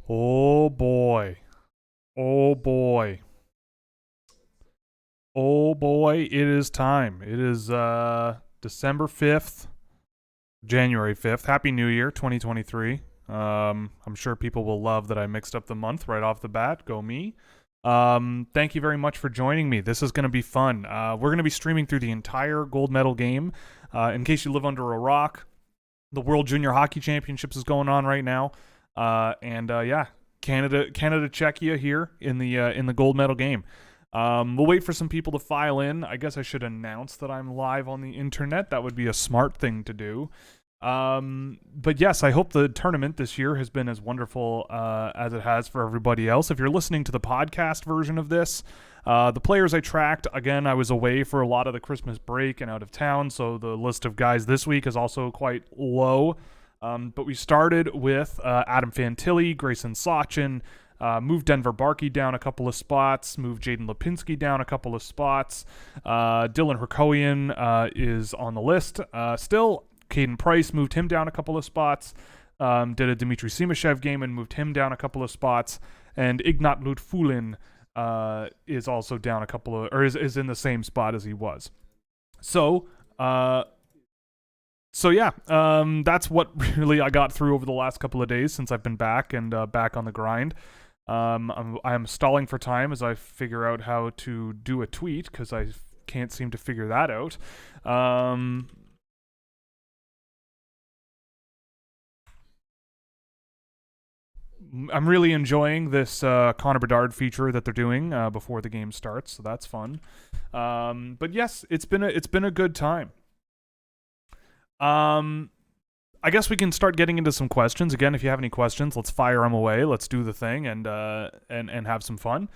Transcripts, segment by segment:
Oh boy. Oh boy. Oh boy, it is time. It is December 5th, January 5th. Happy New Year 2023. I'm sure people will love that I mixed up the month right off the bat. Go me. Thank you very much for joining me. This is going to be fun. We're going to be streaming through the entire gold medal game. In case you live under a rock, the World Junior Hockey Championships is going on right now. Yeah, Canada, Czechia here in the gold medal game. We'll wait for some people to file in. I guess I should announce that I'm live on the internet. That would be a smart thing to do. But yes, I hope the tournament this year has been as wonderful as it has for everybody else. If you're listening to the podcast version of this, the players I tracked, again, I was away for a lot of the Christmas break and out of town, so the list of guys this week is also quite low. But we started with Adam Fantilli, Grayson Sachin, moved Denver Barkey down a couple of spots, moved Jaden Lipinski down a couple of spots. Dylan Herkoian is on the list still. Caden Price moved him down a couple of spots. Did a Dmitry Simashev game and moved him down a couple of spots. And Ignat Lutfulin is also down a couple of, or is in the same spot as he was. So yeah, that's what really I got through over the last couple of days since I've been back and back on the grind. I'm stalling for time as I figure out how to do a tweet because I can't seem to figure that out. I'm really enjoying this Connor Bedard feature that they're doing before the game starts, so that's fun. But yes, it's been a good time. I guess we can start getting into some questions. Again, if you have any questions, let's fire them away. Let's do the thing and have some fun.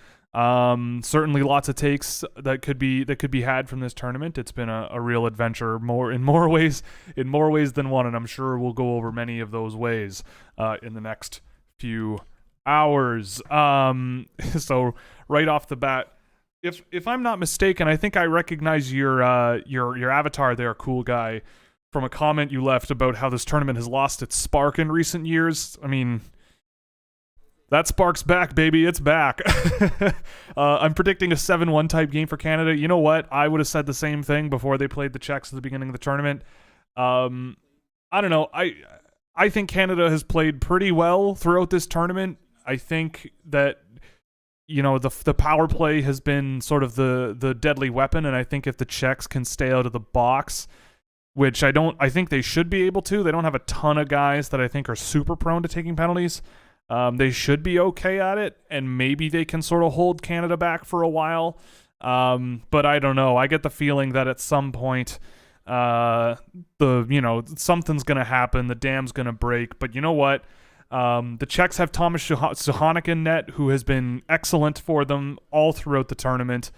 Certainly lots of takes that could be had from this tournament. It's been a real adventure, in more ways than one, and I'm sure we'll go over many of those ways in the next few hours. So right off the bat, if I'm not mistaken, I think I recognize your avatar there, cool guy, from a comment you left about how this tournament has lost its spark in recent years. I mean, that spark's back, baby. It's back. I'm predicting a 7-1 type game for Canada. You know what? I would have said the same thing before they played the Czechs at the beginning of the tournament. I don't know. I think Canada has played pretty well throughout this tournament. I think that, you know, the power play has been sort of the deadly weapon, and I think if the Czechs can stay out of the box, which I think they should be able to. They don't have a ton of guys that I think are super prone to taking penalties. They should be okay at it, and maybe they can sort of hold Canada back for a while. But I don't know. I get the feeling that at some point, something's gonna happen. The dam's gonna break. But you know what? The Czechs have Thomas Suchanek in net, who has been excellent for them all throughout the tournament.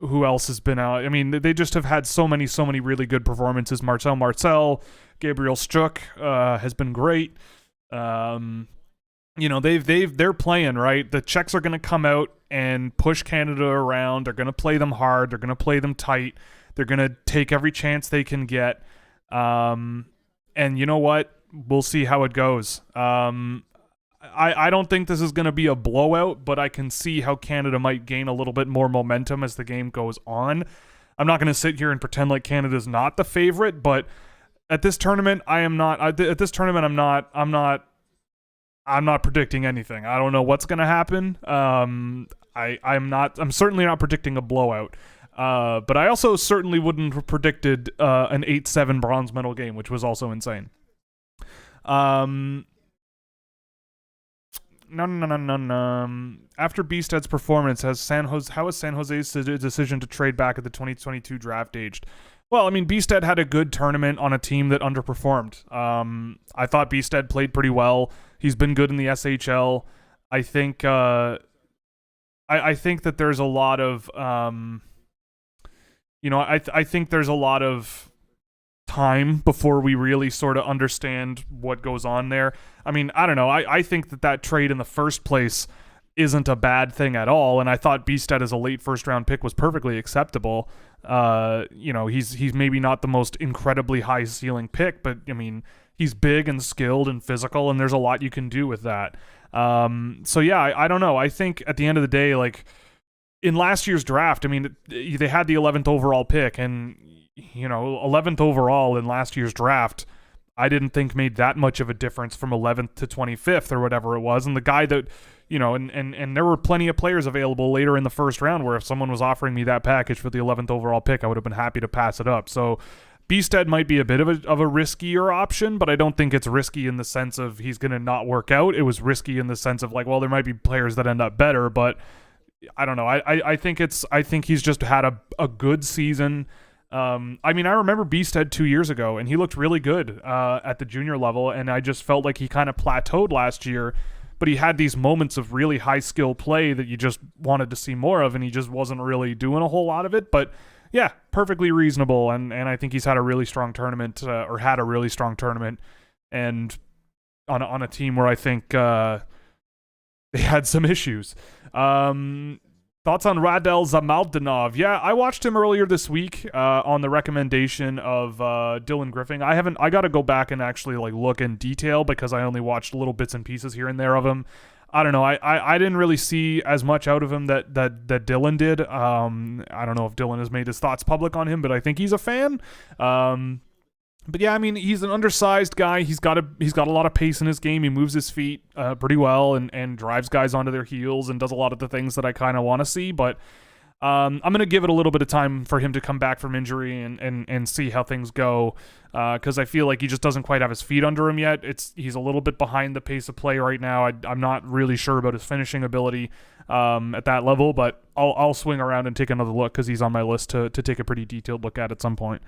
Who else has been out? I mean, they just have had so many really good performances. Marcel, Gabriel Strzuk has been great. They're playing right. The Czechs are going to come out and push Canada around. They're going to play them hard. They're going to play them tight. They're going to take every chance they can get. And you know what? We'll see how it goes. I don't think this is going to be a blowout, but I can see how Canada might gain a little bit more momentum as the game goes on. I'm not going to sit here and pretend like Canada's not the favorite, but at this tournament, I'm not predicting anything. I don't know what's going to happen. I'm certainly not predicting a blowout. But I also certainly wouldn't have predicted an 8-7 bronze medal game, which was also insane. No. After Bsted's performance, how has San Jose's decision to trade back at the 2022 draft aged? Well, I mean, Bsted had a good tournament on a team that underperformed. I thought Bsted played pretty well. He's been good in the SHL. I think I think that there's a lot of I think there's a lot of time before we really sort of understand what goes on there. I mean, I don't know. I think that trade in the first place isn't a bad thing at all. And I thought Bistad as a late first round pick was perfectly acceptable. He's maybe not the most incredibly high ceiling pick, but I mean, he's big and skilled and physical, and there's a lot you can do with that. I don't know. I think at the end of the day, like in last year's draft, I mean, they had the 11th overall pick, and 11th overall in last year's draft, I didn't think made that much of a difference from 11th to 25th or whatever it was. And the guy that, and there were plenty of players available later in the first round where if someone was offering me that package for the 11th overall pick, I would have been happy to pass it up. So Bistad might be a bit of a riskier option, but I don't think it's risky in the sense of he's going to not work out. It was risky in the sense of like, well, there might be players that end up better, but I don't know. I think he's just had a good season. I remember Bistad 2 years ago, and he looked really good at the junior level, and I just felt like he kind of plateaued last year, but he had these moments of really high skill play that you just wanted to see more of, and he just wasn't really doing a whole lot of it. But yeah, perfectly reasonable, and I think he's had a really strong tournament, and on a team where I think they had some issues. Thoughts on Radel Zamaldinov? Yeah, I watched him earlier this week on the recommendation of Dylan Griffin. I got to go back and actually like look in detail because I only watched little bits and pieces here and there of him. I don't know. I didn't really see as much out of him that Dylan did. I don't know if Dylan has made his thoughts public on him, but I think he's a fan. But yeah, I mean, he's an undersized guy. He's got a lot of pace in his game. He moves his feet pretty well and drives guys onto their heels and does a lot of the things that I kind of want to see. But I'm going to give it a little bit of time for him to come back from injury and see how things go because I feel like he just doesn't quite have his feet under him yet. He's a little bit behind the pace of play right now. I'm not really sure about his finishing ability at that level, but I'll swing around and take another look because he's on my list to take a pretty detailed look at some point.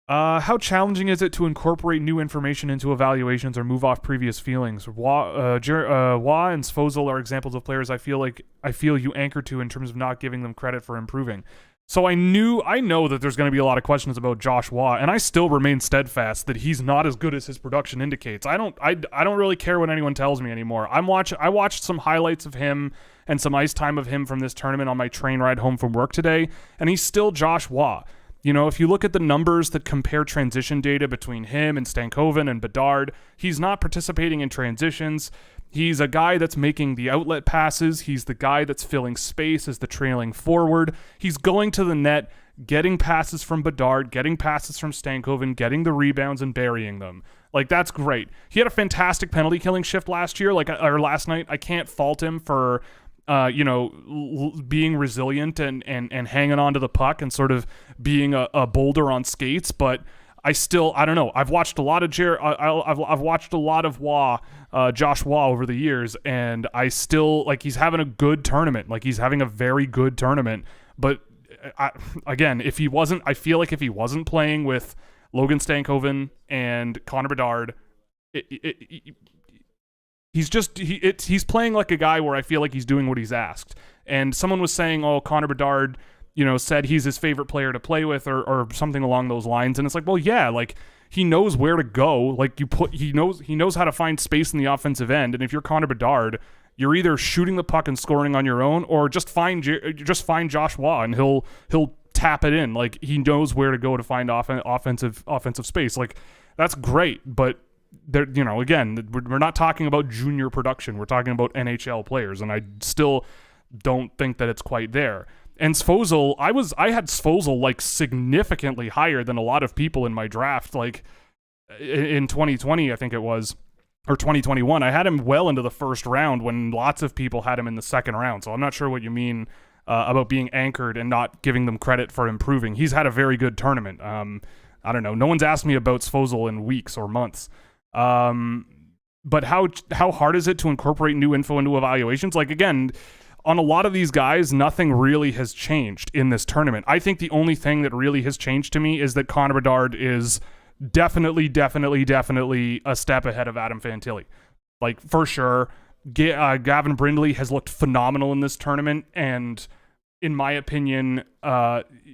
How challenging is it to incorporate new information into evaluations or move off previous feelings? Wah and Svozil are examples of players I feel you anchor to in terms of not giving them credit for improving. So I know that there's going to be a lot of questions about Josh Wah, and I still remain steadfast that he's not as good as his production indicates. I don't really care what anyone tells me anymore. I watched some highlights of him and some ice time of him from this tournament on my train ride home from work today, and he's still Josh Wah. If you look at the numbers that compare transition data between him and Stankoven and Bedard, he's not participating in transitions. He's a guy that's making the outlet passes. He's the guy that's filling space as the trailing forward. He's going to the net, getting passes from Bedard, getting passes from Stankoven, getting the rebounds and burying them. Like, that's great. He had a fantastic penalty killing shift last night. I can't fault him for being resilient and hanging on to the puck and sort of being a boulder on skates. But I don't know. I've watched a lot of I've watched a lot of Josh Wah over the years, and I still he's having a good tournament. Like, he's having a very good tournament. But if he wasn't playing with Logan Stankoven and Connor Bedard, he's playing like a guy where I feel like he's doing what he's asked. And someone was saying, oh, Connor Bedard, said he's his favorite player to play with or something along those lines. And it's like, well, yeah, like he knows where to go. Like he knows how to find space in the offensive end. And if you're Connor Bedard, you're either shooting the puck and scoring on your own or just find Josh Wah and he'll tap it in. Like, he knows where to go to find offensive space. Like, that's great, but again, we're not talking about junior production. We're talking about NHL players, and I still don't think that it's quite there. And Svozil, I had Svozil significantly higher than a lot of people in my draft. Like, in 2020, I think it was, or 2021, I had him well into the first round when lots of people had him in the second round. So I'm not sure what you mean about being anchored and not giving them credit for improving. He's had a very good tournament. I don't know. No one's asked me about Svozil in weeks or months. But how hard is it to incorporate new info into evaluations? Like, again, on a lot of these guys, nothing really has changed in this tournament. I think the only thing that really has changed to me is that Connor Bedard is definitely a step ahead of Adam Fantilli. Like, for sure. Gavin Brindley has looked phenomenal in this tournament, and in my opinion,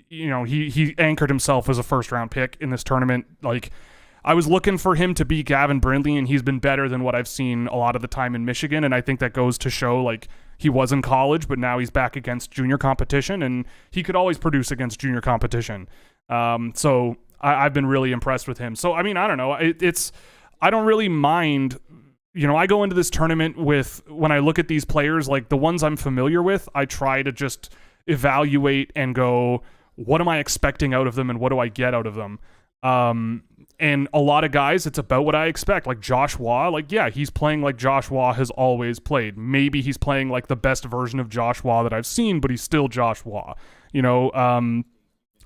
he anchored himself as a first round pick in this tournament. Like, I was looking for him to be Gavin Brindley, and he's been better than what I've seen a lot of the time in Michigan. And I think that goes to show, like, he was in college, but now he's back against junior competition, and he could always produce against junior competition. So I've been really impressed with him. So, I mean, I don't know. I don't really mind. You know, I go into this tournament with, when I look at these players, like the ones I'm familiar with, I try to just evaluate and go, what am I expecting out of them and what do I get out of them? And a lot of guys, it's about what I expect. Like Josh Waugh, like, yeah, he's playing like Josh Waugh has always played. Maybe he's playing like the best version of Josh Waugh that I've seen, but he's still Josh Waugh. You know,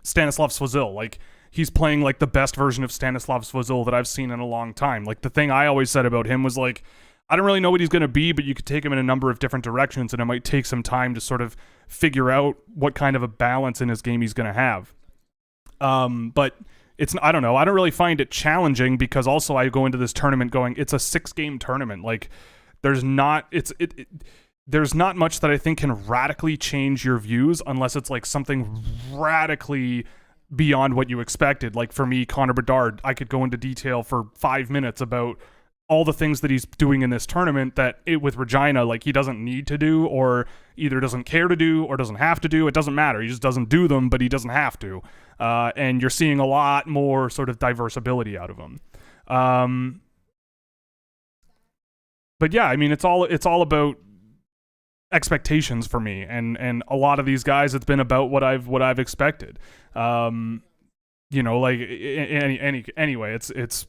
Stanislav Svozil, like, he's playing like the best version of Stanislav Svozil that I've seen in a long time. Like, the thing I always said about him was, like, I don't really know what he's going to be, but you could take him in a number of different directions, and it might take some time to sort of figure out what kind of a balance in his game he's going to have. But it's, I don't know. I don't really find it challenging, because also I go into this tournament going, it's a 6-game tournament. Like, there's not much that I think can radically change your views unless it's like something radically beyond what you expected. Like, for me, Connor Bedard, I could go into detail for 5 minutes about all the things that he's doing in this tournament that with Regina, like, he doesn't need to do, or either doesn't care to do, or doesn't have to do. It doesn't matter. He just doesn't do them, but he doesn't have to. And you're seeing a lot more sort of diverse ability out of him. But yeah, I mean, it's all about expectations for me, and a lot of these guys, it's been about what I've expected. You know, like, anyway, it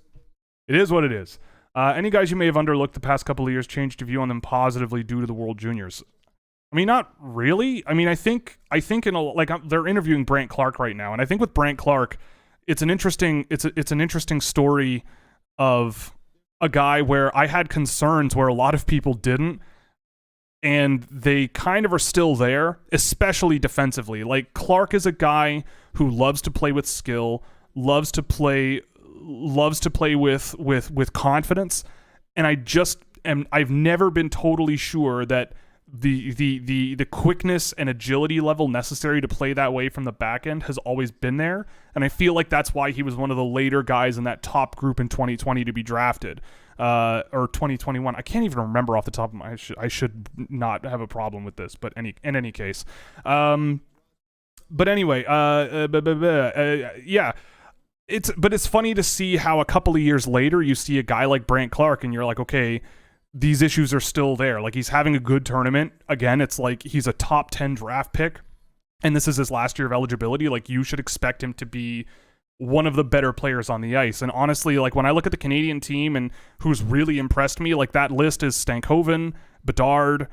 is what it is. Any guys you may have underlooked the past couple of years, changed your view on them positively due to the World Juniors? I mean, not really. I mean, I think they're interviewing Brandt Clark right now, and I think with Brandt Clark, it's an interesting story of a guy where I had concerns where a lot of people didn't, and they kind of are still there, especially defensively. Like, Clark is a guy who loves to play with skill, loves to play with confidence, and I've never been totally sure that the quickness and agility level necessary to play that way from the back end has always been there, and I feel like that's why he was one of the later guys in that top group in 2020 to be drafted, or 2021. I can't even remember off the top of my head. I should not have a problem with this, but in any case, but anyway, yeah. It's funny to see how a couple of years later you see a guy like Brandt Clark and you're like, okay, these issues are still there. Like, he's having a good tournament. Again, it's like he's a top 10 draft pick, and this is his last year of eligibility. Like, you should expect him to be one of the better players on the ice. And honestly, like, when I look at the Canadian team and who's really impressed me, like, that list is Stankoven, Bedard,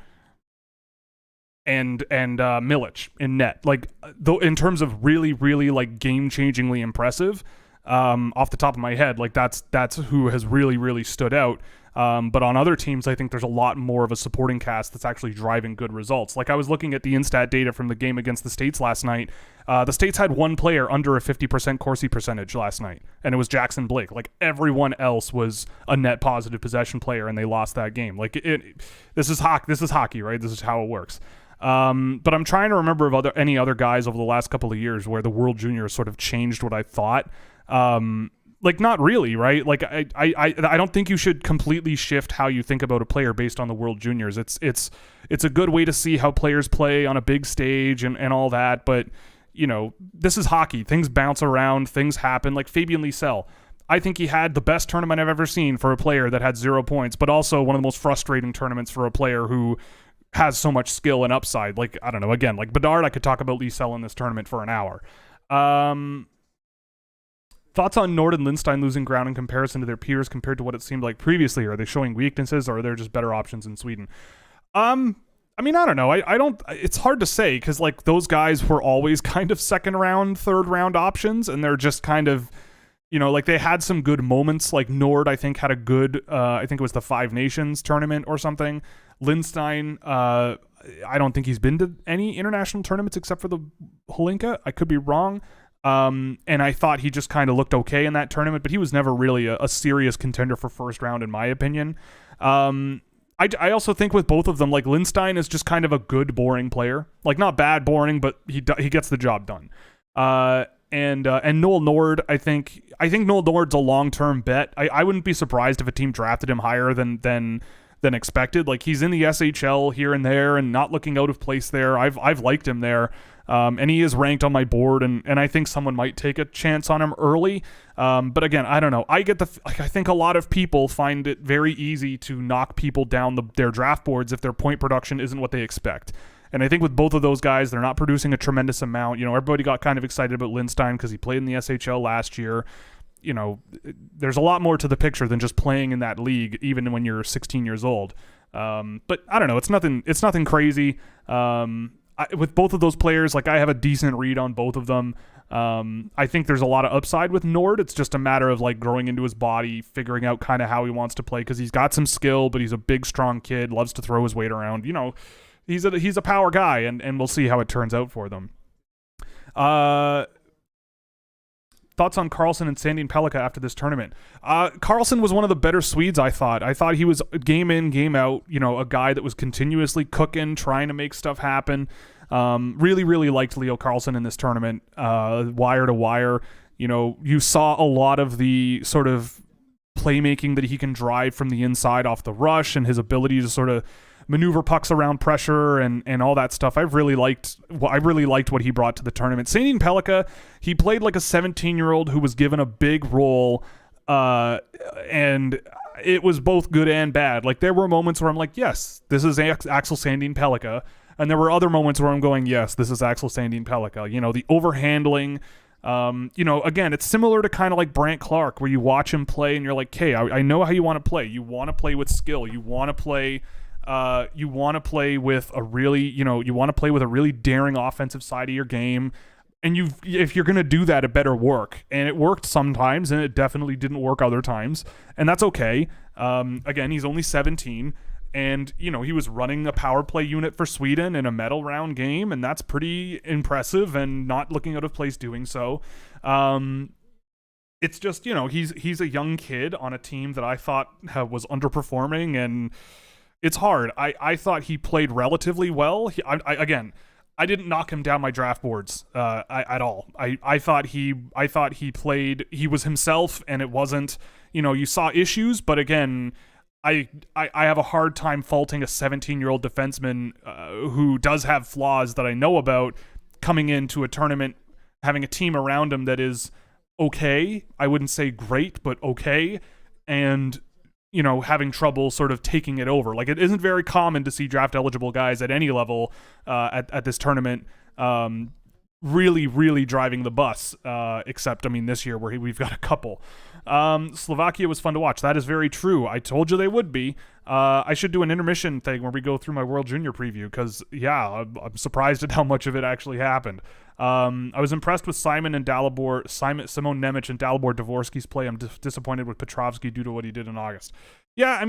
and Milic in net. Like, though, in terms of really, really, like, game-changingly impressive, off the top of my head, like, that's who has really, really stood out. But on other teams, I think there's a lot more of a supporting cast that's actually driving good results. Like, I was looking at the Instat data from the game against the States last night. The States had one player under a 50% Corsi percentage last night, and it was Jackson Blake. Like, everyone else was a net positive possession player, and they lost that game. Like, this is hockey, right? This is how it works. But I'm trying to remember of any other guys over the last couple of years where the World Juniors sort of changed what I thought. Like, not really, right? Like, I don't think you should completely shift how you think about a player based on the World Juniors. It's a good way to see how players play on a big stage and all that. But, you know, this is hockey. Things bounce around. Things happen. Like Fabian Lysell, I think he had the best tournament I've ever seen for a player that had 0 points, but also one of the most frustrating tournaments for a player who has so much skill and upside. Like, I don't know, again, like Bedard, I could talk about Lysell in this tournament for an hour. Thoughts on Nord and Lindstein losing ground in comparison to their peers compared to what it seemed like previously? Are they showing weaknesses, or are there just better options in Sweden? I mean, I don't know. I don't, it's hard to say, because, like, those guys were always kind of second round, third round options, and they're just kind of, you know, like, they had some good moments. Like, Nord, I think, had a good, I think it was the Five Nations tournament or something. Lindstein, I don't think he's been to any international tournaments except for the Holinka. I could be wrong. And I thought he just kind of looked okay in that tournament, but he was never really a serious contender for first round, in my opinion. I also think with both of them, like, Lindstein is just kind of a good, boring player. Like, not bad boring, but he gets the job done. and Noel Nord, I think Noel Nord's a long-term bet. I wouldn't be surprised if a team drafted him higher than expected. Like, he's in the SHL here and there and not looking out of place there. I've liked him there. And he is ranked on my board, and I think someone might take a chance on him early. But again, I don't know. I think a lot of people find it very easy to knock people down their draft boards if their point production isn't what they expect. And I think with both of those guys, they're not producing a tremendous amount. Everybody got kind of excited about Lindstein because he played in the SHL last year. There's a lot more to the picture than just playing in that league, even when you're 16 years old. But I don't know. It's nothing crazy. With both of those players, like, I have a decent read on both of them. I think there's a lot of upside with Nord. It's just a matter of, like, growing into his body, figuring out kind of how he wants to play, because he's got some skill, but he's a big, strong kid, loves to throw his weight around. He's a power guy, and we'll see how it turns out for them. Thoughts on Karlsson and Sandin Pellikka after this tournament? Karlsson was one of the better Swedes, I thought. I thought he was game in, game out, a guy that was continuously cooking, trying to make stuff happen. Really, really liked Leo Karlsson in this tournament, wire to wire. You saw a lot of the sort of playmaking that he can drive from the inside off the rush, and his ability to sort of maneuver pucks around pressure and all that stuff. I really liked what he brought to the tournament. Sandin Pellikka, he played like a 17-year-old who was given a big role, and it was both good and bad. Like, there were moments where I'm like, yes, this is Axel Sandin Pellikka, and there were other moments where I'm going, yes, this is Axel Sandin Pellikka. The overhandling. Again, it's similar to kind of like Brandt Clark, where you watch him play and you're like, okay, I know how you want to play. You want to play with skill. You want to play with a really daring offensive side of your game. And if you're going to do that, it better work. And it worked sometimes, and it definitely didn't work other times. And that's okay. Again, he's only 17, and, he was running a power play unit for Sweden in a medal round game, and that's pretty impressive, and not looking out of place doing so. It's just, he's a young kid on a team that I thought was underperforming, and it's hard. I thought he played relatively well. I didn't knock him down my draft boards at all. I thought he was himself, and it wasn't, you saw issues, but again, I have a hard time faulting a 17-year-old defenseman who does have flaws that I know about, coming into a tournament, having a team around him that is okay. I wouldn't say great, but okay. And having trouble sort of taking it over. Like, it isn't very common to see draft eligible guys at any level at this tournament really, really driving the bus, except, this year where we've got a couple. Slovakia was fun to watch. That is very true. I told you they would be. I should do an intermission thing where we go through my World Junior preview, because, I'm surprised at how much of it actually happened. I was impressed with Simon Nemec and Dalibor Dvorsky's play. I'm disappointed with Petrovsky due to what he did in August. Yeah,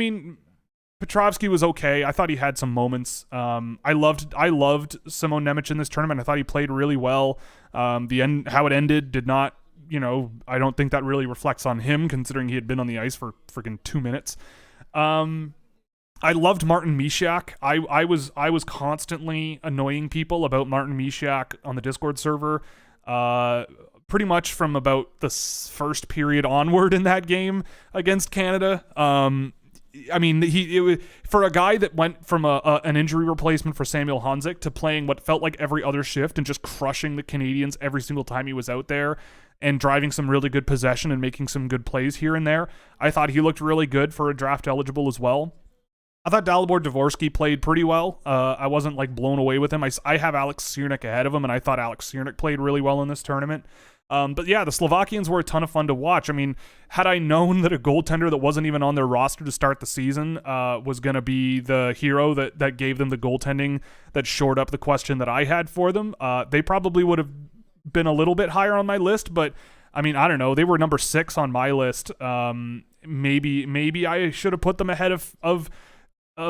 Petrovsky was okay. I thought he had some moments. I loved Simon Nemec in this tournament. I thought he played really well. How it ended did not, I don't think that really reflects on him, considering he had been on the ice for freaking 2 minutes. I loved Martin Misiak. I was constantly annoying people about Martin Misiak on the Discord server, pretty much from about the first period onward in that game against Canada. For a guy that went from an injury replacement for Samuel Honzik to playing what felt like every other shift and just crushing the Canadians every single time he was out there, and driving some really good possession and making some good plays here and there, I thought he looked really good for a draft eligible as well. I thought Dalibor Dvorsky played pretty well. I wasn't blown away with him. I have Alex Ciernik ahead of him, and I thought Alex Ciernik played really well in this tournament. But yeah, the Slovakians were a ton of fun to watch. Had I known that a goaltender that wasn't even on their roster to start the season was going to be the hero that gave them the goaltending that shored up the question that I had for them, they probably would have been a little bit higher on my list. But I don't know. They were number 6 on my list. Maybe I should have put them ahead of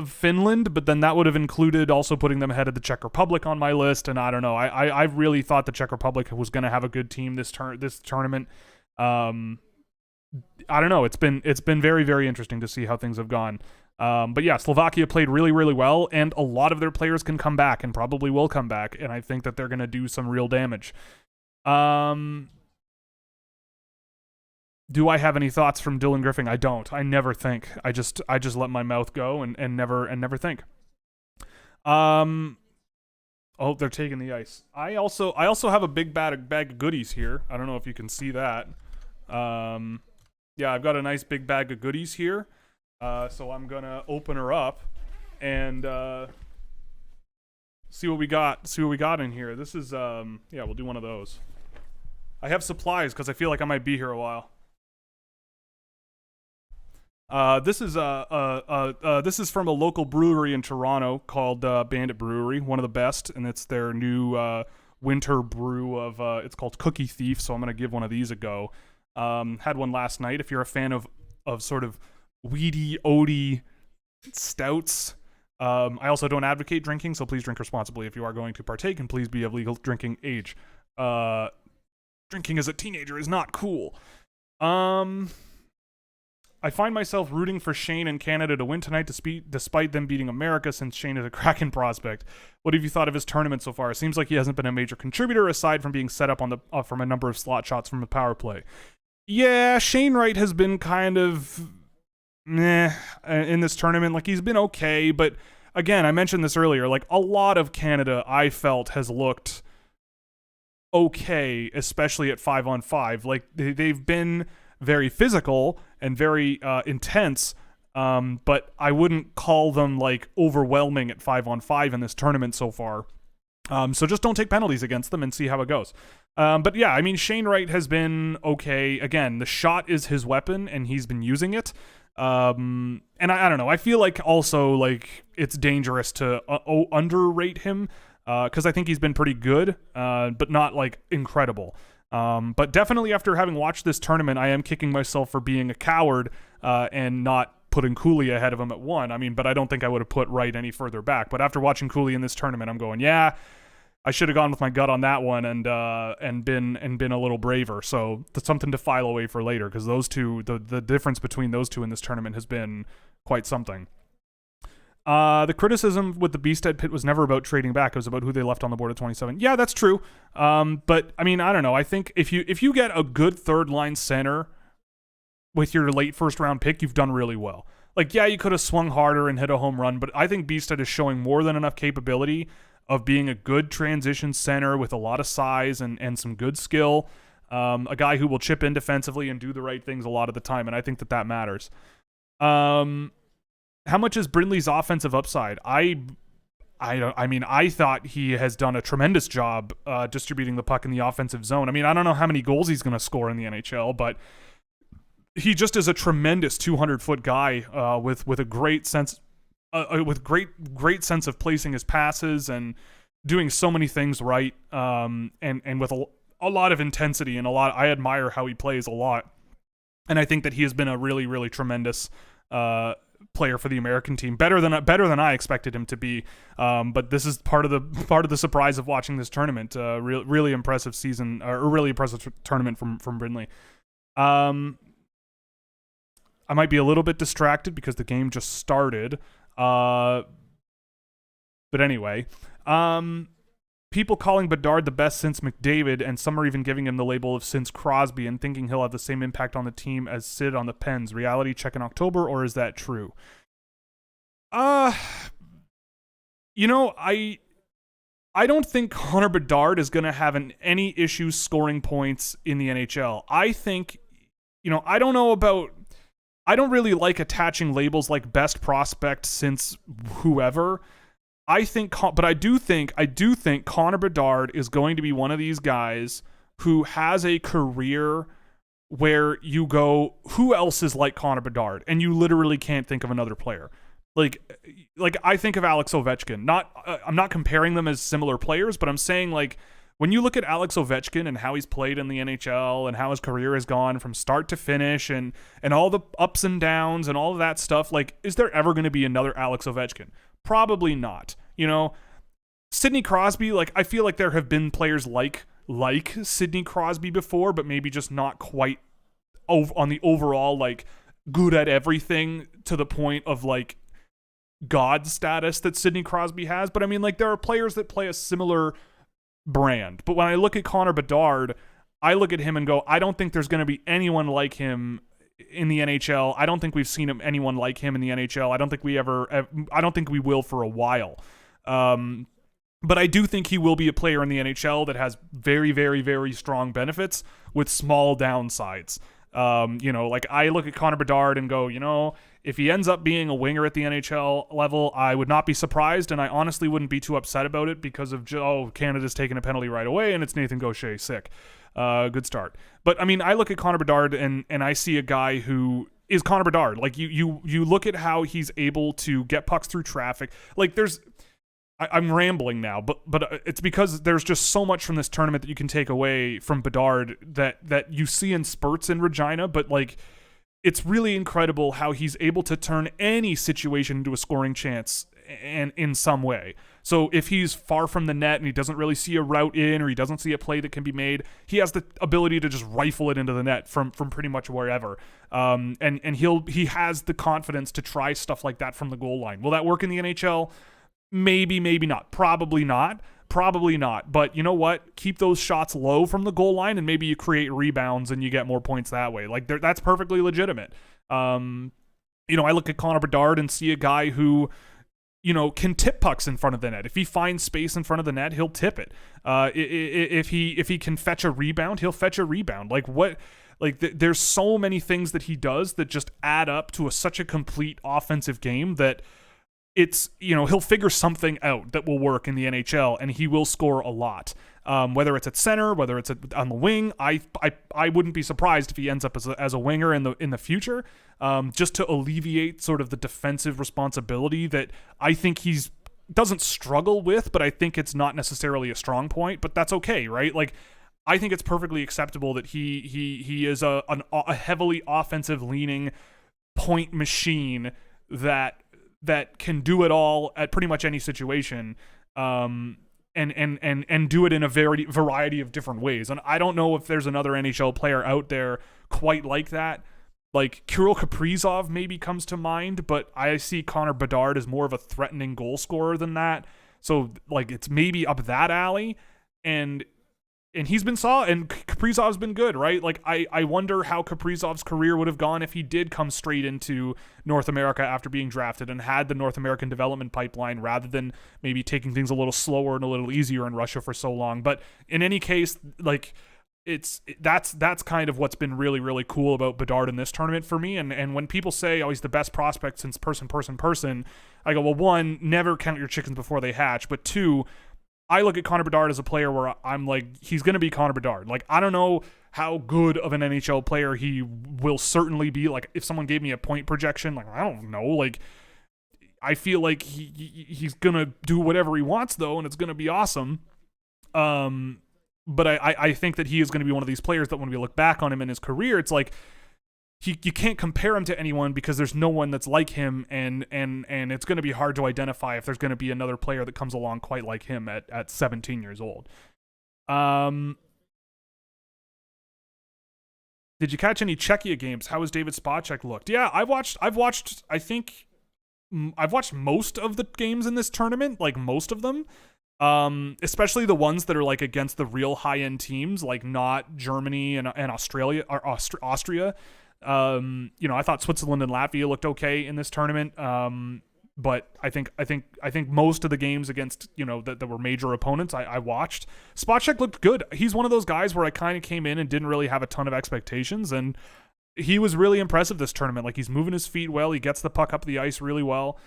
Finland, but then that would have included also putting them ahead of the Czech Republic on my list, and I don't know. I really thought the Czech Republic was going to have a good team this tournament. I don't know. It's been very, very interesting to see how things have gone. But yeah, Slovakia played really, really well, and a lot of their players can come back and probably will come back, and I think that they're going to do some real damage. Do I have any thoughts from Dylan Griffin? I don't. I never think. I just let my mouth go and never think. Oh, they're taking the ice. I also have a big bag of goodies here. I don't know if you can see that. Yeah, I've got a nice big bag of goodies here. So I'm gonna open her up and see what we got. See what we got in here. This is yeah, we'll do one of those. I have supplies because I feel like I might be here a while. This is from a local brewery in Toronto called Bandit Brewery, one of the best, and it's their new winter brew of it's called Cookie Thief. So I'm gonna give one of these a go. Had one last night. If you're a fan of sort of weedy, oaty stouts, I also don't advocate drinking, so please drink responsibly if you are going to partake, and please be of legal drinking age. Drinking as a teenager is not cool. I find myself rooting for Shane and Canada to win tonight despite them beating America, since Shane is a Kraken prospect. What have you thought of his tournament so far? It seems like he hasn't been a major contributor aside from being set up on the from a number of slot shots from the power play. Yeah, Shane Wright has been kind of meh in this tournament. Like, he's been okay, but again, I mentioned this earlier, like, a lot of Canada I felt has looked okay, especially at 5-on-5. Like, they've been very physical and very intense, but I wouldn't call them like overwhelming at 5-on-5 in this tournament so far. So just don't take penalties against them and see how it goes. But yeah, I mean, Shane Wright has been okay. Again, the shot is his weapon and he's been using it. And I don't know. I feel like also like it's dangerous to underrate him because I think he's been pretty good, but not like incredible. But definitely after having watched this tournament, I am kicking myself for being a coward and not putting Cooley ahead of him at 1. I mean, but I don't think I would have put Wright any further back. But after watching Cooley in this tournament, I'm going, yeah, I should have gone with my gut on that one and been a little braver. So that's something to file away for later, because those two, the difference between those two in this tournament has been quite something. The criticism with the Beasthead pit was never about trading back. It was about who they left on the board at 27. Yeah, that's true. But I mean, I don't know. I think if you get a good third line center with your late first round pick, you've done really well. Like, yeah, you could have swung harder and hit a home run, but I think Beasthead is showing more than enough capability of being a good transition center with a lot of size and some good skill. A guy who will chip in defensively and do the right things a lot of the time, and I think that matters. How much is Brindley's offensive upside? I mean, I thought he has done a tremendous job distributing the puck in the offensive zone. I mean, I don't know how many goals he's going to score in the NHL, but he just is a tremendous 200-foot guy with a great sense, with great sense of placing his passes and doing so many things right, and with a lot of intensity and a lot. I admire how he plays a lot, and I think that he has been a really, really tremendous player for the American team, better than I expected him to be. But this is part of the surprise of watching this tournament. Really impressive season, or really impressive tournament from Brindley. I might be a little bit distracted because the game just started. But anyway, people calling Bedard the best since McDavid, and some are even giving him the label of since Crosby, and thinking he'll have the same impact on the team as Sid on the Pens. Reality check in October, or is that true? You know, I don't think Connor Bedard is going to have any issues scoring points in the NHL. I think, you know, I don't really like attaching labels like best prospect since whoever. But I do think Connor Bedard is going to be one of these guys who has a career where you go, who else is like Connor Bedard? And you literally can't think of another player. Like I think of Alex Ovechkin. I'm not comparing them as similar players, but I'm saying, like, when you look at Alex Ovechkin and how he's played in the NHL and how his career has gone from start to finish and all the ups and downs and all of that stuff, like, is there ever going to be another Alex Ovechkin? Probably not. You know, Sidney Crosby, like, I feel like there have been players like Sidney Crosby before, but maybe just not quite on the overall, like, good at everything to the point of, like, God status that Sidney Crosby has. But I mean, like, there are players that play a similar brand. But when I look at Connor Bedard, I look at him and go, I don't think there's going to be anyone like him in the NHL. I don't think we've seen anyone like him in the NHL. I don't think we will for a while. But I do think he will be a player in the NHL that has very, very, very strong benefits with small downsides. Like I look at Connor Bedard and go, if he ends up being a winger at the NHL level, I would not be surprised, and I honestly wouldn't be too upset about it because of, Canada's taking a penalty right away, and it's Nathan Gaucher sick. Good start. But, I mean, I look at Connor Bedard, and I see a guy who is Connor Bedard. Like, you look at how he's able to get pucks through traffic. Like, I'm rambling now, but it's because there's just so much from this tournament that you can take away from Bedard that you see in spurts in Regina, but like it's really incredible how he's able to turn any situation into a scoring chance and in some way. So if he's far from the net and he doesn't really see a route in or he doesn't see a play that can be made, he has the ability to just rifle it into the net from pretty much wherever. And he has the confidence to try stuff like that from the goal line. Will that work in the NHL? Maybe, maybe not. Probably not. But you know what? Keep those shots low from the goal line, and maybe you create rebounds and you get more points that way. Like that's perfectly legitimate. I look at Connor Bedard and see a guy who, can tip pucks in front of the net. If he finds space in front of the net, he'll tip it. If he can fetch a rebound, he'll fetch a rebound. Like what? Like there's so many things that he does that just add up to such a complete offensive game that. It's, he'll figure something out that will work in the NHL, and he will score a lot. Whether it's at center, whether it's on the wing, I wouldn't be surprised if he ends up as a winger in the future, just to alleviate sort of the defensive responsibility that I think he's doesn't struggle with, but I think it's not necessarily a strong point. But that's okay, right? Like I think it's perfectly acceptable that he is a heavily offensive leaning point machine that can do it all at pretty much any situation, and do it in a variety of different ways. And I don't know if there's another NHL player out there quite like that. Like Kirill Kaprizov maybe comes to mind, but I see Connor Bedard as more of a threatening goal scorer than that. So like it's maybe up that alley, and he's been and Kaprizov's been good, right? Like I wonder how Kaprizov's career would have gone if he did come straight into North America after being drafted and had the North American development pipeline rather than maybe taking things a little slower and a little easier in Russia for so long. But in any case, like that's kind of what's been really, really cool about Bedard in this tournament for me. And when people say, oh, he's the best prospect since person, I go, well, one, never count your chickens before they hatch. But two, I look at Connor Bedard as a player where I'm like, he's going to be Connor Bedard. Like, I don't know how good of an NHL player he will certainly be. Like, if someone gave me a point projection, like, I don't know. Like, I feel like he's going to do whatever he wants, though, and it's going to be awesome. But I think that he is going to be one of these players that when we look back on him in his career, it's like, you can't compare him to anyone because there's no one that's like him, and it's going to be hard to identify if there's going to be another player that comes along quite like him at 17 years old. Did you catch any Czechia games? How has David Spacek looked? Yeah, I've watched most of the games in this tournament, like most of them. Especially the ones that are like against the real high-end teams, like not Germany and Australia or Austria. I thought Switzerland and Latvia looked okay in this tournament. But I think most of the games against, that were major opponents I watched. Spacek looked good. He's one of those guys where I kind of came in and didn't really have a ton of expectations, and he was really impressive this tournament. Like, he's moving his feet well. He gets the puck up the ice really well.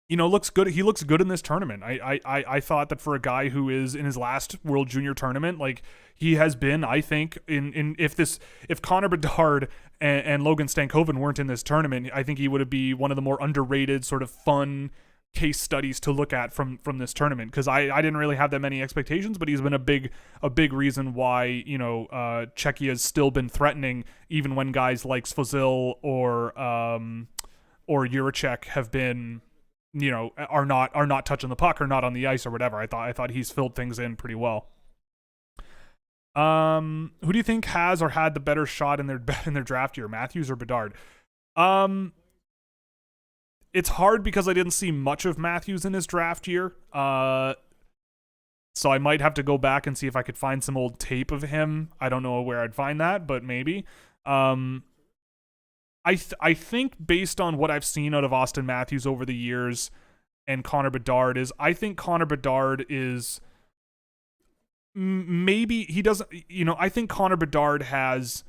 Looks good. He looks good in this tournament. I thought that for a guy who is in his last World Junior tournament, like he has been, I think if Connor Bedard and Logan Stankoven weren't in this tournament, I think he would be one of the more underrated sort of fun case studies to look at from this tournament, because I didn't really have that many expectations, but he's been a big reason why Czechia has still been threatening, even when guys like Svozil or Juracek have been are not touching the puck or not on the ice or whatever. I thought he's filled things in pretty well. Who do you think has or had the better shot in their draft year, Matthews or Bedard? It's hard because I didn't see much of Matthews in his draft year. So I might have to go back and see if I could find some old tape of him. I don't know where I'd find that, but maybe. I think based on what I've seen out of Austin Matthews over the years and Connor Bedard I think Connor Bedard is maybe he doesn't, I think Connor Bedard has,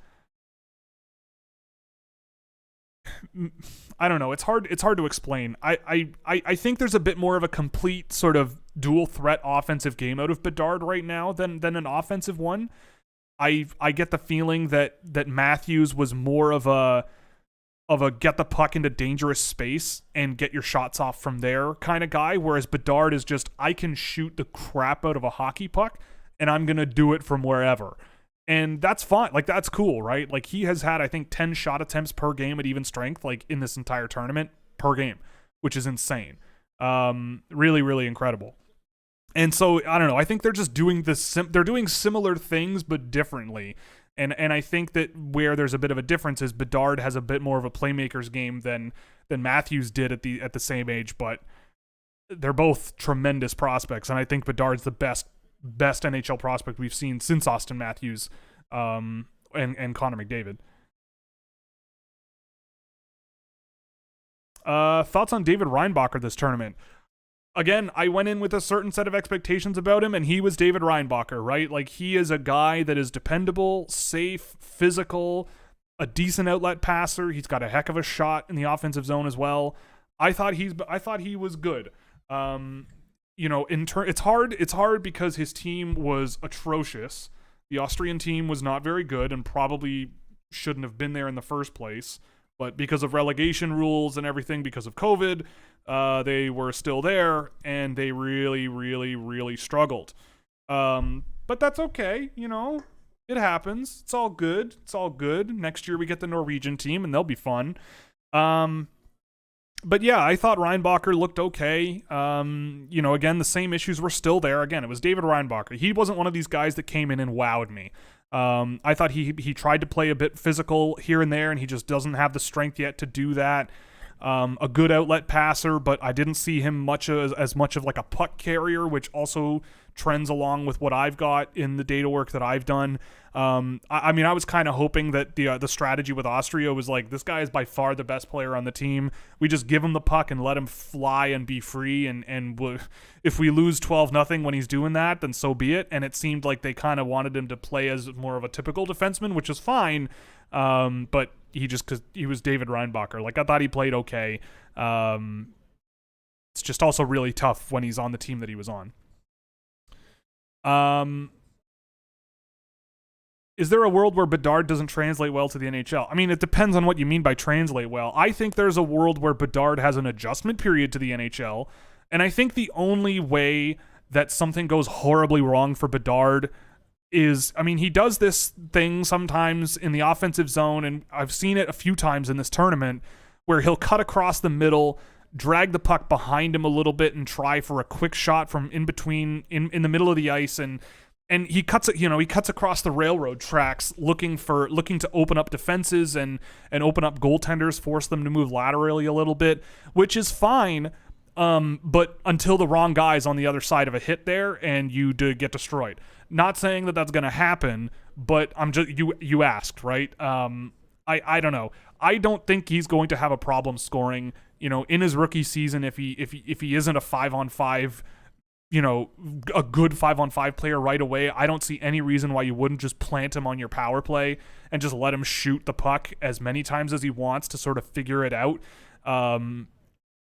I don't know. It's hard to explain. I think there's a bit more of a complete sort of dual threat offensive game out of Bedard right now than an offensive one. I get the feeling that Matthews was more of a get the puck into dangerous space and get your shots off from there kind of guy, whereas Bedard is just, I can shoot the crap out of a hockey puck and I'm going to do it from wherever. And that's fine. Like, that's cool, right? Like, he has had, I think, 10 shot attempts per game at even strength, like, in this entire tournament per game, which is insane. Really, really incredible. And so, I don't know. I think they're just doing they're doing similar things, but differently. And I think that where there's a bit of a difference is Bedard has a bit more of a playmaker's game than Matthews did at the same age, but they're both tremendous prospects. And I think Bedard's the best NHL prospect we've seen since Austin Matthews and Connor McDavid. Thoughts on David Reinbacher this tournament? Again, I went in with a certain set of expectations about him, and he was David Reinbacher, right? Like, he is a guy that is dependable, safe, physical, a decent outlet passer. He's got a heck of a shot in the offensive zone as well. I thought he was good. It's hard because his team was atrocious. The Austrian team was not very good and probably shouldn't have been there in the first place. But because of relegation rules and everything, because of COVID, they were still there, and they really, really, really struggled. But that's okay, it happens. It's all good. Next year we get the Norwegian team, and they'll be fun. But yeah, I thought Reinbacher looked okay. Again, the same issues were still there. Again, it was David Reinbacher. He wasn't one of these guys that came in and wowed me. I thought he tried to play a bit physical here and there, and he just doesn't have the strength yet to do that. A good outlet passer, but I didn't see him as much of like a puck carrier, which also trends along with what I've got in the data work that I've done. I was kind of hoping that the strategy with Austria was like, this guy is by far the best player on the team. We just give him the puck and let him fly and be free. And if we lose 12-0 when he's doing that, then so be it. And it seemed like they kind of wanted him to play as more of a typical defenseman, which is fine. But because he was David Reinbacher. Like, I thought he played okay. It's just also really tough when he's on the team that he was on. Is there a world where Bedard doesn't translate well to the NHL? I mean, it depends on what you mean by translate well. I think there's a world where Bedard has an adjustment period to the NHL, and I think the only way that something goes horribly wrong for Bedard is, he does this thing sometimes in the offensive zone, and I've seen it a few times in this tournament, where he'll cut across the middle, drag the puck behind him a little bit, and try for a quick shot from in between, in the middle of the ice, and he cuts it. He cuts across the railroad tracks, looking to open up defenses and open up goaltenders, force them to move laterally a little bit, which is fine. But until the wrong guy's on the other side of a hit there, and you get destroyed. Not saying that that's going to happen, but I'm just you asked, right? I don't know. I don't think he's going to have a problem scoring. In his rookie season, if he isn't a 5-on-5, a good 5-on-5 player right away, I don't see any reason why you wouldn't just plant him on your power play and just let him shoot the puck as many times as he wants to sort of figure it out.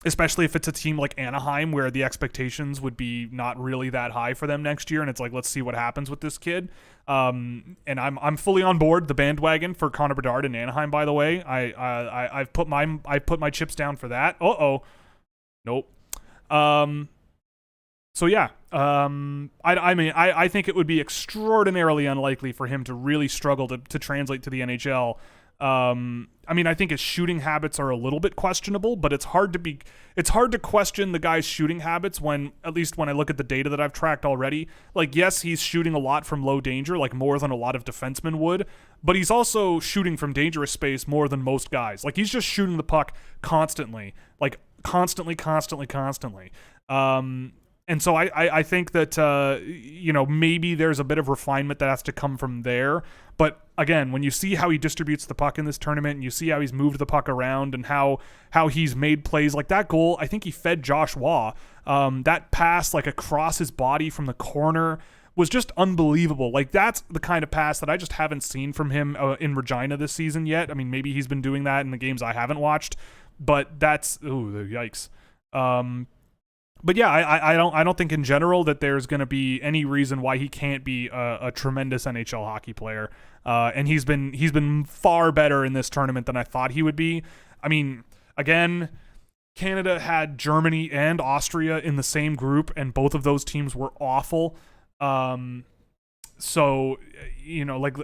Especially if it's a team like Anaheim, where the expectations would be not really that high for them next year, and it's like, let's see what happens with this kid. And I'm fully on board the bandwagon for Connor Bedard in Anaheim. By the way, I've put my chips down for that. Nope. So yeah, I think it would be extraordinarily unlikely for him to really struggle to translate to the NHL. I think his shooting habits are a little bit questionable, but it's hard to question the guy's shooting habits at least when I look at the data that I've tracked already. Like, yes, he's shooting a lot from low danger, like more than a lot of defensemen would, but he's also shooting from dangerous space more than most guys. Like, he's just shooting the puck constantly. And so I think that, maybe there's a bit of refinement that has to come from there. But again, when you see how he distributes the puck in this tournament, and you see how he's moved the puck around and how he's made plays like that goal, I think he fed Josh Waugh. That pass like across his body from the corner was just unbelievable. Like, that's the kind of pass that I just haven't seen from him in Regina this season yet. I mean, maybe he's been doing that in the games I haven't watched, but that's, yikes. But yeah, I don't think in general that there's going to be any reason why he can't be a tremendous NHL hockey player. And he's been far better in this tournament than I thought he would be. I mean, again, Canada had Germany and Austria in the same group, and both of those teams were awful. So,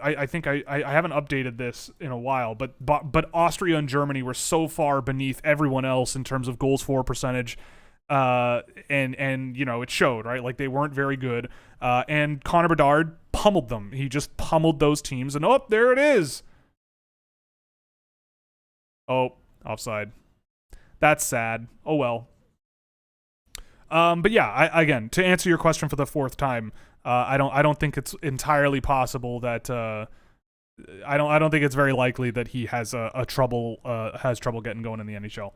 I think I haven't updated this in a while, but Austria and Germany were so far beneath everyone else in terms of goals for percentage. And it showed, right? Like, they weren't very good. And Connor Bedard pummeled them. He just pummeled those teams, and there it is. Oh, offside. That's sad. Oh well. But yeah, again, to answer your question for the fourth time, I don't think it's entirely possible that I don't think it's very likely that he has trouble getting going in the NHL.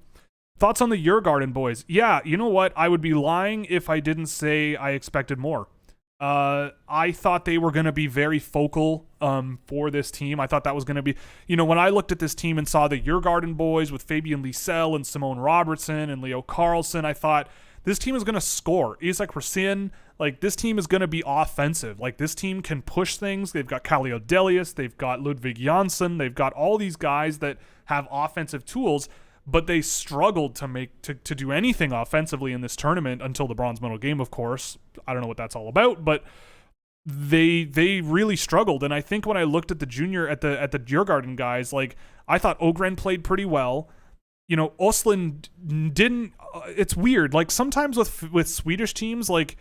Thoughts on the Djurgården boys? Yeah, you know what? I would be lying if I didn't say I expected more. I thought they were going to be very focal for this team. I thought that was going to be, when I looked at this team and saw the Djurgården boys with Fabian Lysell and Simone Robertson and Leo Carlsson, I thought this team is going to score. Isak Rasin, like, this team is going to be offensive. Like, this team can push things. They've got Kallio Delius, they've got Ludvig Jansson, they've got all these guys that have offensive tools, but they struggled to do anything offensively in this tournament until the bronze medal game, of course. I don't know what that's all about, but they really struggled. And I think when I looked at the Djurgården guys, like, I thought Ogren played pretty well. Östlund didn't. It's weird. Like, sometimes with Swedish teams, like,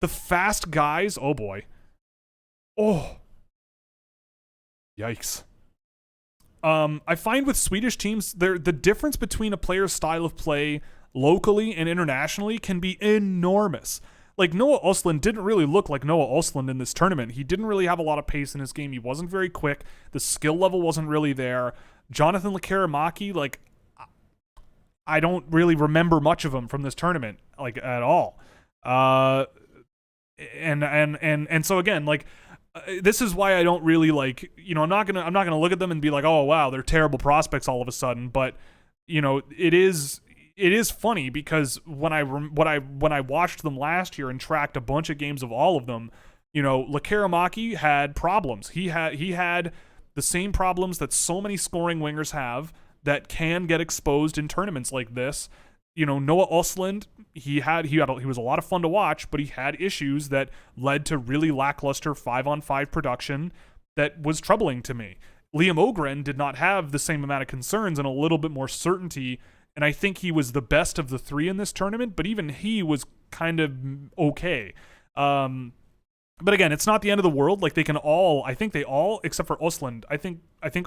the fast guys. Oh boy. Oh. Yikes. I find with Swedish teams, the difference between a player's style of play locally and internationally can be enormous. Like, Noah Östlund didn't really look like Noah Östlund in this tournament. He didn't really have a lot of pace in his game. He wasn't very quick. The skill level wasn't really there. Jonathan Lekkerimäki, like, I don't really remember much of him from this tournament, like, at all. And so again, like, this is why I don't really, like, I'm not gonna look at them and be like, oh wow, they're terrible prospects all of a sudden. But it is funny because when I watched them last year and tracked a bunch of games of all of them, Lekkerimäki had problems. He had the same problems that so many scoring wingers have that can get exposed in tournaments like this. Noah Östlund, he was a lot of fun to watch, but he had issues that led to really lackluster 5-on-5 production that was troubling to me. Liam Ogren did not have the same amount of concerns and a little bit more certainty, and I think he was the best of the three in this tournament, but even he was kind of okay. But again, it's not the end of the world. Like, I think they all, except for Östlund, I think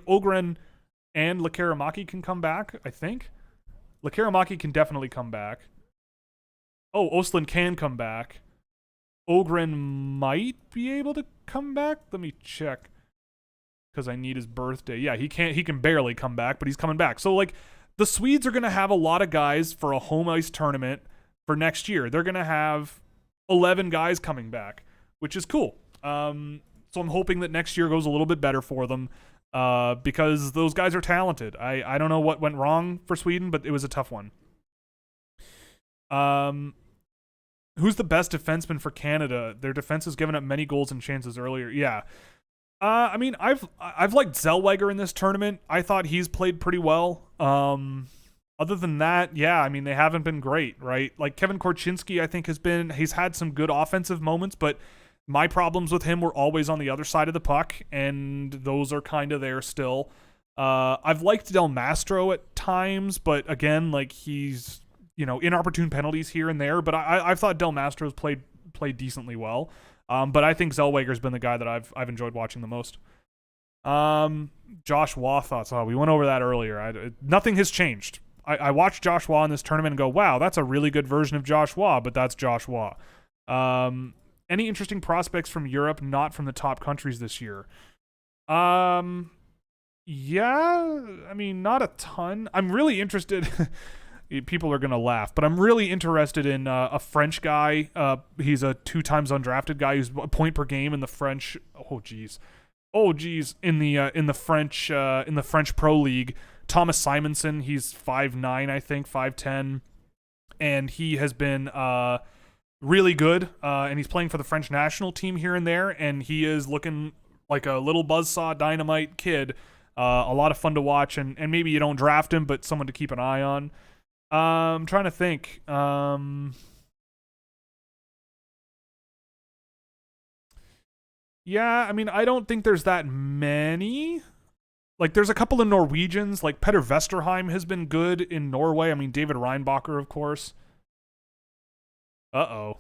Ogren and Lekkerimäki can come back, I think. Lekkerimäki can definitely come back. Oh, Östlund can come back. Ogren might be able to come back. Let me check, because I need his birthday. Yeah, he can barely come back, but he's coming back. So, like, the Swedes are going to have a lot of guys for a home ice tournament for next year. They're going to have 11 guys coming back, which is cool. So I'm hoping that next year goes a little bit better for them. Because those guys are talented. I don't know what went wrong for Sweden, but it was a tough one. Who's the best defenseman for Canada? Their defense has given up many goals and chances earlier. Yeah. I mean, I've liked Zellweger in this tournament. I thought he's played pretty well. Other than that, yeah, I mean, they haven't been great, right? Like, Kevin Korchinski, I think he's had some good offensive moments, but my problems with him were always on the other side of the puck, and those are kind of there still. I've liked Del Mastro at times, but again, like, he's, inopportune penalties here and there, but I've thought Del Mastro's played decently well. But I think Zellweger's been the guy that I've enjoyed watching the most. Josh Waugh thoughts. Oh, we went over that earlier. Nothing has changed. I watched Josh Waugh in this tournament and go, wow, that's a really good version of Josh Waugh, but that's Josh Waugh. Any interesting prospects from Europe, not from the top countries this year? Yeah, I mean, not a ton. I'm really interested. People are going to laugh, but I'm really interested in a French guy. He's a 2 times undrafted guy who's a point per game in the French. Oh, geez. In the French Pro League. Thomas Simonson, he's 5'9", I think, 5'10", and he has been really good, and he's playing for the French national team here and there, and he is looking like a little buzzsaw dynamite kid. A lot of fun to watch, and maybe you don't draft him, but someone to keep an eye on. I'm trying to think. Yeah, I mean, I don't think there's that many. Like, there's a couple of Norwegians. Like, Petter Vesterheim has been good in Norway. I mean, David Reinbacher, of course. Uh-oh.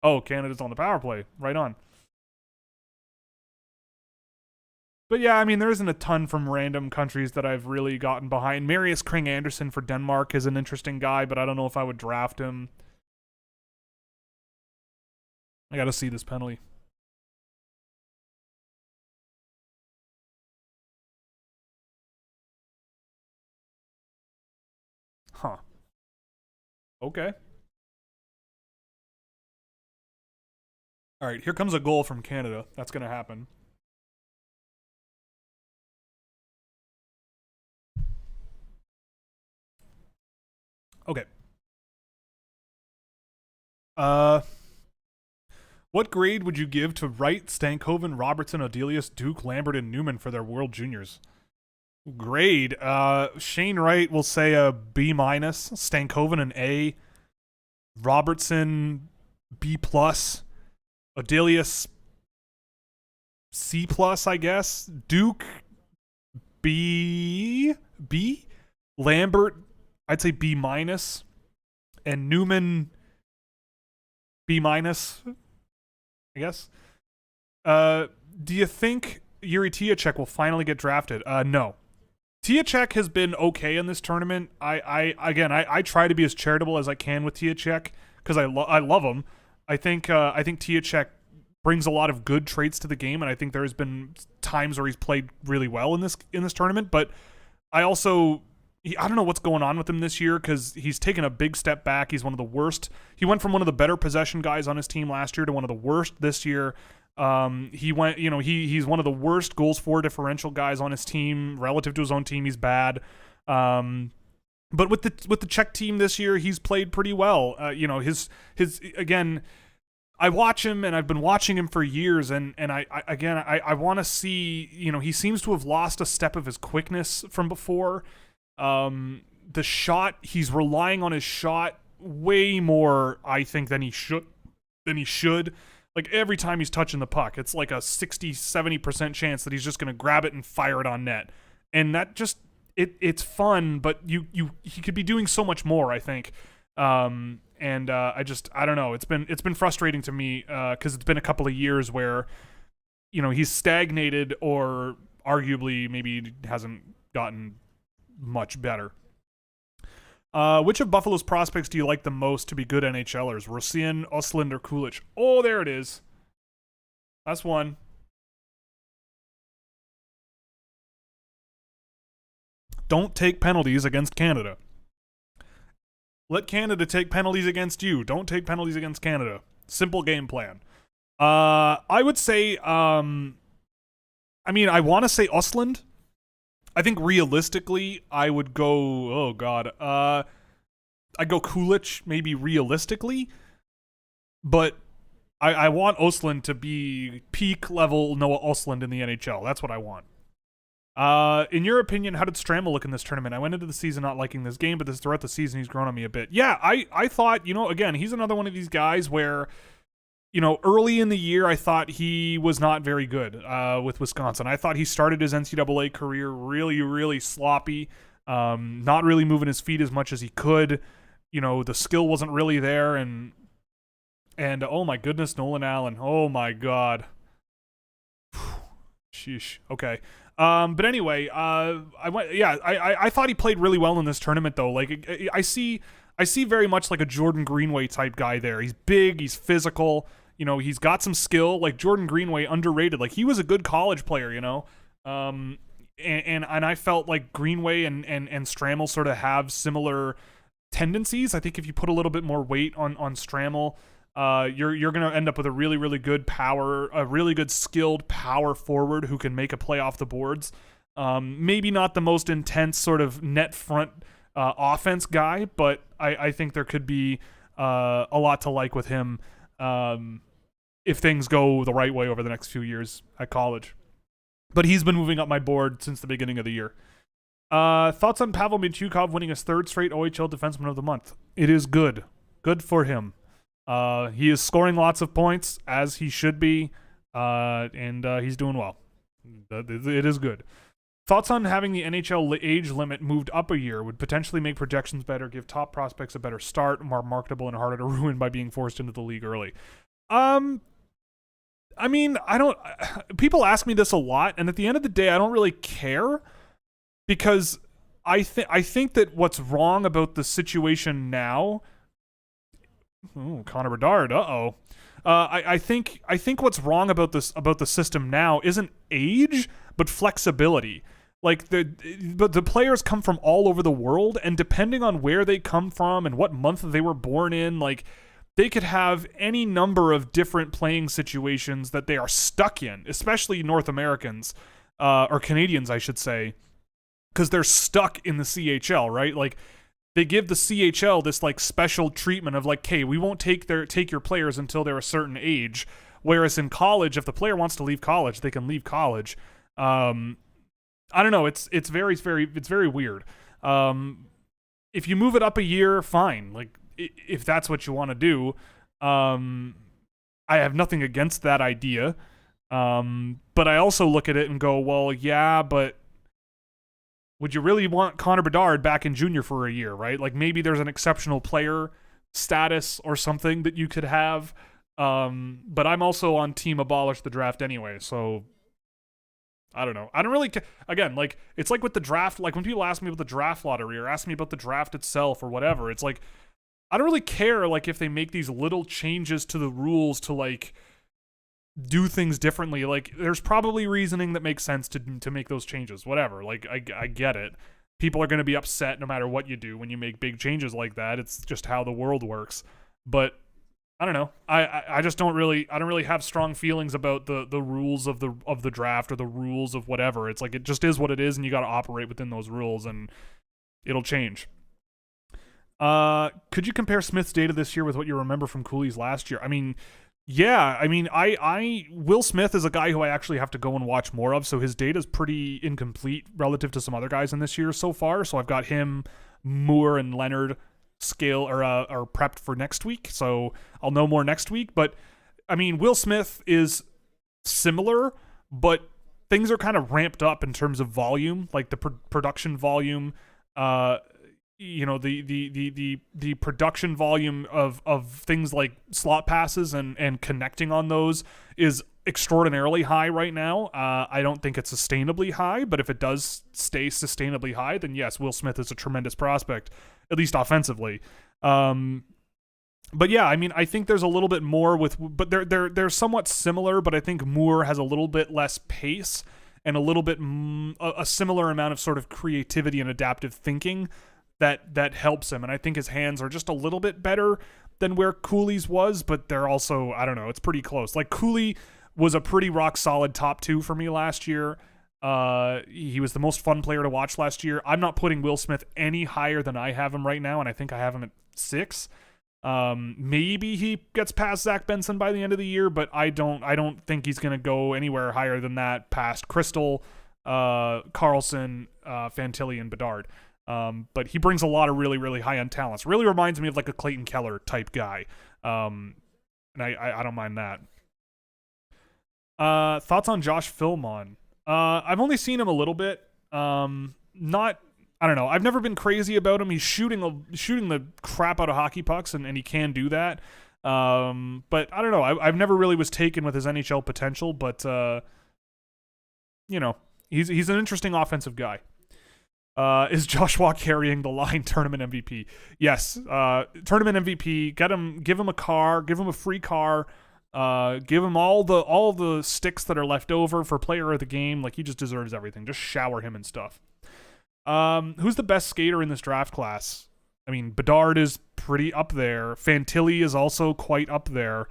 Oh, Canada's on the power play. Right on. But yeah, I mean, there isn't a ton from random countries that I've really gotten behind. Marius Kring Anderson for Denmark is an interesting guy, but I don't know if I would draft him. I gotta see this penalty. Huh. Okay. All right, here comes a goal from Canada. That's gonna happen. Okay. What grade would you give to Wright, Stankoven, Robertson, Odelius, Duke, Lambert, and Newman for their World Juniors? Grade. Shane Wright will say a B-, Stankoven an A, Robertson B+, Odelius C+, I guess. Duke B, Lambert, I'd say B-, and Newman B-, I guess. Do you think Yuri Tiacek will finally get drafted? No. Tiacek has been okay in this tournament. I try to be as charitable as I can with Tiacek because I love him. I think Tiacek brings a lot of good traits to the game, and I think there's been times where he's played really well in this tournament. But I don't know what's going on with him this year because he's taken a big step back. He's one of the worst. He went from one of the better possession guys on his team last year to one of the worst this year. He's one of the worst goals for differential guys on his team relative to his own team. He's bad. But with the Czech team this year, he's played pretty well. His again, I watch him and I've been watching him for years, and I want to see. He seems to have lost a step of his quickness from before. The shot, he's relying on his shot way more, I think, than he should. Like, every time he's touching the puck, it's like a 60-70% chance that he's just going to grab it and fire it on net. And that just, it's fun, but he could be doing so much more, I think. I don't know. It's been frustrating to me, because it's been a couple of years where, he's stagnated or arguably maybe hasn't gotten much better. Which of Buffalo's prospects do you like the most to be good NHLers? Rosén, Östlund, or Kulich? Oh, there it is. That's one. Don't take penalties against Canada. Let Canada take penalties against you. Don't take penalties against Canada. Simple game plan. I would say, I want to say Östlund. I think realistically, I would go, I'd go Kulich, maybe realistically, but I want Östlund to be peak level Noah Östlund in the NHL. That's what I want. In your opinion, how did Stramel look in this tournament? I went into the season not liking this game, but throughout the season, he's grown on me a bit. Yeah, I thought, again, he's another one of these guys where, early in the year, I thought he was not very good with Wisconsin. I thought he started his NCAA career really, really sloppy, not really moving his feet as much as he could. The skill wasn't really there, and oh my goodness, Nolan Allen. Oh my God. Sheesh. Okay. But anyway, I thought he played really well in this tournament though. Like I see very much like a Jordan Greenway type guy there. He's big, he's physical, you know, he's got some skill. Like Jordan Greenway, underrated. Like he was a good college player, you know. And I felt like Greenway and Stramel sort of have similar tendencies. I think if you put a little bit more weight on Stramel, you're gonna end up with a really, really good a really good skilled power forward who can make a play off the boards. Maybe not the most intense sort of net front offense guy, but I think there could be a lot to like with him if things go the right way over the next few years at college. But he's been moving up my board since the beginning of the year. Thoughts on Pavel Mintyukov winning his third straight OHL Defenseman of the Month? It is good. Good for him. He is scoring lots of points, as he should be, and he's doing well. It is good. Thoughts on having the NHL age limit moved up a year would potentially make projections better, give top prospects a better start, more marketable and harder to ruin by being forced into the league early. I mean, people ask me this a lot, and at the end of the day, I don't really care, because I think that what's wrong about the situation now. Oh, Connor Bedard. I think what's wrong about the system now isn't age, but flexibility. Like the players come from all over the world, and depending on where they come from and what month they were born in, like they could have any number of different playing situations that they are stuck in, especially North Americans, or Canadians, I should say, because they're stuck in the CHL, right? Like they give the CHL this like special treatment of like, hey, we won't take your players until they're a certain age. Whereas in college, if the player wants to leave college, they can leave college. I don't know. It's very weird. If you move it up a year, fine. Like if that's what you want to do, I have nothing against that idea. But I also look at it and go, well, yeah, but would you really want Connor Bedard back in junior for a year, right? Like maybe there's an exceptional player status or something that you could have. But I'm also on team abolish the draft anyway, so I don't know. I don't really again, like it's like with the draft, like when people ask me about the draft lottery or ask me about the draft itself or whatever, it's like I don't really care like if they make these little changes to the rules to like do things differently. Like there's probably reasoning that makes sense to make those changes, whatever. Like I get it. People are going to be upset no matter what you do when you make big changes like that. It's just how the world works. But I don't know. I just don't really have strong feelings about the rules of the draft or the rules of whatever. It's like it just is what it is, and you got to operate within those rules, and it'll change. Could you compare Smith's data this year with what you remember from Cooley's last year? I mean, yeah. I mean, I Will Smith is a guy who I actually have to go and watch more of, so his data is pretty incomplete relative to some other guys in this year so far. So I've got him, Moore, and Leonard scale are prepped for next week, so I'll know more next week. But I mean, Will Smith is similar, but things are kind of ramped up in terms of volume, like the production volume. You know, the production volume of things like slot passes and connecting on those is extraordinarily high right now. I don't think it's sustainably high, but if it does stay sustainably high, then yes, Will Smith is a tremendous prospect, at least offensively. But yeah, I mean, I think there's a little bit more but they're somewhat similar, but I think Moore has a little bit less pace and a little bit a similar amount of sort of creativity and adaptive thinking that helps him. And I think his hands are just a little bit better than where Cooley's was, but they're also, I don't know, it's pretty close. Like Cooley was a pretty rock solid top 2 for me last year. He was the most fun player to watch last year. I'm not putting Will Smith any higher than I have him right now, and I think I have him at 6. Maybe he gets past Zach Benson by the end of the year, but I don't think he's gonna go anywhere higher than that past Crystal, Carlson, Fantilli, and Bedard. But he brings a lot of really, really high-end talents. Really reminds me of like a Clayton Keller type guy. And I don't mind that. Thoughts on Josh Filmon? I've only seen him a little bit. I don't know. I've never been crazy about him. He's shooting the crap out of hockey pucks, and he can do that. But I don't know. I've never really was taken with his NHL potential, but he's an interesting offensive guy. Is Joshua carrying the line tournament MVP? Yes. Tournament MVP. Give him a car. Give him a free car. Give him all the sticks that are left over for player of the game. Like, he just deserves everything. Just shower him and stuff. Who's the best skater in this draft class? I mean, Bedard is pretty up there. Fantilli is also quite up there,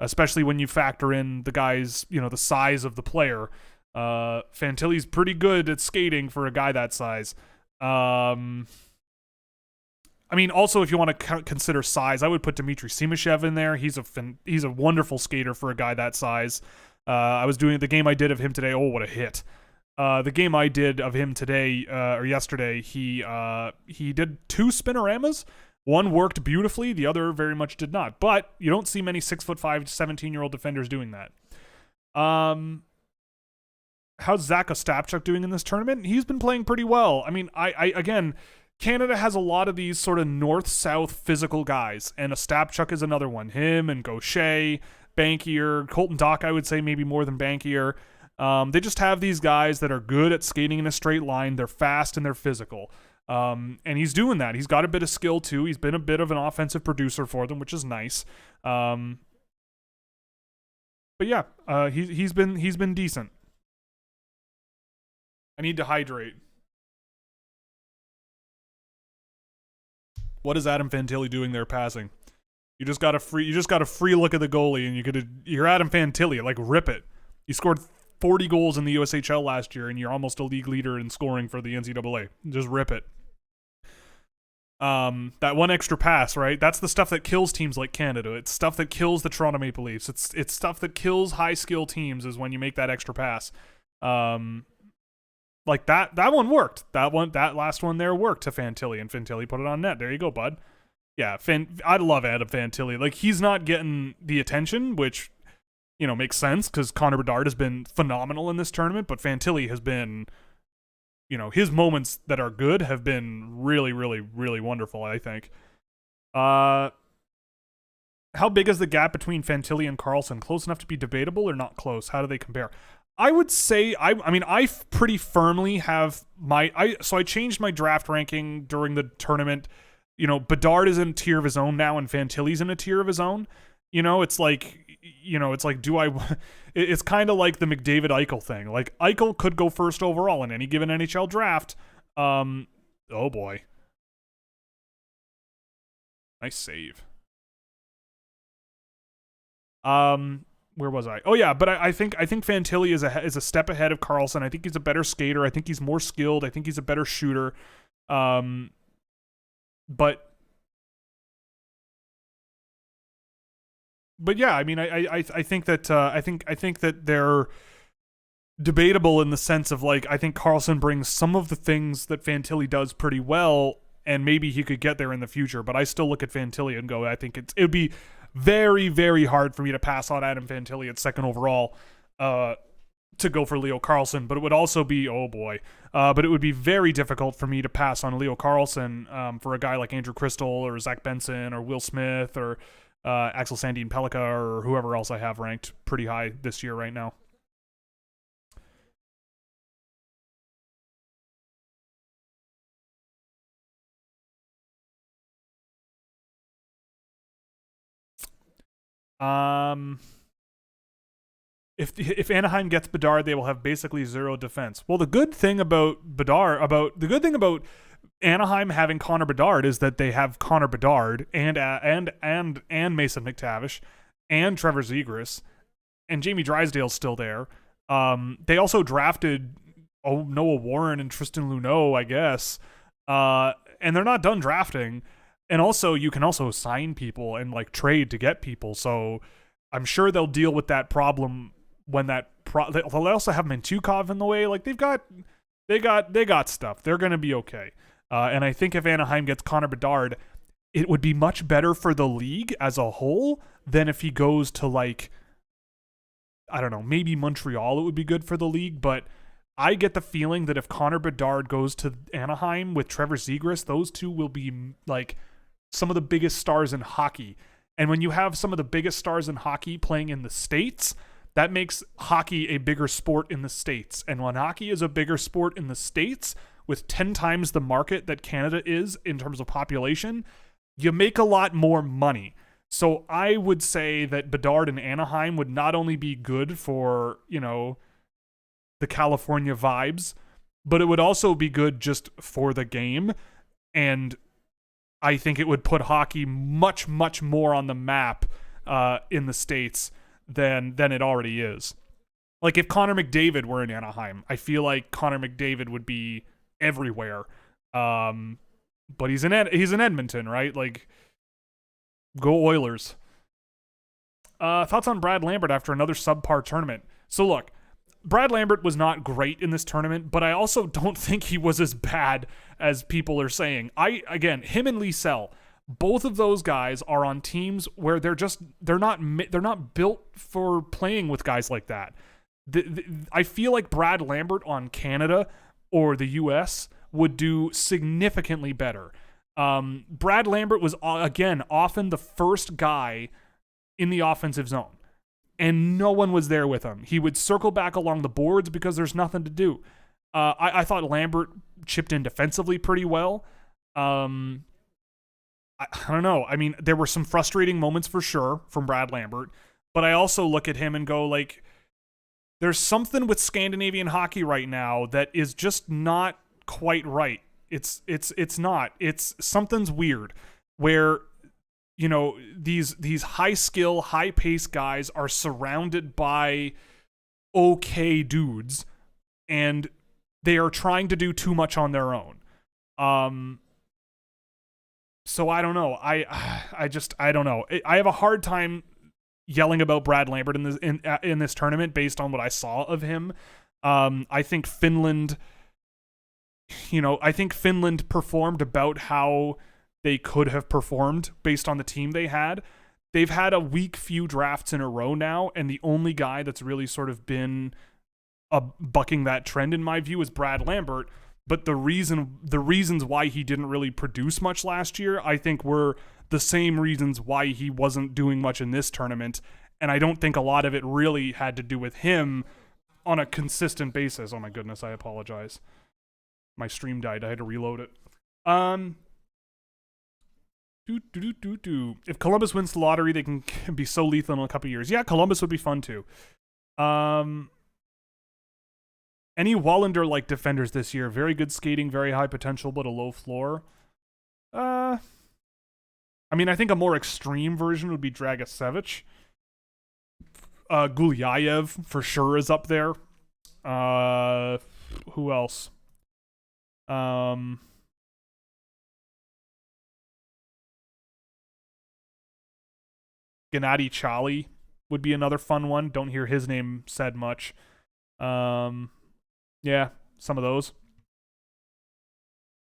especially when you factor in the guy's, the size of the player. Fantilli's pretty good at skating for a guy that size. I mean, also, if you want to consider size, I would put Dmitry Simashev in there. He's a wonderful skater for a guy that size. I was doing the game I did of him today. Oh, what a hit. The game I did of him today, or yesterday, he did 2 spinoramas. One worked beautifully, the other very much did not. But you don't see many 6'5", 17-year-old defenders doing that. How's Zach Ostapchuk doing in this tournament? He's been playing pretty well. I mean, again, Canada has a lot of these sort of north-south physical guys, and Ostapchuk is another one. Him and Gaucher, Bankier, Colton Dach, I would say maybe more than Bankier. They just have these guys that are good at skating in a straight line. They're fast and they're physical. And he's doing that. He's got a bit of skill too. He's been a bit of an offensive producer for them, which is nice. But yeah, he's been decent. I need to hydrate. What is Adam Fantilli doing there passing? You just got a free look at the goalie, and you're Adam Fantilli. Like, rip it. You scored 40 goals in the USHL last year, and you're almost a league leader in scoring for the NCAA. Just rip it. That one extra pass, right? That's the stuff that kills teams like Canada. It's stuff that kills the Toronto Maple Leafs. It's stuff that kills high skill teams, is when you make that extra pass. Like that one worked. That last one there worked to Fantilli, and Fantilli put it on net. There you go, bud. Yeah, I love Adam Fantilli. Like, he's not getting the attention, which, makes sense, because Connor Bedard has been phenomenal in this tournament, but Fantilli has been, his moments that are good have been really, really, really wonderful, I think. How big is the gap between Fantilli and Karlsson? Close enough to be debatable or not close? How do they compare? I would say, I pretty firmly have so I changed my draft ranking during the tournament. Bedard is in a tier of his own now, and Fantilli's in a tier of his own. It's like, it's kind of like the McDavid Eichel thing. Like, Eichel could go first overall in any given NHL draft. Oh boy. Nice save. Where was I? Oh yeah, but I think Fantilli is a step ahead of Karlsson. I think he's a better skater. I think he's more skilled. I think he's a better shooter. But yeah, I mean, I think that I think that they're debatable in the sense of, like, I think Karlsson brings some of the things that Fantilli does pretty well, and maybe he could get there in the future. But I still look at Fantilli and go, I think it would be very, very hard for me to pass on Adam Fantilli at second overall to go for Leo Karlsson, but it would also be, but it would be very difficult for me to pass on Leo Karlsson for a guy like Andrew Crystal or Zach Benson or Will Smith or Axel Sandin Pellikka or whoever else I have ranked pretty high this year right now. If Anaheim gets Bedard, they will have basically zero defense. Well, the good thing about Anaheim having Connor Bedard is that they have Connor Bedard and Mason McTavish and Trevor Zegras, and Jamie Drysdale's still there. They also drafted Noah Warren and Tristan Luneau, I guess, and they're not done drafting. And also, you can also sign people and, like, trade to get people. So I'm sure they'll deal with that problem when they'll also have Mantukov in the way. Like, they got stuff. They're going to be okay. And I think if Anaheim gets Connor Bedard, it would be much better for the league as a whole than if he goes to, like, I don't know, maybe Montreal. It would be good for the league, but I get the feeling that if Connor Bedard goes to Anaheim with Trevor Zegras, those two will be, like, some of the biggest stars in hockey. And when you have some of the biggest stars in hockey playing in the States, that makes hockey a bigger sport in the States. And when hockey is a bigger sport in the States with 10 times the market that Canada is in terms of population, you make a lot more money. So I would say that Bedard in Anaheim would not only be good for, the California vibes, but it would also be good just for the game. And I think it would put hockey much, much more on the map in the States than it already is. Like if Connor McDavid were in Anaheim, I feel like Connor McDavid would be everywhere. But he's in Edmonton, right? Like, go Oilers. Thoughts on Brad Lambert after another subpar tournament? So look, Brad Lambert was not great in this tournament, but I also don't think he was as bad as people are saying. Him and Lee Sell, both of those guys are on teams where they're not built for playing with guys like that. I feel like Brad Lambert on Canada or the US would do significantly better. Brad Lambert was, again, often the first guy in the offensive zone, and no one was there with him. He would circle back along the boards because there's nothing to do. I thought Lambert chipped in defensively pretty well. I don't know. I mean, there were some frustrating moments for sure from Brad Lambert, but I also look at him and go, like, there's something with Scandinavian hockey right now that is just not quite right. It's not. It's something's weird where, these high skill, high pace guys are surrounded by okay dudes, and they are trying to do too much on their own. So I don't know. I don't know. I have a hard time yelling about Brad Lambert in this tournament based on what I saw of him. I think Finland performed about how they could have performed based on the team they had. They've had a weak few drafts in a row now, and the only guy that's really sort of been bucking that trend in my view is Brad Lambert. But the reasons why he didn't really produce much last year, I think, were the same reasons why he wasn't doing much in this tournament. And I don't think a lot of it really had to do with him on a consistent basis. Oh my goodness, I apologize. My stream died. I had to reload it. If Columbus wins the lottery, they can be so lethal in a couple years. Yeah, Columbus would be fun too. Any Wallander-like defenders this year? Very good skating, very high potential, but a low floor. I think a more extreme version would be Dragicevic. Gulyayev for sure is up there. Who else? Gennady Chali would be another fun one. Don't hear his name said much. Yeah, some of those.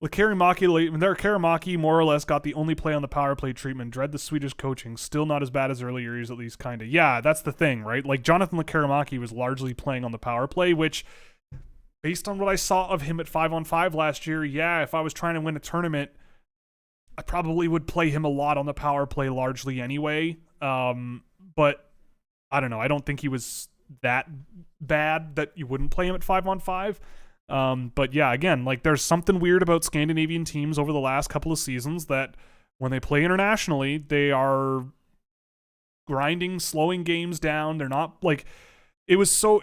Karimaki more or less got the only play on the power play treatment. Dread the Swedish coaching. Still not as bad as earlier years, at least, kind of. Yeah, that's the thing, right? Like, Jonathan Karimaki was largely playing on the power play, which, based on what I saw of him at 5-on-5 last year, yeah, if I was trying to win a tournament, I probably would play him a lot on the power play largely anyway. But I don't know. I don't think he was that bad that you wouldn't play him at 5-on-5. But yeah, again, like, there's something weird about Scandinavian teams over the last couple of seasons that when they play internationally, they are grinding, slowing games down. They're not like, it was so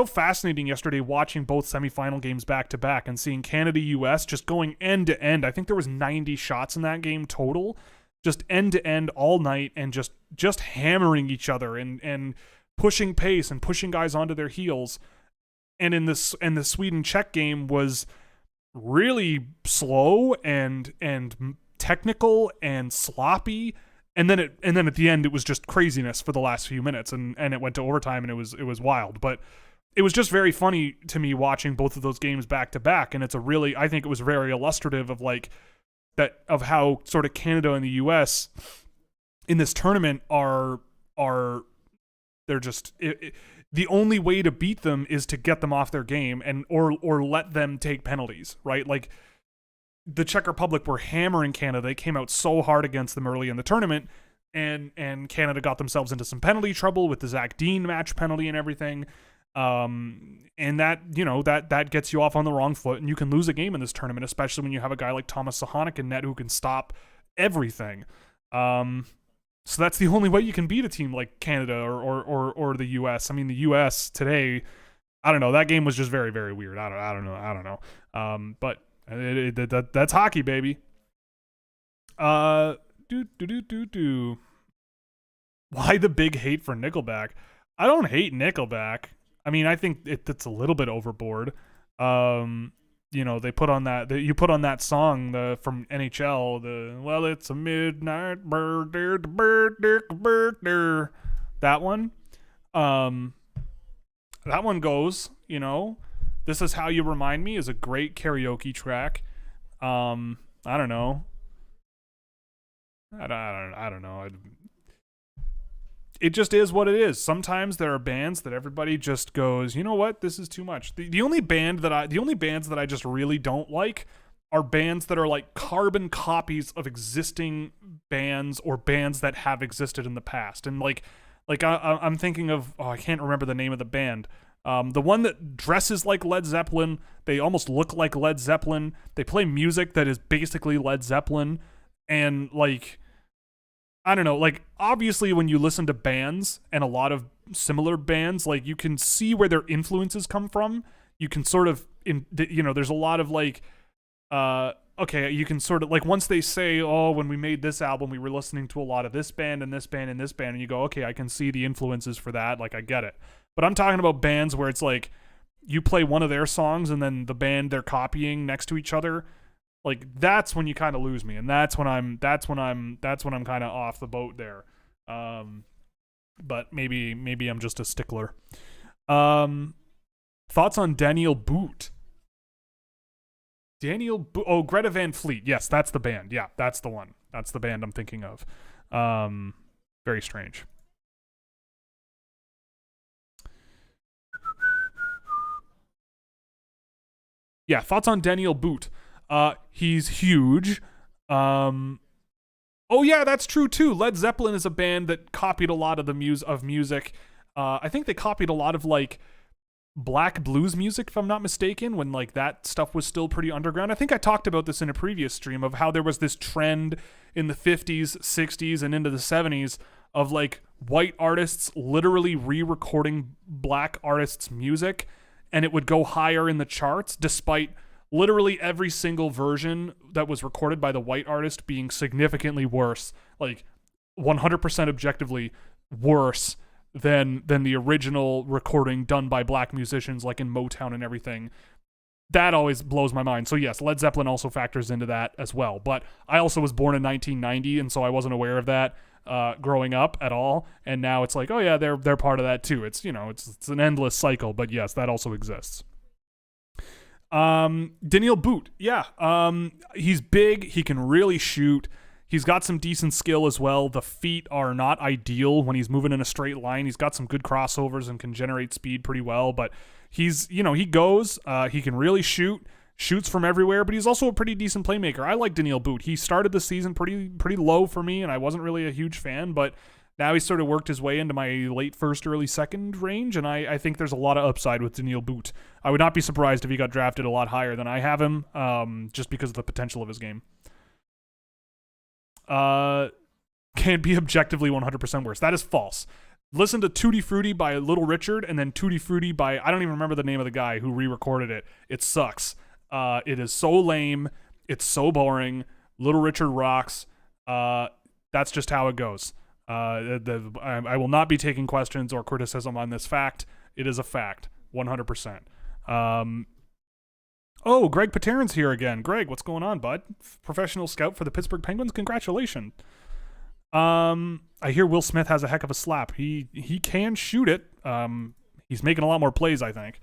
fascinating yesterday watching both semifinal games back to back and seeing Canada US just going end to end. I think there was 90 shots in that game total, just end to end all night, and just hammering each other and pushing pace and pushing guys onto their heels. And the Sweden-Czech game was really slow and technical and sloppy. And then at the end, it was just craziness for the last few minutes, and it went to overtime, and it was wild. But it was just very funny to me watching both of those games back to back, and I think it was very illustrative of of how sort of Canada and the US in this tournament are they're just the only way to beat them is to get them off their game or let them take penalties, right? Like, the Czech Republic were hammering Canada. They came out so hard against them early in the tournament, and Canada got themselves into some penalty trouble with the Zach Dean match penalty and everything. And that, that gets you off on the wrong foot, and you can lose a game in this tournament, especially when you have a guy like Thomas Sahanek in net who can stop everything. So that's the only way you can beat a team like Canada or the US. I mean, the US today, I don't know, that game was just very, very weird. I don't know. But that's hockey, baby. Why the big hate for Nickelback? I don't hate Nickelback. I mean, I think it's a little bit overboard. They put on that. You put on that song from NHL. Well, it's a midnight bird, that one. That one goes. This Is How You Remind Me is a great karaoke track. I don't know. I don't know. It just is what it is. Sometimes there are bands that everybody just goes, you know what, this is too much. The only bands that I just really don't like are bands that are like carbon copies of existing bands or bands that have existed in the past. And I'm thinking of, I can't remember the name of the band. The one that dresses like Led Zeppelin, they almost look like Led Zeppelin. They play music that is basically Led Zeppelin, and I don't know, obviously when you listen to bands and a lot of similar bands, you can see where their influences come from. You can sort of, there's a lot of you can sort of, once they say, oh, when we made this album, we were listening to a lot of this band and this band and this band, and you go, okay, I can see the influences for that. I get it. But I'm talking about bands where it's you play one of their songs and then the band they're copying next to each other. That's when you kind of lose me, and that's when I'm kind of off the boat there. But maybe I'm just a stickler. Thoughts on Daniel Boot? Oh, Greta Van Fleet. Yes, that's the band. Yeah, that's the one. That's the band I'm thinking of. Very strange. Yeah, thoughts on Daniel Boot? He's huge. Oh yeah, that's true too. Led Zeppelin is a band that copied a lot of the music. I think they copied a lot of black blues music, if I'm not mistaken, when that stuff was still pretty underground. I think I talked about this in a previous stream of how there was this trend in the 50s, 60s, and into the 70s of white artists literally re-recording black artists' music, and it would go higher in the charts despite literally every single version that was recorded by the white artist being significantly worse, 100% objectively worse than the original recording done by black musicians in Motown and everything. That always blows my mind. So yes, Led Zeppelin also factors into that as well. But I also was born in 1990, and so I wasn't aware of that growing up at all. And now it's oh yeah, they're part of that too. It's it's an endless cycle. But yes, that also exists. Daniel Boot, yeah. He's big. He can really shoot. He's got some decent skill as well. The feet are not ideal when he's moving in a straight line. He's got some good crossovers and can generate speed pretty well, but he's, he goes, he can really shoots from everywhere, but he's also a pretty decent playmaker. I like Daniel Boot. He started the season pretty low for me, and I wasn't really a huge fan, but now he's sort of worked his way into my late first, early second range, and I think there's a lot of upside with Daniel Boot. I would not be surprised if he got drafted a lot higher than I have him, just because of the potential of his game. Can't be objectively 100% worse. That is false. Listen to Tutti Frutti by Little Richard, and then Tutti Frutti by, I don't even remember the name of the guy who re-recorded it. It sucks. It is so lame. It's so boring. Little Richard rocks. That's just how it goes. I will not be taking questions or criticism on this fact. It is a fact, 100%. Oh, Greg Pateran's here again. Greg, what's going on, bud? Professional scout for the Pittsburgh Penguins. Congratulations. I hear Will Smith has a heck of a slap. He can shoot it. He's making a lot more plays, I think.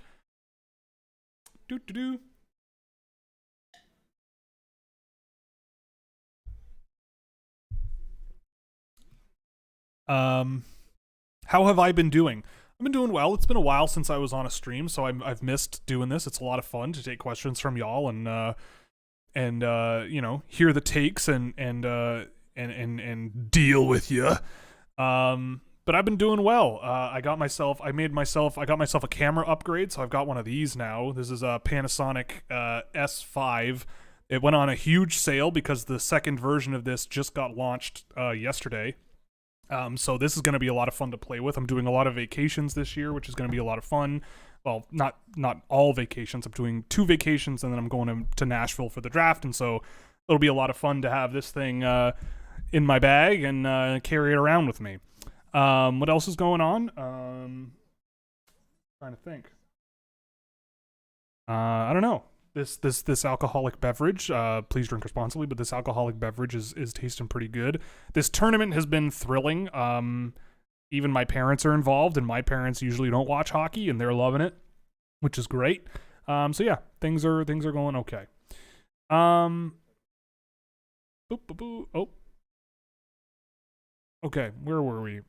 How have I been doing? I've been doing well. It's been a while since I was on a stream, so I've missed doing this. It's a lot of fun to take questions from y'all and hear the takes and and deal with you. But I've been doing well. I got myself a camera upgrade, so I've got one of these now. This is a Panasonic S5. It went on a huge sale because the second version of this just got launched yesterday. So this is going to be a lot of fun to play with. I'm doing a lot of vacations this year, which is going to be a lot of fun. Well, not all vacations. I'm doing 2 vacations, and then I'm going to Nashville for the draft, and so it'll be a lot of fun to have this thing in my bag and carry it around with me. What else is going on? Trying to think. I don't know. This alcoholic beverage, please drink responsibly, but this alcoholic beverage is tasting pretty good. This tournament has been thrilling. Even my parents are involved, and my parents usually don't watch hockey, and they're loving it, which is great. So yeah, things are going okay. Oh. Okay, where were we?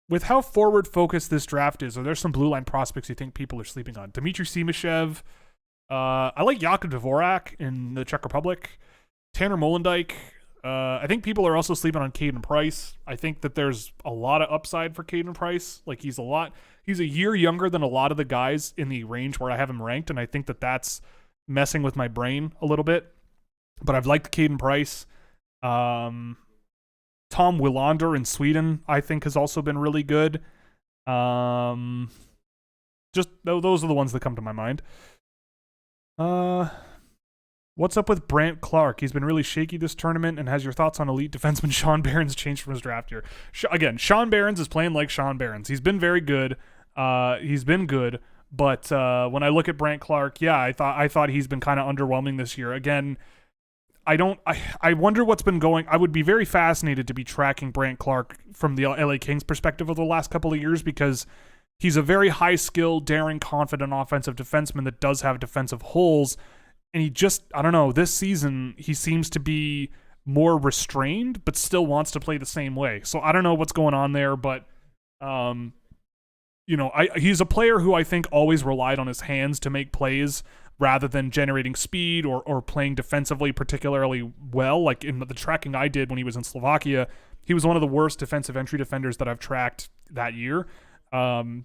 With how forward-focused this draft is, are there some blue line prospects you think people are sleeping on? Dmitry Simashev. I like Jakub Dvorak in the Czech Republic. Tanner Molendyk. I think people are also sleeping on Caden Price. I think that there's a lot of upside for Caden Price. Like, he's a year younger than a lot of the guys in the range where I have him ranked, and I think that that's messing with my brain a little bit. But I've liked Caden Price. Tom Willander in Sweden, I think, has also been really good. Just those are the ones that come to my mind. What's up with Brandt Clark? He's been really shaky this tournament, and has your thoughts on elite defenseman Sean Barron's changed from his draft year? Again, Sean Barron's is playing like Sean Barron's. He's been very good. But when I look at Brandt Clark, yeah, I thought he's been kind of underwhelming this year. Again, I wonder what's been going. I would be very fascinated to be tracking Brandt Clark from the LA Kings perspective of the last couple of years, because he's a very high-skilled, daring, confident offensive defenseman that does have defensive holes. And he just, I don't know, this season he seems to be more restrained, but still wants to play the same way. So I don't know what's going on there, but, he's a player who I think always relied on his hands to make plays rather than generating speed or playing defensively particularly well. Like in the tracking I did when he was in Slovakia, he was one of the worst defensive entry defenders that I've tracked that year. And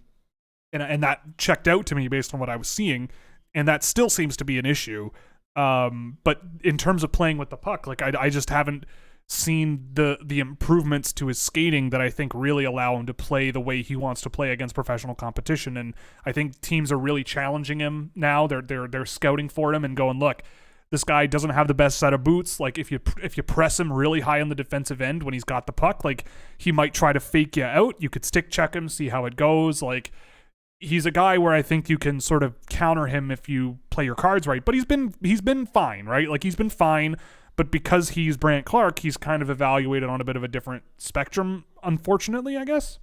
that checked out to me based on what I was seeing, and that still seems to be an issue. But in terms of playing with the puck, like I just haven't seen the improvements to his skating that I think really allow him to play the way he wants to play against professional competition. And I think teams are really challenging him now. They're scouting for him and going, look, this guy doesn't have the best set of boots. Like if you press him really high on the defensive end when he's got the puck, like he might try to fake you out. You could stick check him, see how it goes. Like he's a guy where I think you can sort of counter him if you play your cards right. But he's been fine, right? Like he's been fine. But because he's Brandt Clark, he's kind of evaluated on a bit of a different spectrum, unfortunately, I guess.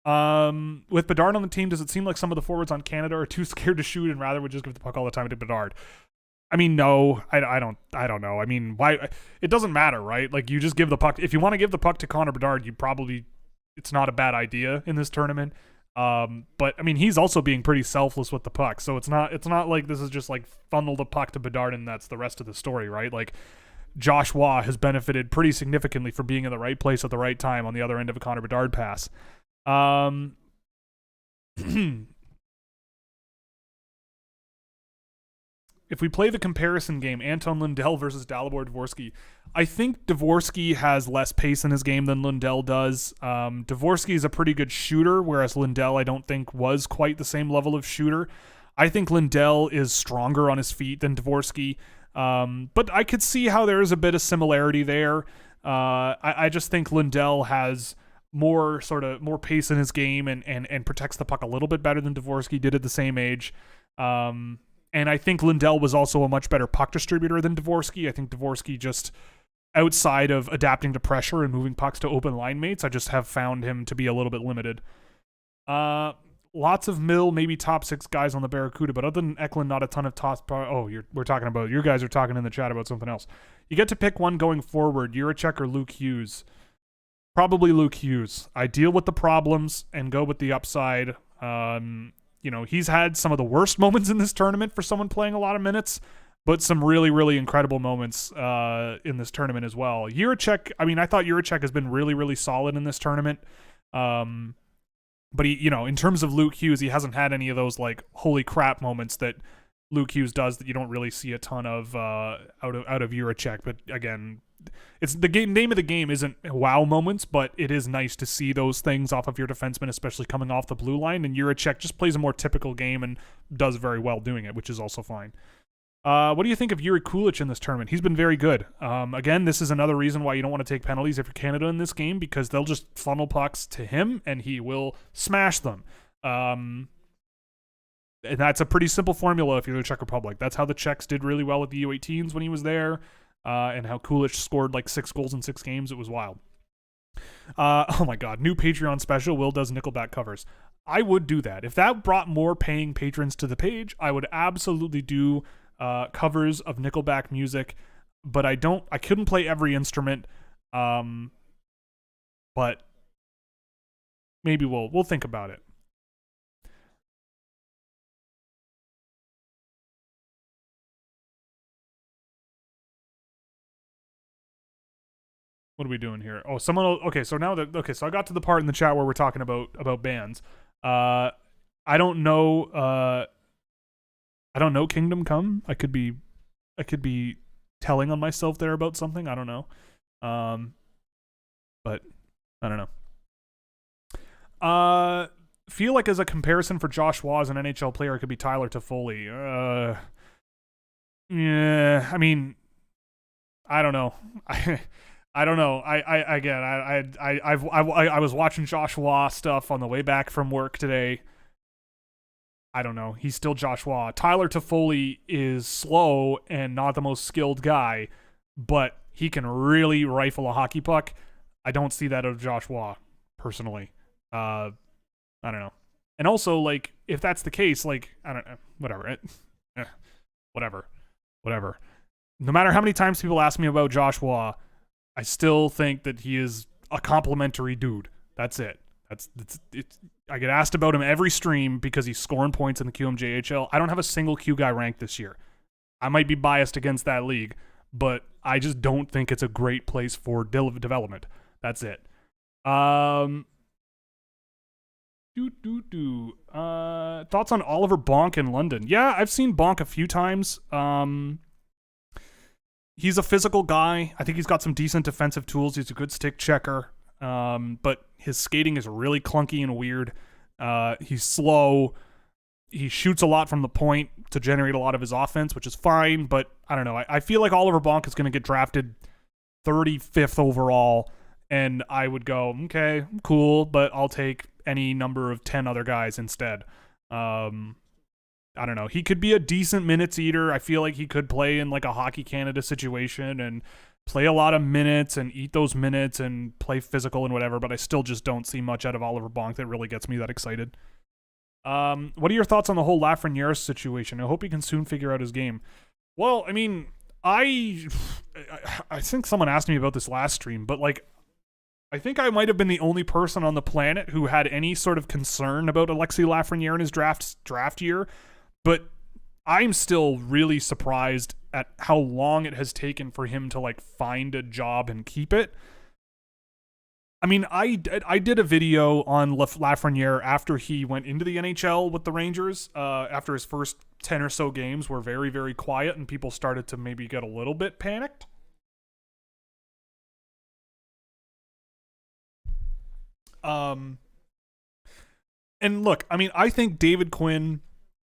With Bedard on the team, does it seem like some of the forwards on Canada are too scared to shoot and rather would just give the puck all the time to Bedard? I mean, no, I don't know. I mean, why? It doesn't matter, right? Like you just give the puck. If you want to give the puck to Connor Bedard, it's not a bad idea in this tournament. But I mean, he's also being pretty selfless with the puck. So it's not like this is just like funnel the puck to Bedard and that's the rest of the story, right? Like Josh Waugh has benefited pretty significantly for being in the right place at the right time on the other end of a Connor Bedard pass. If we play the comparison game, Anton Lundell versus Dalibor Dvorsky, I think Dvorsky has less pace in his game than Lundell does. Dvorsky is a pretty good shooter, whereas Lundell I don't think was quite the same level of shooter. I think Lundell is stronger on his feet than Dvorsky, but I could see how there is a bit of similarity there. I just think Lundell has more pace in his game and protects the puck a little bit better than Dvorsky did at the same age. And I think Lundell was also a much better puck distributor than Dvorsky. I think Dvorsky just, outside of adapting to pressure and moving pucks to open line mates, I just have found him to be a little bit limited. Lots of maybe top 6 guys on the Barracuda, but other than Eklund, not a ton of top. You guys are talking in the chat about something else. You get to pick one going forward, Juracek or Luke Hughes. Probably Luke Hughes. I deal with the problems and go with the upside. He's had some of the worst moments in this tournament for someone playing a lot of minutes. but some really, really incredible moments in this tournament as well. Jiricek, I mean, I thought Jiricek has been really, really solid in this tournament. But he, you know, in terms of Luke Hughes, he hasn't had any of those like holy crap moments that Luke Hughes does that you don't really see a ton of out of Jiricek. But again, it's the name of the game isn't wow moments, but it is nice to see those things off of your defenseman, especially coming off the blue line. And Jiricek just plays a more typical game and does very well doing it, which is also fine. What do you think of Jiri Kulich in this tournament? He's been very good. Again, this is another reason why you don't want to take penalties if you're Canada in this game, because they'll just funnel pucks to him and he will smash them. And that's a pretty simple formula if you're the Czech Republic. That's how the Czechs did really well at the U18s when he was there, and how Kulich scored like 6 goals in 6 games. It was wild. Oh my God, new Patreon special, Will does Nickelback covers. I would do that. If that brought more paying patrons to the page, I would absolutely do covers of Nickelback music, but I couldn't play every instrument, but maybe we'll think about it. What are we doing here? Oh, okay, so I got to the part in the chat where we're talking about bands. I don't know Kingdom Come. I could be telling on myself there about something. I don't know. But I don't know. Feel like as a comparison for Josh Waugh as an NHL player, it could be Tyler Toffoli. Yeah, I mean, I don't know. I don't know. I was watching Josh Waugh stuff on the way back from work today. I don't know. He's still Josh Waugh. Tyler Toffoli is slow and not the most skilled guy, but he can really rifle a hockey puck. I don't see that out of Josh Waugh, personally. I don't know. And also, like, if that's the case, like, I don't know. Whatever. Whatever. No matter how many times people ask me about Josh Waugh, I still think that he is a complimentary dude. That's it. I get asked about him every stream because he's scoring points in the QMJHL. I don't have a single Q guy ranked this year. I might be biased against that league, but I just don't think it's a great place for development. That's it. Thoughts on Oliver Bonk in London? Yeah, I've seen Bonk a few times. He's a physical guy. I think he's got some decent defensive tools. He's a good stick checker. But his skating is really clunky and weird. He's slow. He shoots a lot from the point to generate a lot of his offense, which is fine. But I don't know. I feel like Oliver Bonk is going to get drafted 35th overall. And I would go, okay, cool, but I'll take any number of 10 other guys instead. I don't know. He could be a decent minutes eater. I feel like he could play in like a Hockey Canada situation and play a lot of minutes and eat those minutes and play physical and whatever, but I still just don't see much out of Oliver Bonk that really gets me that excited. What are your thoughts on the whole Lafreniere situation? I hope he can soon figure out his game. Well, I mean, I think someone asked me about this last stream, but like, I think I might have been the only person on the planet who had any sort of concern about Alexis Lafreniere in his draft year. But I'm still really surprised at how long it has taken for him to like find a job and keep it. I mean, I did a video on Lafreniere after he went into the NHL with the Rangers. After his first 10 or so games were very, very quiet and people started to maybe get a little bit panicked. And look, I mean, I think David Quinn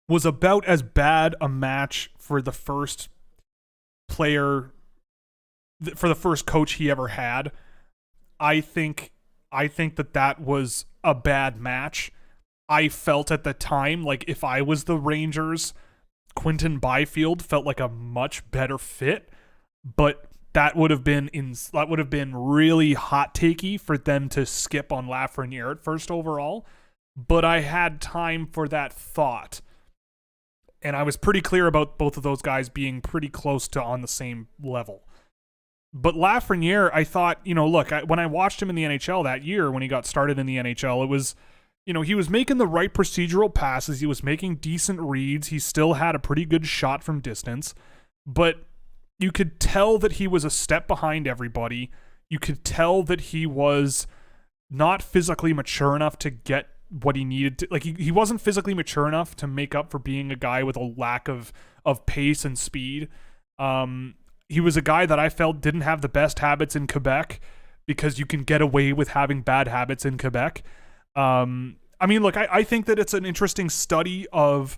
was about as bad a match for the first player, for the first coach he ever had. I think that was a bad match. I felt at the time like if I was the Rangers, Quinton Byfield felt like a much better fit, but that would have been really hot takey for them to skip on Lafreniere at first overall. But I had time for that thought. And I was pretty clear about both of those guys being pretty close to on the same level. But Lafreniere, I thought, look, when I watched him in the NHL that year, when he got started in the NHL, it was, he was making the right procedural passes. He was making decent reads. He still had a pretty good shot from distance. but you could tell that he was a step behind everybody. You could tell that he was not physically mature enough to get what he needed to, like he wasn't physically mature enough to make up for being a guy with a lack of pace and speed. He was a guy that I felt didn't have the best habits in Quebec, because you can get away with having bad habits in Quebec. I mean, look, I think that it's an interesting study of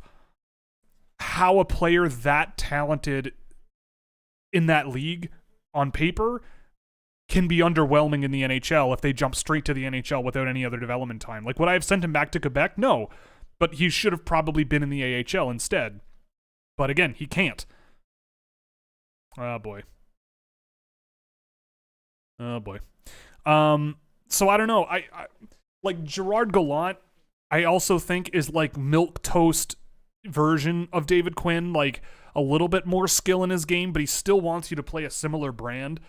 how a player that talented in that league on paper can be underwhelming in the NHL if they jump straight to the NHL without any other development time. Like, would I have sent him back to Quebec? No. But he should have probably been in the AHL instead. But again, he can't. Oh, boy. Oh, boy. So I don't know. I like Gerard Gallant, I also think is like milquetoast version of David Quinn, like a little bit more skill in his game, but he still wants you to play a similar brand.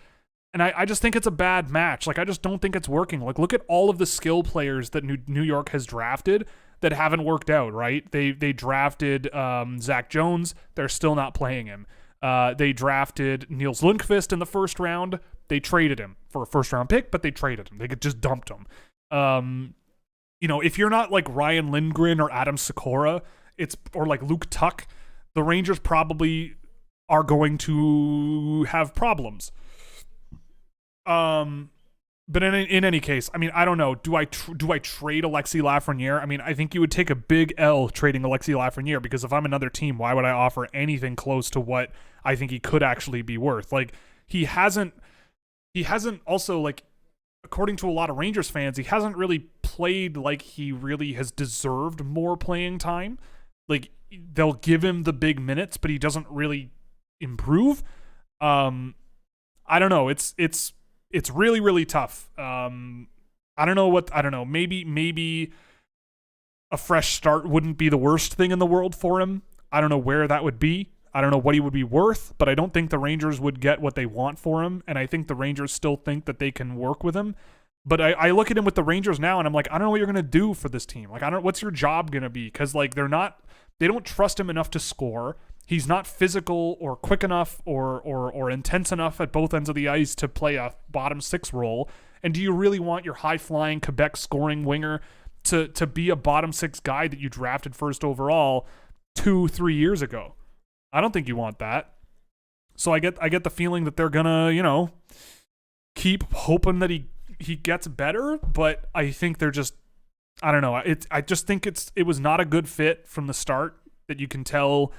And I just think it's a bad match. Like, I just don't think it's working. Like, look at all of the skill players that New York has drafted that haven't worked out, right? They drafted Zach Jones. They're still not playing him. They drafted Niels Lundqvist in the first round. They traded him for a first-round pick, but they traded him. They just dumped him. You know, if you're not like Ryan Lindgren or Adam Sikora, or like Luke Tuck, the Rangers probably are going to have problems. But in any case, I mean, I don't know. Do I trade Alexis Lafreniere? I mean, I think you would take a big L trading Alexis Lafreniere, because if I'm another team, why would I offer anything close to what I think he could actually be worth? Like, he hasn't also, like, according to a lot of Rangers fans, he hasn't really played like he really has deserved more playing time. Like, they'll give him the big minutes, but he doesn't really improve. I don't know. It's really, really tough. I don't know. Maybe a fresh start wouldn't be the worst thing in the world for him. I don't know where that would be. I don't know what he would be worth, but I don't think the Rangers would get what they want for him. And I think the Rangers still think that they can work with him. But I look at him with the Rangers now, and I'm like, I don't know what you're going to do for this team. Like, what's your job going to be? Because, like, they don't trust him enough to score. He's not physical or quick enough or intense enough at both ends of the ice to play a bottom six role. And do you really want your high-flying Quebec scoring winger to be a bottom six guy that you drafted first overall 2-3 years ago? I don't think you want that. So I get the feeling that they're gonna, you know, keep hoping that he gets better, but I think they're just, I don't know. I just think it was not a good fit from the start, that you can tell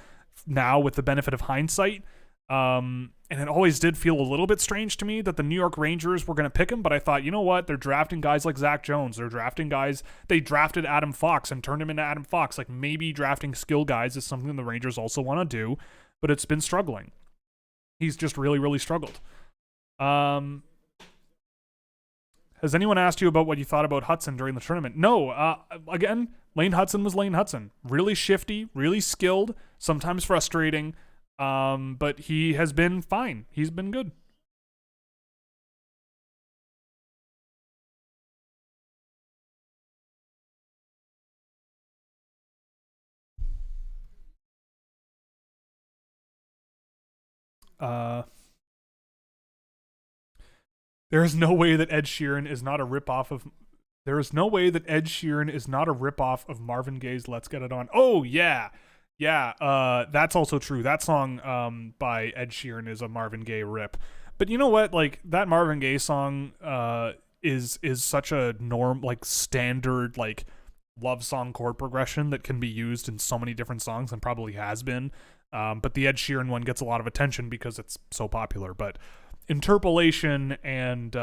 now with the benefit of hindsight. And it always did feel a little bit strange to me that the New York Rangers were going to pick him, but I thought, you know what? They're drafting guys like Zach Jones. They're drafting guys. They drafted Adam Fox and turned him into Adam Fox. Like, maybe drafting skill guys is something the Rangers also want to do, but it's been struggling. He's just really, really struggled. Has anyone asked you about what you thought about Hudson during the tournament? No. Again, Lane Hudson was Lane Hudson. Really shifty, really skilled, sometimes frustrating, but he has been fine. He's been good. There is no way that Ed Sheeran is not a ripoff of. There is no way that Ed Sheeran is not a ripoff of Marvin Gaye's "Let's Get It On." Oh yeah. That's also true. That song by Ed Sheeran is a Marvin Gaye rip. But you know what? Like, that Marvin Gaye song is such a standard, like, love song chord progression that can be used in so many different songs, and probably has been. But the Ed Sheeran one gets a lot of attention because it's so popular. But interpolation and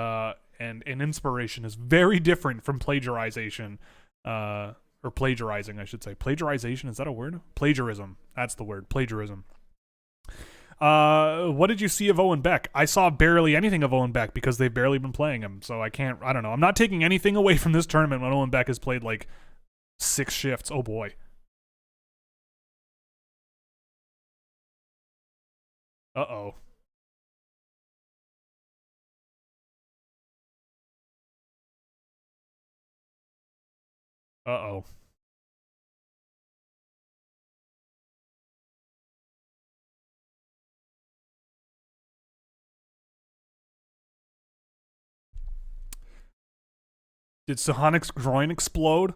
inspiration is very different from plagiarization, or plagiarizing, I should say. Plagiarization, is that a word? Plagiarism. That's the word. Plagiarism. What did you see of Owen Beck? I saw barely anything of Owen Beck because they've barely been playing him. So I don't know. I'm not taking anything away from this tournament when Owen Beck has played like 6 shifts. Oh boy. Uh-oh. Uh-oh. Did Sohanik's groin explode?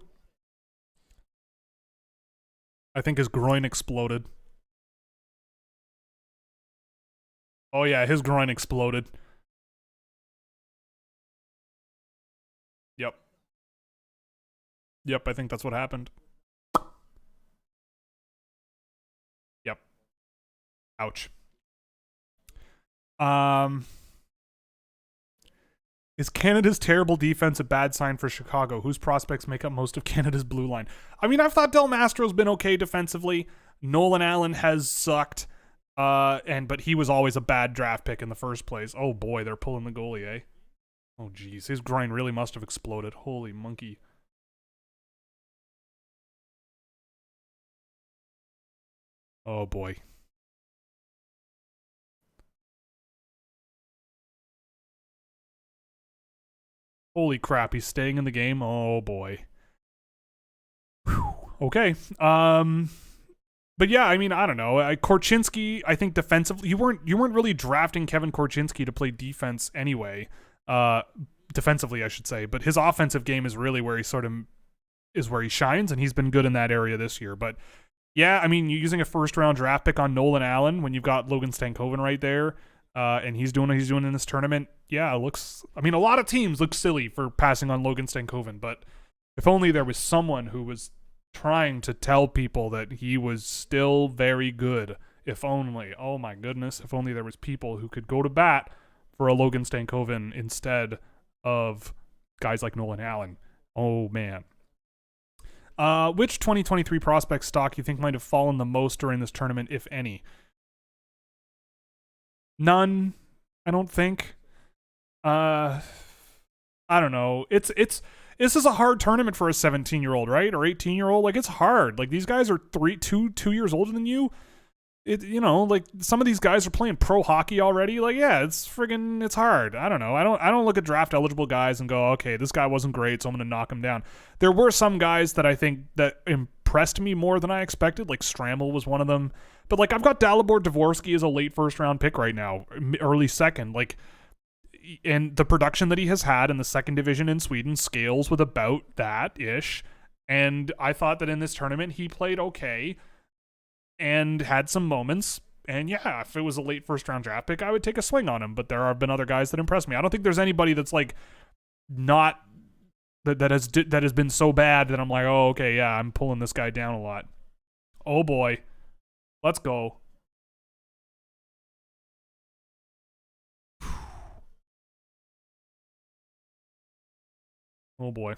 I think his groin exploded. Oh yeah, his groin exploded. Yep. Yep, I think that's what happened. Yep. Ouch. Is Canada's terrible defense a bad sign for Chicago, whose prospects make up most of Canada's blue line? I mean, I've thought Del Mastro's been okay defensively. Nolan Allen has sucked. But he was always a bad draft pick in the first place. Oh boy, they're pulling the goalie, eh? Oh geez, his groin really must have exploded. Holy monkey. Oh boy. Holy crap, he's staying in the game. Oh boy. Whew. Okay. But yeah, I mean, I don't know. Korchinski, I think defensively, you weren't really drafting Kevin Korchinski to play defense anyway. Defensively, I should say. But his offensive game is really where he shines, and he's been good in that area this year. But yeah, I mean, you're using a first-round draft pick on Nolan Allen when you've got Logan Stankoven right there, and he's doing what he's doing in this tournament. Yeah, it looks. I mean, a lot of teams look silly for passing on Logan Stankoven, but if only there was someone who was trying to tell people that he was still very good. If only. Oh my goodness. If only there was people who could go to bat for a Logan Stankoven instead of guys like Nolan Allen. Oh man. Which 2023 prospect stock you think might have fallen the most during this tournament, if any? None, I don't think. I don't know. This is a hard tournament for a 17-year-old, right? Or 18-year-old. Like, it's hard. Like, these guys are two years older than you. Like, some of these guys are playing pro hockey already. Like, yeah, it's hard. I don't know. I don't look at draft eligible guys and go, okay, this guy wasn't great, so I'm going to knock him down. There were some guys that I think that impressed me more than I expected. Like, Stramel was one of them. But, like, I've got Dalibor Dvorsky as a late first-round pick right now, early second. Like, and the production that he has had in the second division in Sweden scales with about that-ish. And I thought that in this tournament he played okay and had some moments. And yeah, if it was a late first-round draft pick, I would take a swing on him. But there have been other guys that impressed me. I don't think there's anybody that's like not that has been so bad that I'm like, oh, okay, yeah, I'm pulling this guy down a lot. Oh boy, let's go. Oh boy.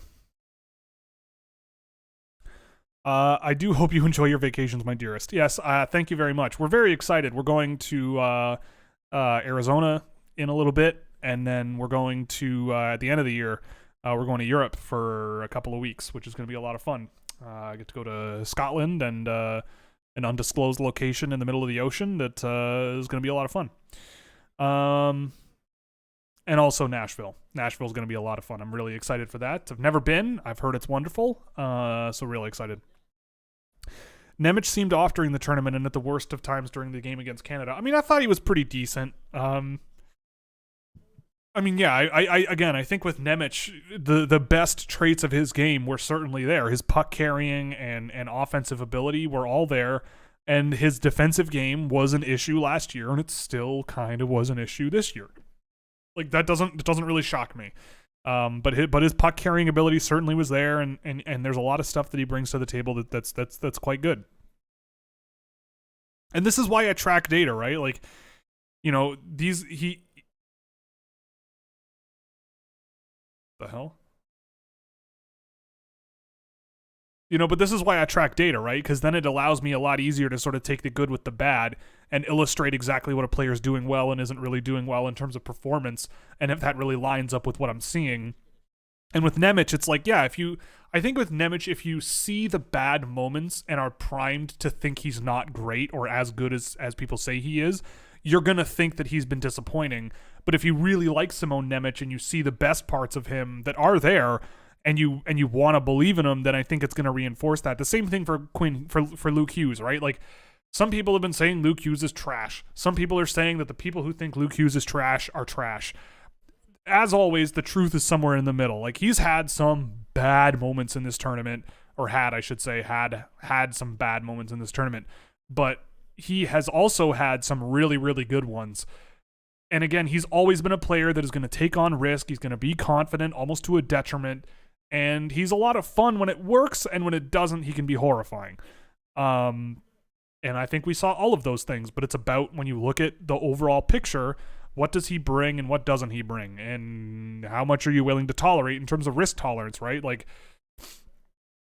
I do hope you enjoy your vacations, my dearest. Yes, thank you very much. We're very excited. We're going to Arizona in a little bit, and then we're going to, at the end of the year, we're going to Europe for a couple of weeks, which is going to be a lot of fun. I get to go to Scotland and an undisclosed location in the middle of the ocean that is going to be a lot of fun. And also Nashville. Nashville is going to be a lot of fun. I'm really excited for that. I've never been. I've heard it's wonderful. So really excited. Nemec seemed off during the tournament and at the worst of times during the game against Canada. I mean, I thought he was pretty decent. I mean, yeah, I think with Nemec, the best traits of his game were certainly there. His puck carrying and offensive ability were all there. And his defensive game was an issue last year, and it still kind of was an issue this year. Like, that doesn't really shock me. But his puck carrying ability certainly was there, and there's a lot of stuff that he brings to the table that's quite good. And this is why I track data, right? Like, the hell? But this is why I track data, right? Because then it allows me a lot easier to sort of take the good with the bad and illustrate exactly what a player is doing well and isn't really doing well in terms of performance, and if that really lines up with what I'm seeing. And with Nemec, it's like, yeah, I think with Nemec, if you see the bad moments and are primed to think he's not great or as good as people say he is, you're going to think that he's been disappointing. But if you really like Simon Nemec and you see the best parts of him that are there, and you want to believe in him, then I think it's going to reinforce that. The same thing for Luke Hughes, right? Like, some people have been saying Luke Hughes is trash. Some people are saying that the people who think Luke Hughes is trash are trash. as always, the truth is somewhere in the middle. Like, he's had some bad moments in this tournament, or I should say, had some bad moments in this tournament, but he has also had some really, really good ones. And again, he's always been a player that is going to take on risk. He's going to be confident, almost to a detriment. And he's a lot of fun when it works, and when it doesn't, he can be horrifying. And I think we saw all of those things, but it's about, when you look at the overall picture, what does he bring and what doesn't he bring? And how much are you willing to tolerate in terms of risk tolerance, right? Like,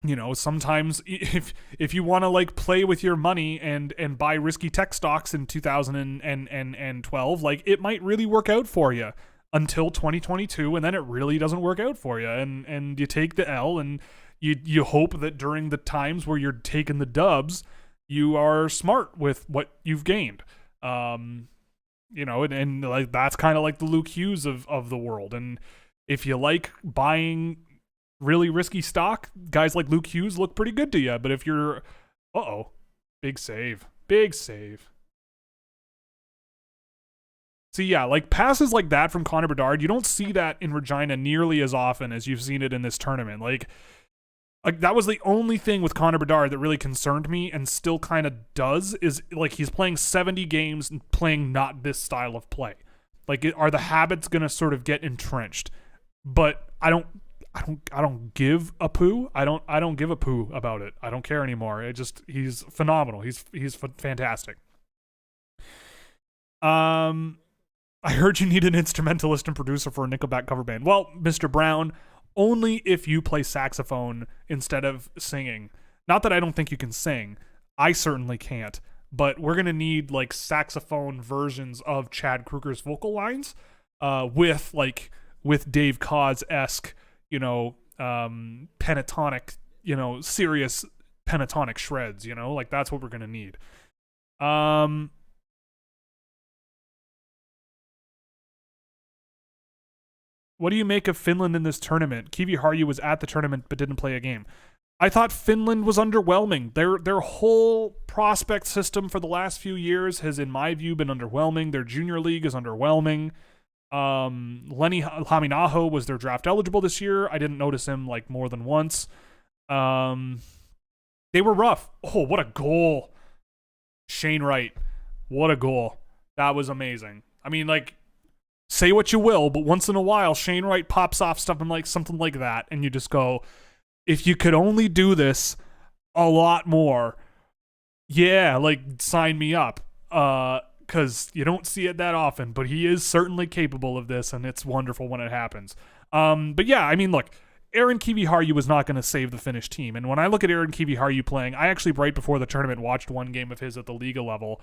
you know, sometimes if you want to like play with your money and buy risky tech stocks in 2012, like, it might really work out for you until 2022, and then it really doesn't work out for you, and you take the L, and you hope that during the times where you're taking the dubs, you are smart with what you've gained. You know, and like, that's kind of like the Luke Hughes of the world. And if you like buying really risky stock, guys like Luke Hughes look pretty good to you. But if you're, big save. See, yeah, like passes like that from Connor Bedard, you don't see that in Regina nearly as often as you've seen it in this tournament. Like that was the only thing with Connor Bedard that really concerned me, and still kind of does, is like, he's playing 70 games and playing not this style of play. Like, are the habits going to sort of get entrenched? But I don't give a poo. I don't give a poo about it. I don't care anymore. He's phenomenal. He's fantastic. I heard you need an instrumentalist and producer for a Nickelback cover band. Well, Mr. Brown, only if you play saxophone instead of singing. Not that I don't think you can sing. I certainly can't. But we're going to need like saxophone versions of Chad Kruger's vocal lines, with Dave Cause-esque, you know, pentatonic, you know, serious pentatonic shreds, you know, like, that's what we're going to need. What do you make of Finland in this tournament? Kivi Harju was at the tournament but didn't play a game. I thought Finland was underwhelming. Their whole prospect system for the last few years has, in my view, been underwhelming. Their junior league is underwhelming. Lenny Haminaho was their draft eligible this year. I didn't notice him like more than once. They were rough. Oh, what a goal. Shane Wright. What a goal. That was amazing. I mean, like, say what you will, but once in a while, Shane Wright pops off something like that, and you just go, if you could only do this a lot more, yeah, like, sign me up. Because you don't see it that often, but he is certainly capable of this, and it's wonderful when it happens. But yeah, I mean, look, Aaron Kivi Harju was not going to save the Finnish team, and when I look at Aaron Kivi Harju playing, I actually, right before the tournament, watched one game of his at the Liga level.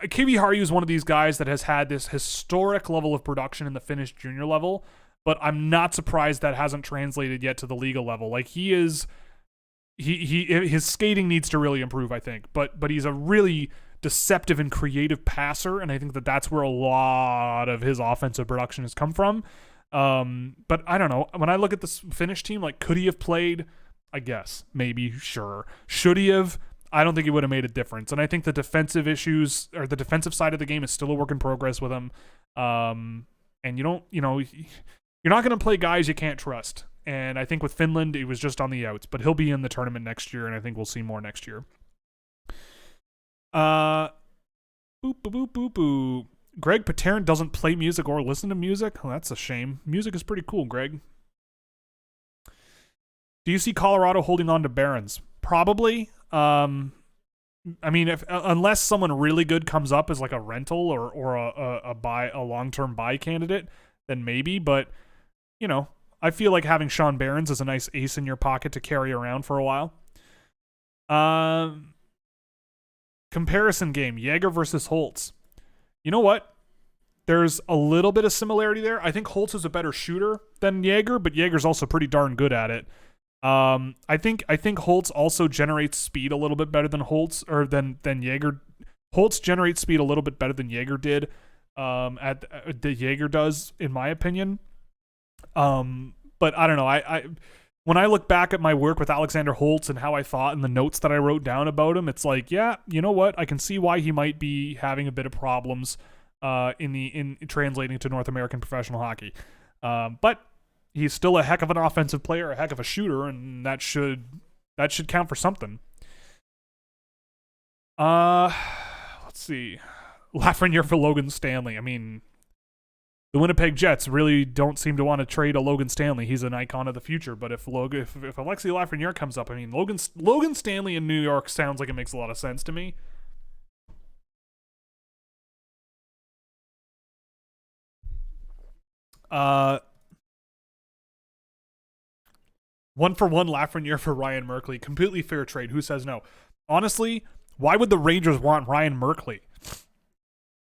Kivi Harju is one of these guys that has had this historic level of production in the Finnish junior level, but I'm not surprised that hasn't translated yet to the Liga level. Like, his skating needs to really improve, I think, but he's a really deceptive and creative passer, and I think that's where a lot of his offensive production has come from. But I don't know. When I look at this Finnish team, like, could he have played? I guess. Maybe. Sure. Should he have? I don't think it would have made a difference. And I think the defensive issues, or the defensive side of the game, is still a work in progress with him. And you're not going to play guys you can't trust. And I think with Finland, it was just on the outs. But he'll be in the tournament next year, and I think we'll see more next year. Boop, boop, boop, boop, boop. Greg Pateryn doesn't play music or listen to music? Well, that's a shame. Music is pretty cool, Greg. Do you see Colorado holding on to Barons? Probably. I mean, unless someone really good comes up as like a rental or a long-term buy candidate, then maybe. But, you know, I feel like having Sean Barons is a nice ace in your pocket to carry around for a while. Comparison game, Jaeger versus Holtz. You know what? There's a little bit of similarity there. I think Holtz is a better shooter than Jaeger, but Jaeger's also pretty darn good at it. I think Holtz also generates speed a little bit better than than Jaeger. Holtz generates speed a little bit better than Jaeger did. The Jaeger does, in my opinion. But I don't know. When I look back at my work with Alexander Holtz and how I thought and the notes that I wrote down about him, it's like, yeah, you know what? I can see why he might be having a bit of problems. in translating to North American professional hockey. But he's still a heck of an offensive player, a heck of a shooter, and that should count for something. Let's see. Lafreniere for Logan Stanley. I mean, the Winnipeg Jets really don't seem to want to trade a Logan Stanley. He's an icon of the future. But if Alexis Lafreniere comes up, I mean, Logan Stanley in New York sounds like it makes a lot of sense to me. One for one Lafreniere for Ryan Merkley. Completely fair trade. Who says no? Honestly, why would the Rangers want Ryan Merkley?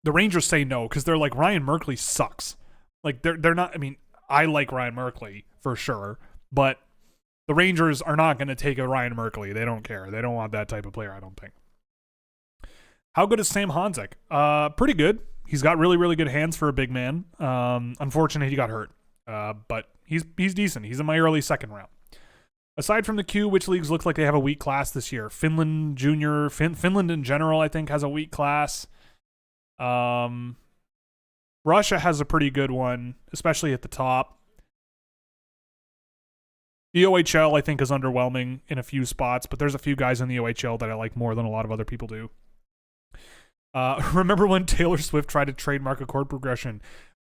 The Rangers say no because they're like, Ryan Merkley sucks. Like they're not. I mean, I like Ryan Merkley for sure, but the Rangers are not going to take a Ryan Merkley. They don't care. They don't want that type of player, I don't think. How good is Sam Honzek? Pretty good. He's got really, really good hands for a big man. Unfortunately, he got hurt. But he's decent. He's in my early second round. Aside from the Q, which leagues look like they have a weak class this year? Finland Junior, Finland in general, I think, has a weak class. Russia has a pretty good one, especially at the top. The OHL, I think, is underwhelming in a few spots, but there's a few guys in the OHL that I like more than a lot of other people do. Remember when Taylor Swift tried to trademark a chord progression?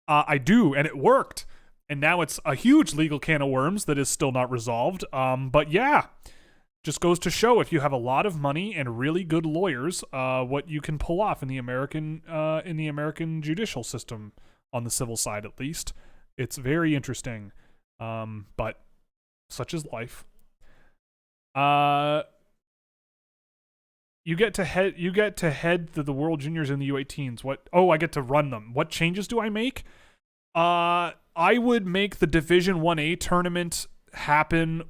I do, and it worked. And now it's a huge legal can of worms that is still not resolved. But yeah, just goes to show if you have a lot of money and really good lawyers, what you can pull off in the American judicial system, on the civil side at least. It's very interesting. But such is life. You get to head to the World Juniors and the U18s. I get to run them. What changes do I make? I would make the Division 1A tournament happen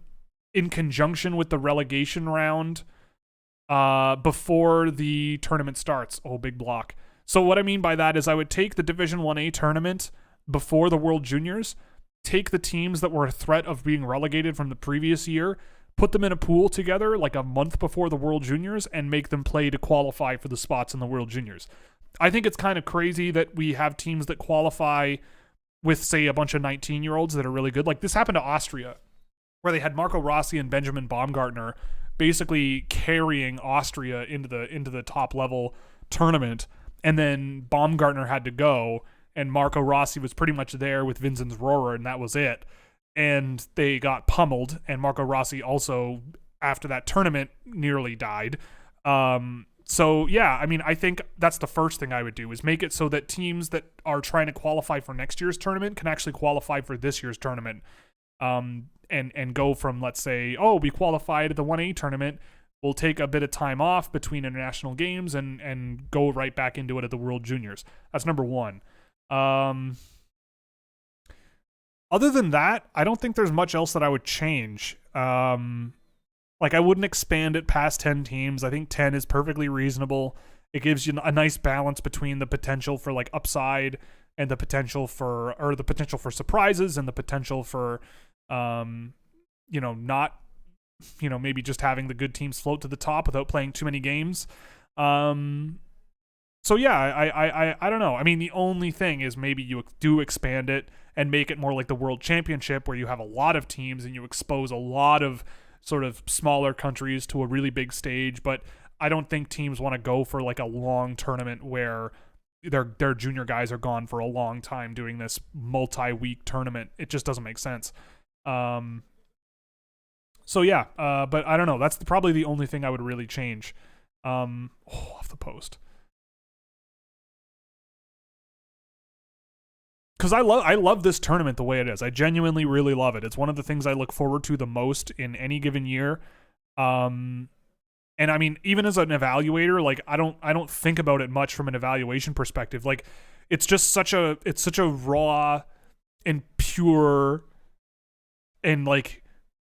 in conjunction with the relegation round before the tournament starts. Oh, big block. So what I mean by that is I would take the Division 1A tournament before the World Juniors, take the teams that were a threat of being relegated from the previous year, put them in a pool together like a month before the World Juniors, and make them play to qualify for the spots in the World Juniors. I think it's kind of crazy that we have teams that qualify with, say, a bunch of 19-year-olds that are really good. Like this happened to Austria, where they had Marco Rossi and Benjamin Baumgartner basically carrying Austria into the top level tournament, and then Baumgartner had to go, and Marco Rossi was pretty much there with Vinzen's Rohrer, and that was it. And they got pummeled, and Marco Rossi also, after that tournament, nearly died. So, yeah, I mean, I think that's the first thing I would do, is make it so that teams that are trying to qualify for next year's tournament can actually qualify for this year's tournament. And go from, let's say, we qualified at the 1A tournament, we'll take a bit of time off between international games and go right back into it at the World Juniors. That's number one. Other than that, I don't think there's much else that I would change. I wouldn't expand it past 10 teams. I think 10 is perfectly reasonable. It gives you a nice balance between the potential for like upside and the potential for surprises and the potential for, maybe just having the good teams float to the top without playing too many games. So yeah, I don't know. I mean, the only thing is maybe you do expand it and make it more like the World Championship, where you have a lot of teams and you expose a lot of sort of smaller countries to a really big stage. But I don't think teams want to go for like a long tournament where their junior guys are gone for a long time doing this multi-week tournament. It just doesn't make sense. So yeah, but I don't know. That's probably the only thing I would really change. Off the post. Because I love this tournament the way it is. I genuinely really love it. It's one of the things I look forward to the most in any given year. And I mean, even as an evaluator, like I don't think about it much from an evaluation perspective. Like it's just such a raw and pure and like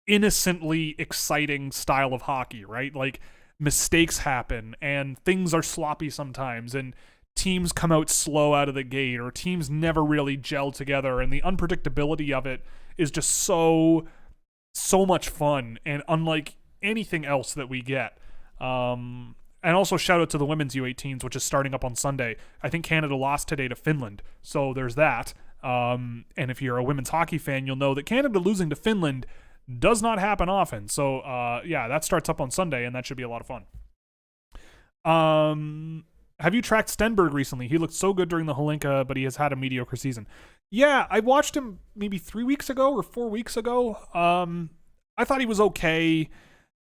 innocently exciting style of hockey, right? Like mistakes happen and things are sloppy sometimes, and teams come out slow out of the gate, or teams never really gel together, and the unpredictability of it is just so much fun and unlike anything else that we get. And also shout out to the women's U18s, which is starting up on Sunday. I think Canada lost today to Finland, so there's that. And if you're a women's hockey fan, you'll know that Canada losing to Finland does not happen often. So yeah, that starts up on Sunday, and that should be a lot of fun. Have you tracked Stenberg recently? He looked so good during the Holinka, but he has had a mediocre season. Yeah, I watched him maybe 3 weeks ago or 4 weeks ago. I thought he was okay.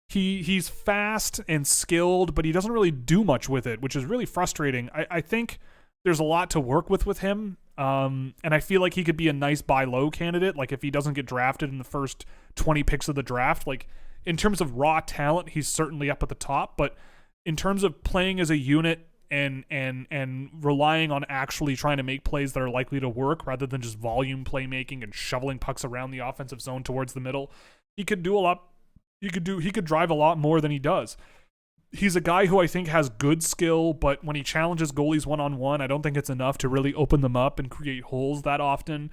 He's fast and skilled, but he doesn't really do much with it, which is really frustrating. I think there's a lot to work with him, and I feel like he could be a nice buy low candidate. Like if he doesn't get drafted in the first 20 picks of the draft, like in terms of raw talent, he's certainly up at the top. But in terms of playing as a unit and relying on actually trying to make plays that are likely to work rather than just volume playmaking and shoveling pucks around the offensive zone towards the middle, he could do a lot. He could drive a lot more than he does. He's a guy who I think has good skill, but when he challenges goalies one-on-one, I don't think it's enough to really open them up and create holes that often.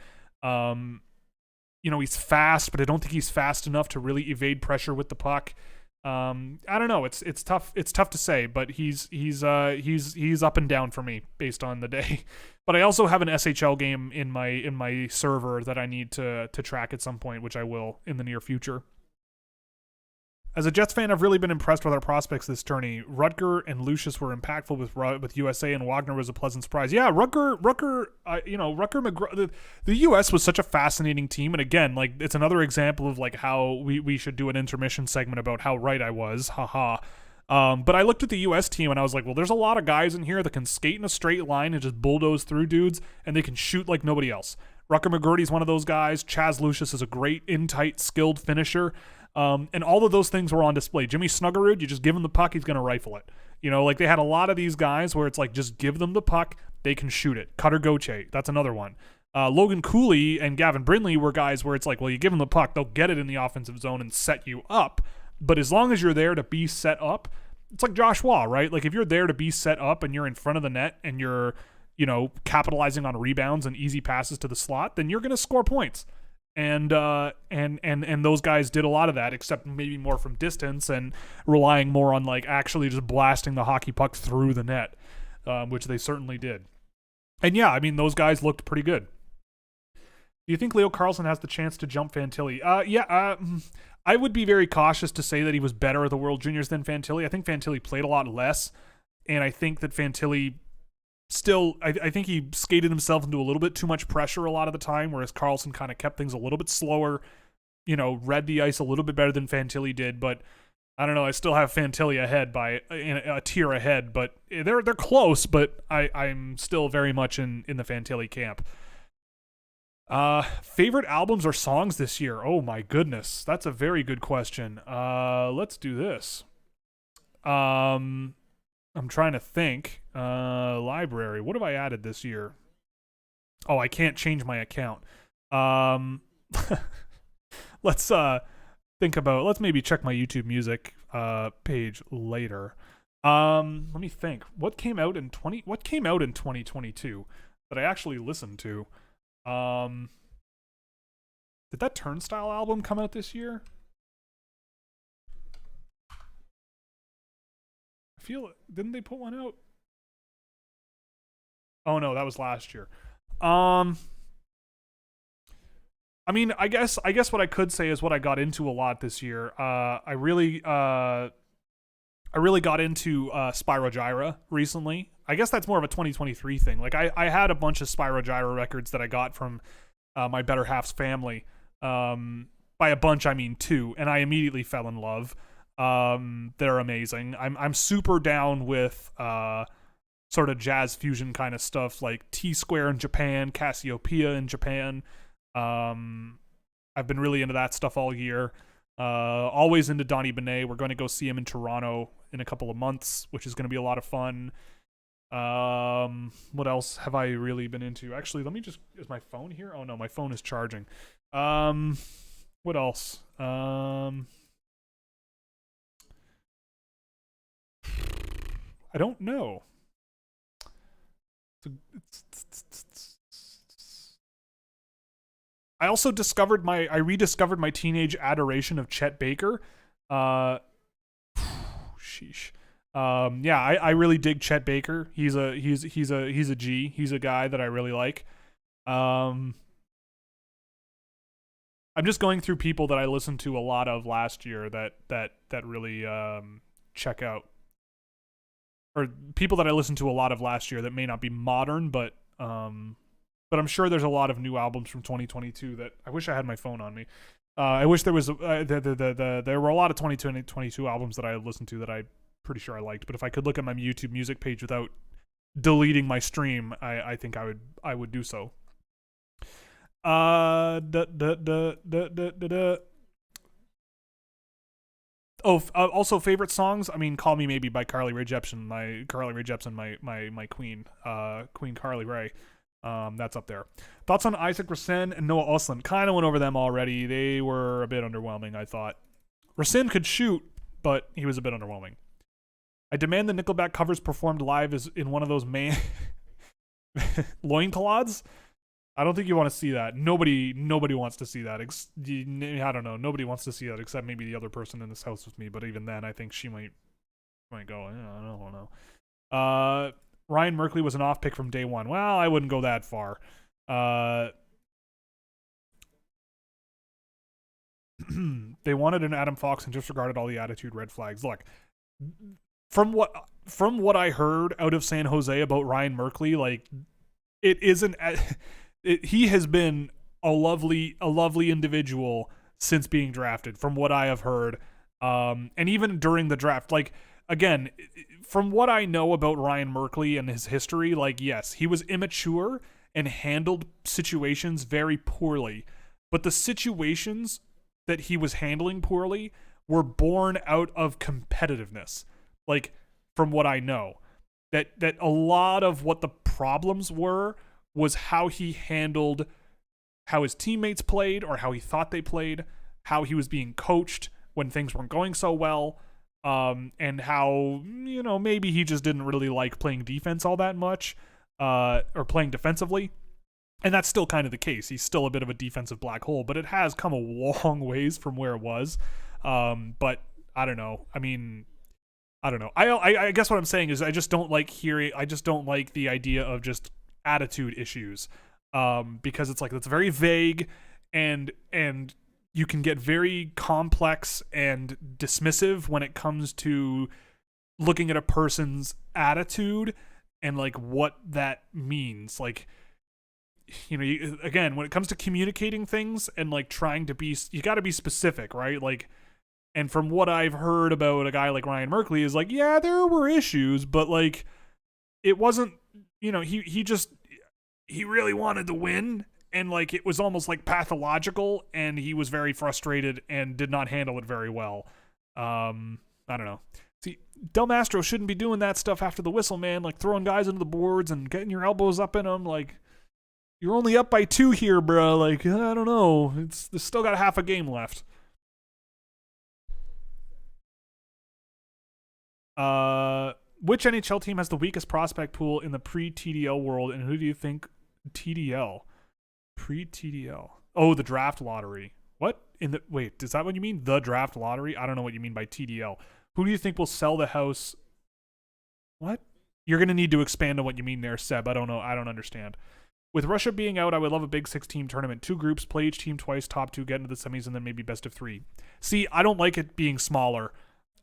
He's fast, but I don't think he's fast enough to really evade pressure with the puck. I don't know. It's tough. It's tough to say, but he's up and down for me based on the day. But I also have an SHL game in my server that I need to track at some point, which I will in the near future. As a Jets fan, I've really been impressed with our prospects this tourney. Rutger and Lucius were impactful with USA, and Wagner was a pleasant surprise. Yeah, Rutger, the US was such a fascinating team, and again, like it's another example of like how we should do an intermission segment about how right I was, haha. But I looked at the US team and I was like, well, there's a lot of guys in here that can skate in a straight line and just bulldoze through dudes, and they can shoot like nobody else. Rutger McGroarty's one of those guys. Chaz Lucius is a great, in-tight, skilled finisher. And all of those things were on display. Jimmy Snuggerud, you just give him the puck, he's going to rifle it. Like they had a lot of these guys where it's like, just give them the puck, they can shoot it. Cutter Gauthier, that's another one. Logan Cooley and Gavin Brindley were guys where it's like, well, you give them the puck, they'll get it in the offensive zone and set you up. But as long as you're there to be set up, it's like Josh Waugh, right? Like if you're there to be set up and you're in front of the net and you're, capitalizing on rebounds and easy passes to the slot, then you're going to score points. And those guys did a lot of that, except maybe more from distance and relying more on like actually just blasting the hockey puck through the net, which they certainly did. And yeah, I mean, those guys looked pretty good. Do you think Leo Carlsson has the chance to jump Fantilli? I would be very cautious to say that he was better at the World Juniors than Fantilli. I think Fantilli played a lot less, and I think that Fantilli still, I think he skated himself into a little bit too much pressure a lot of the time, whereas Carlsson kind of kept things a little bit slower, read the ice a little bit better than Fantilli did. But I don't know, I still have Fantilli ahead by a tier ahead, but they're close, but I'm still very much in the Fantilli camp. Favorite albums or songs this year? Oh my goodness, that's a very good question. Let's do this. I'm trying to think. Library. What have I added this year? Oh, I can't change my account. Let's think about. Let's maybe check my YouTube Music page later. Let me think. What came out in 2022 that I actually listened to? Did that Turnstile album come out this year? Didn't they put one out? Oh no, that was last year. I mean, I guess what I could say is what I got into a lot this year. I really got into Spyro Gyra recently. I guess that's more of a 2023 thing. Like I had a bunch of Spyro Gyra records that I got from my better half's family. By a bunch, I mean 2, and I immediately fell in love. They're amazing. I'm super down with sort of jazz fusion kind of stuff like T-Square in Japan, Cassiopeia in Japan. I've been really into that stuff all year. Always into Donny Benet. We're going to go see him in Toronto in a couple of months, which is going to be a lot of fun. What else have I really been into? Actually, is my phone here? Oh no, my phone is charging. What else? I don't know. I also rediscovered my teenage adoration of Chet Baker. Sheesh. Yeah, I really dig Chet Baker. He's a G. He's a guy that I really like. I'm just going through people that I listened to a lot of last year that really check out, or people that I listened to a lot of last year that may not be modern, but I'm sure there's a lot of new albums from 2022 that I wish I had my phone on me. I wish there was there were a lot of 2022 albums that I listened to that I pretty sure I liked, but if I could look at my YouTube music page without deleting my stream, I think I would do so. Also favorite songs. I mean, "Call Me Maybe" by Carly Rae Jepsen. My queen, Queen Carly Rae. That's up there. Thoughts on Isaac Rasin and Noah Östlund? Kind of went over them already. They were a bit underwhelming, I thought. Rasin could shoot, but he was a bit underwhelming. I demand the Nickelback covers performed live is in one of those loincloths. I don't think you want to see that. Nobody wants to see that. I don't know. Nobody wants to see that except maybe the other person in this house with me. But even then, I think she might go. I don't know. Ryan Merkley was an off pick from day one. Well, I wouldn't go that far. They wanted an Adam Fox and disregarded all the attitude red flags. Look, from what I heard out of San Jose about Ryan Merkley, like it isn't. He has been a lovely individual since being drafted, from what I have heard, and even during the draft. Like, again, from what I know about Ryan Merkley and his history, like, yes, he was immature and handled situations very poorly, but the situations that he was handling poorly were born out of competitiveness. Like, from what I know, that a lot of what the problems were was how he handled how his teammates played or how he thought they played, how he was being coached when things weren't going so well, and how, maybe he just didn't really like playing defense all that much, or playing defensively. And that's still kind of the case. He's still a bit of a defensive black hole, but it has come a long ways from where it was. But I don't know. I mean, I don't know. I guess what I'm saying is I just don't like the idea of just attitude issues, because it's like, it's very vague, and you can get very complex and dismissive when it comes to looking at a person's attitude and like what that means. Like, again, when it comes to communicating things and like trying to be, you got to be specific, right? Like, and from what I've heard about a guy like Ryan Merkley is like, yeah, there were issues, but like, it wasn't, he really wanted to win, and like it was almost like pathological, and he was very frustrated and did not handle it very well. I don't know. See, Del Mastro shouldn't be doing that stuff after the whistle, man. Like throwing guys into the boards and getting your elbows up in them. Like, you're only up by 2 here, bro. Like, I don't know. There's still got half a game left. Which NHL team has the weakest prospect pool in the pre-TDL world, and who do you think TDL? Pre-TDL. Oh, the draft lottery. What? Wait, is that what you mean? The draft lottery? I don't know what you mean by TDL. Who do you think will sell the house? What? You're going to need to expand on what you mean there, Seb. I don't know. I don't understand. With Russia being out, I would love a Big 6 team tournament. 2 groups, play each team twice, top 2 get into the semis, and then maybe best of 3. See, I don't like it being smaller.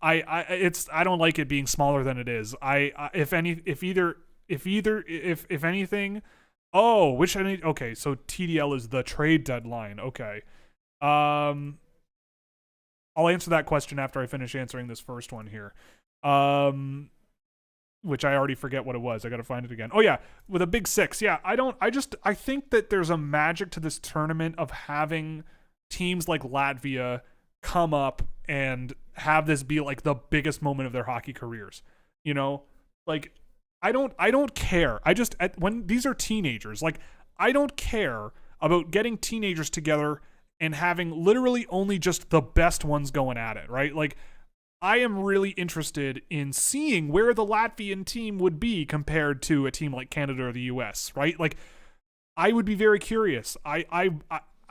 I don't like it being smaller than it is. If anything, okay, so TDL is the trade deadline. Okay. I'll answer that question after I finish answering this first one here. Which I already forget what it was. I got to find it again. Oh yeah, with a Big 6. Yeah, I think that there's a magic to this tournament of having teams like Latvia come up and have this be like the biggest moment of their hockey careers. Like, I don't care. When these are teenagers, like, I don't care about getting teenagers together and having literally only just the best ones going at it, right? Like, I am really interested in seeing where the Latvian team would be compared to a team like Canada or the US, right? Like, I would be very curious.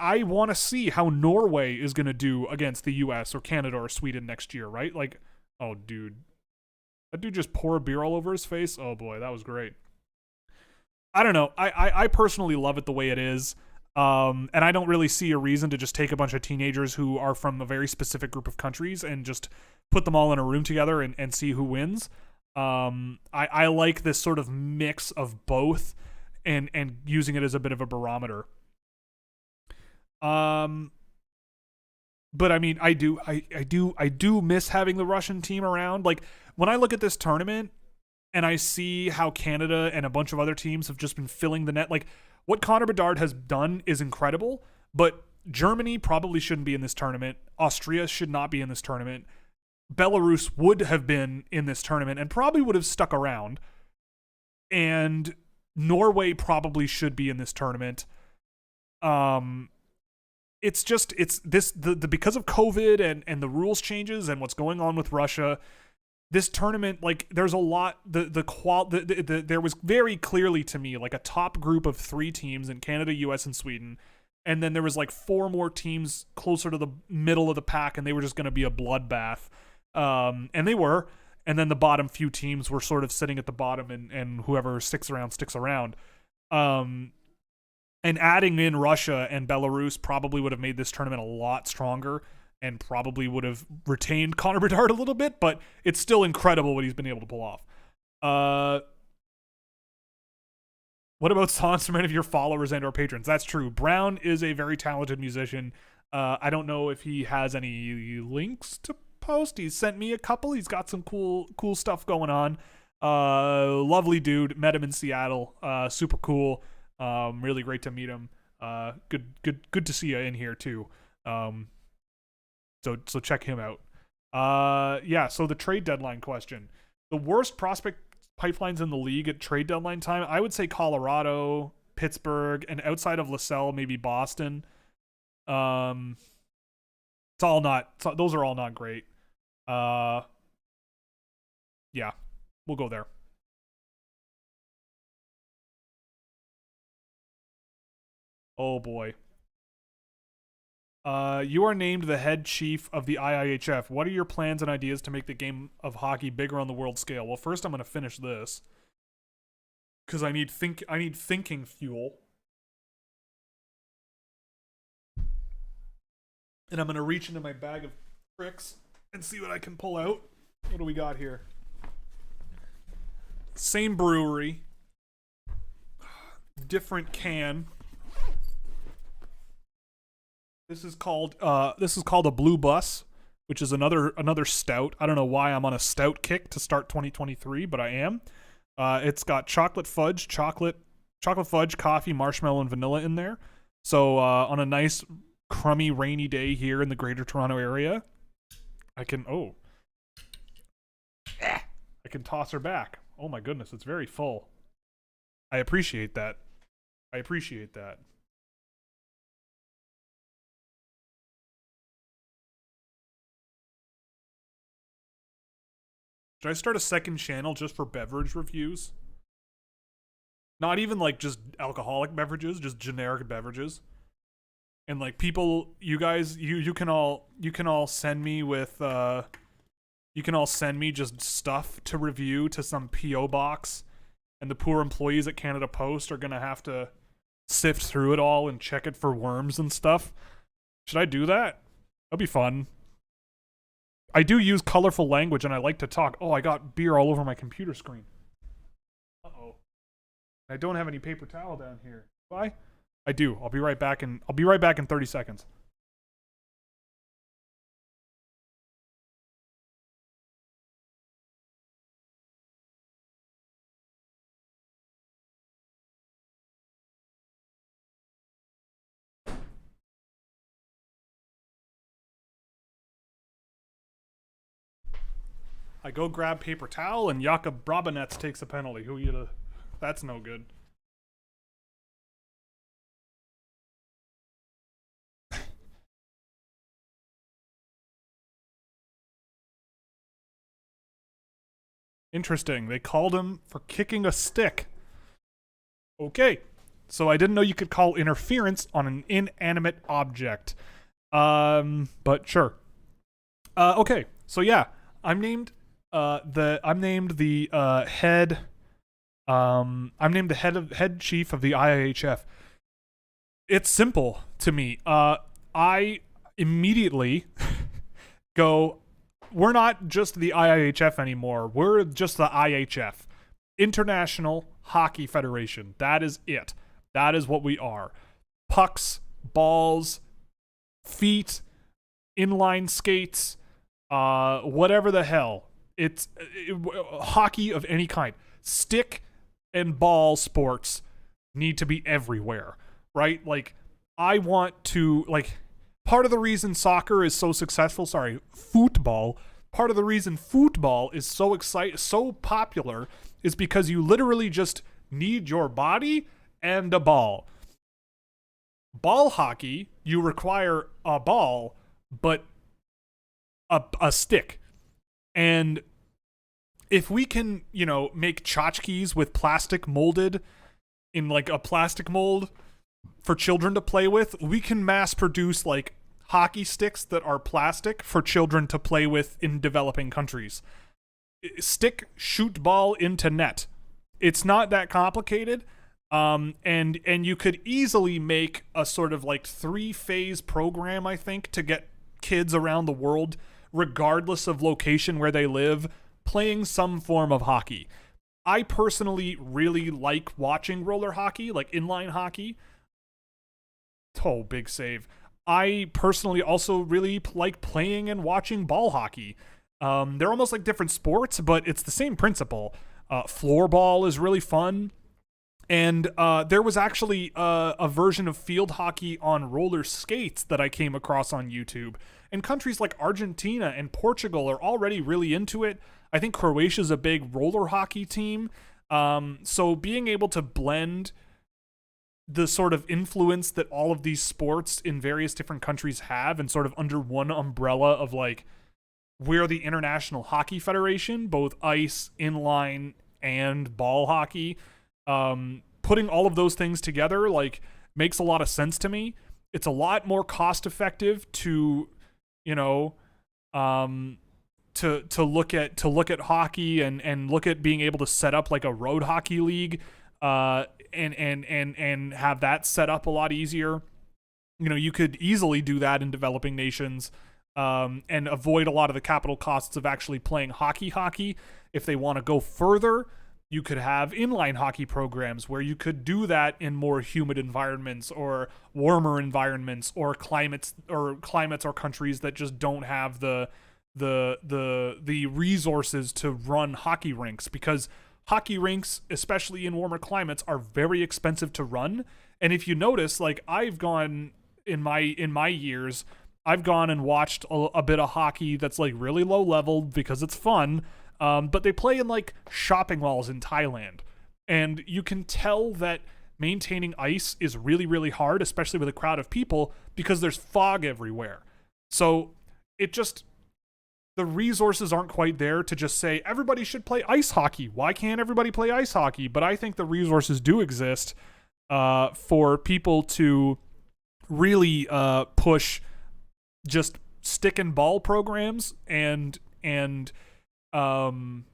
I want to see how Norway is going to do against the US or Canada or Sweden next year, right? Like, oh, dude. That dude just pour a beer all over his face. Oh boy, that was great. I don't know. I personally love it the way it is. And I don't really see a reason to just take a bunch of teenagers who are from a very specific group of countries and just put them all in a room together and see who wins. I like this sort of mix of both and using it as a bit of a barometer. But I mean, I do miss having the Russian team around. Like, when I look at this tournament and I see how Canada and a bunch of other teams have just been filling the net, like, what Connor Bedard has done is incredible, but Germany probably shouldn't be in this tournament. Austria should not be in this tournament. Belarus would have been in this tournament and probably would have stuck around. And Norway probably should be in this tournament. It's because of COVID and the rules changes and what's going on with Russia, this tournament, like, there's a lot, there was very clearly to me like a top group of 3 teams in Canada, US, and Sweden. And then there was like 4 more teams closer to the middle of the pack, and they were just going to be a bloodbath. And they were. And then the bottom few teams were sort of sitting at the bottom, and whoever sticks around. And adding in Russia and Belarus probably would have made this tournament a lot stronger and probably would have retained Connor Bedard a little bit, but it's still incredible what he's been able to pull off. What about songs from any of your followers and or patrons? That's true. Brown is a very talented musician. I don't know if he has any links to post. He's sent me a couple. He's got some cool stuff going on. Lovely dude. Met him in Seattle. Super cool. Really great to meet him. Good to see you in here too. So check him out. So the trade deadline question. The worst prospect pipelines in the league at trade deadline time, I would say Colorado, Pittsburgh, and outside of LaSalle, maybe Boston. Those are all not great. Yeah, we'll go there. Oh boy. You are named the head chief of the IIHF. What are your plans and ideas to make the game of hockey bigger on the world scale? Well, first I'm going to finish this because I need thinking fuel. And I'm going to reach into my bag of tricks and see what I can pull out. What do we got here? Same brewery. Different can. This is called a Blue Bus, which is another stout. I don't know why I'm on a stout kick to start 2023, but I am. It's got chocolate fudge, coffee, marshmallow, and vanilla in there. So on a nice crummy rainy day here in the Greater Toronto area, I can toss her back. Oh my goodness, it's very full. I appreciate that. Should I start a second channel just for beverage reviews? Not even like just alcoholic beverages, just generic beverages. And like people, you guys, you can all send me with you can all send me just stuff to review to some PO box, and the poor employees at Canada Post are gonna have to sift through it all and check it for worms and stuff. Should I do that? That'd be fun. I do use colorful language and I like to talk. Oh, I got beer all over my computer screen. Uh-oh. I don't have any paper towel down here. Do I? I do. I'll be right back in 30 seconds. I go grab paper towel and Jakob Brabenets takes a penalty. That's no good. Interesting. They called him for kicking a stick. Okay. So I didn't know you could call interference on an inanimate object. But sure. Okay. So yeah, I'm named I'm named the head head chief of the IIHF. It's simple to me. I immediately go, we're not just the IIHF anymore. We're just the IHF, International Hockey Federation. That is it. That is what we are. Pucks, balls, feet, inline skates, whatever the hell. It's hockey of any kind. Stick and ball sports need to be everywhere, right? Like, I want to, like, part of the reason soccer is so successful, football, part of the reason football is so popular is because you literally just need your body and a ball. Ball hockey, you require a ball, but a stick. And if we can, make tchotchkes with plastic molded in like a plastic mold for children to play with, we can mass produce like hockey sticks that are plastic for children to play with in developing countries. Stick, shoot ball into net. It's not that complicated. And you could easily make a sort of like 3-phase program, I think, to get kids around the world, regardless of location where they live, playing some form of hockey. I personally really like watching roller hockey, like inline hockey. Oh, big save. I personally also really like playing and watching ball hockey. They're almost like different sports, but it's the same principle. Floorball is really fun. And there was actually a version of field hockey on roller skates that I came across on YouTube. And countries like Argentina and Portugal are already really into it. I think Croatia's a big roller hockey team. So being able to blend the sort of influence that all of these sports in various different countries have and sort of under one umbrella of like, we're the International Hockey Federation, both ice, inline, and ball hockey. Putting all of those things together like makes a lot of sense to me. It's a lot more cost effective to, to look at hockey and look at being able to set up like a road hockey league, and have that set up a lot easier. You could easily do that in developing nations, and avoid a lot of the capital costs of actually playing hockey. If they want to go further, you could have inline hockey programs where you could do that in more humid environments or warmer environments or climates or countries that just don't have the resources to run hockey rinks, because hockey rinks, especially in warmer climates, are very expensive to run. And if you notice, like I've gone in my years, I've gone and watched a bit of hockey that's like really low level because it's fun. But they play in like shopping malls in Thailand, and you can tell that maintaining ice is really, really hard, especially with a crowd of people, because there's fog everywhere. So the resources aren't quite there to just say everybody should play ice hockey. Why can't everybody play ice hockey? But I think the resources do exist for people to really push just stick and ball programs and inline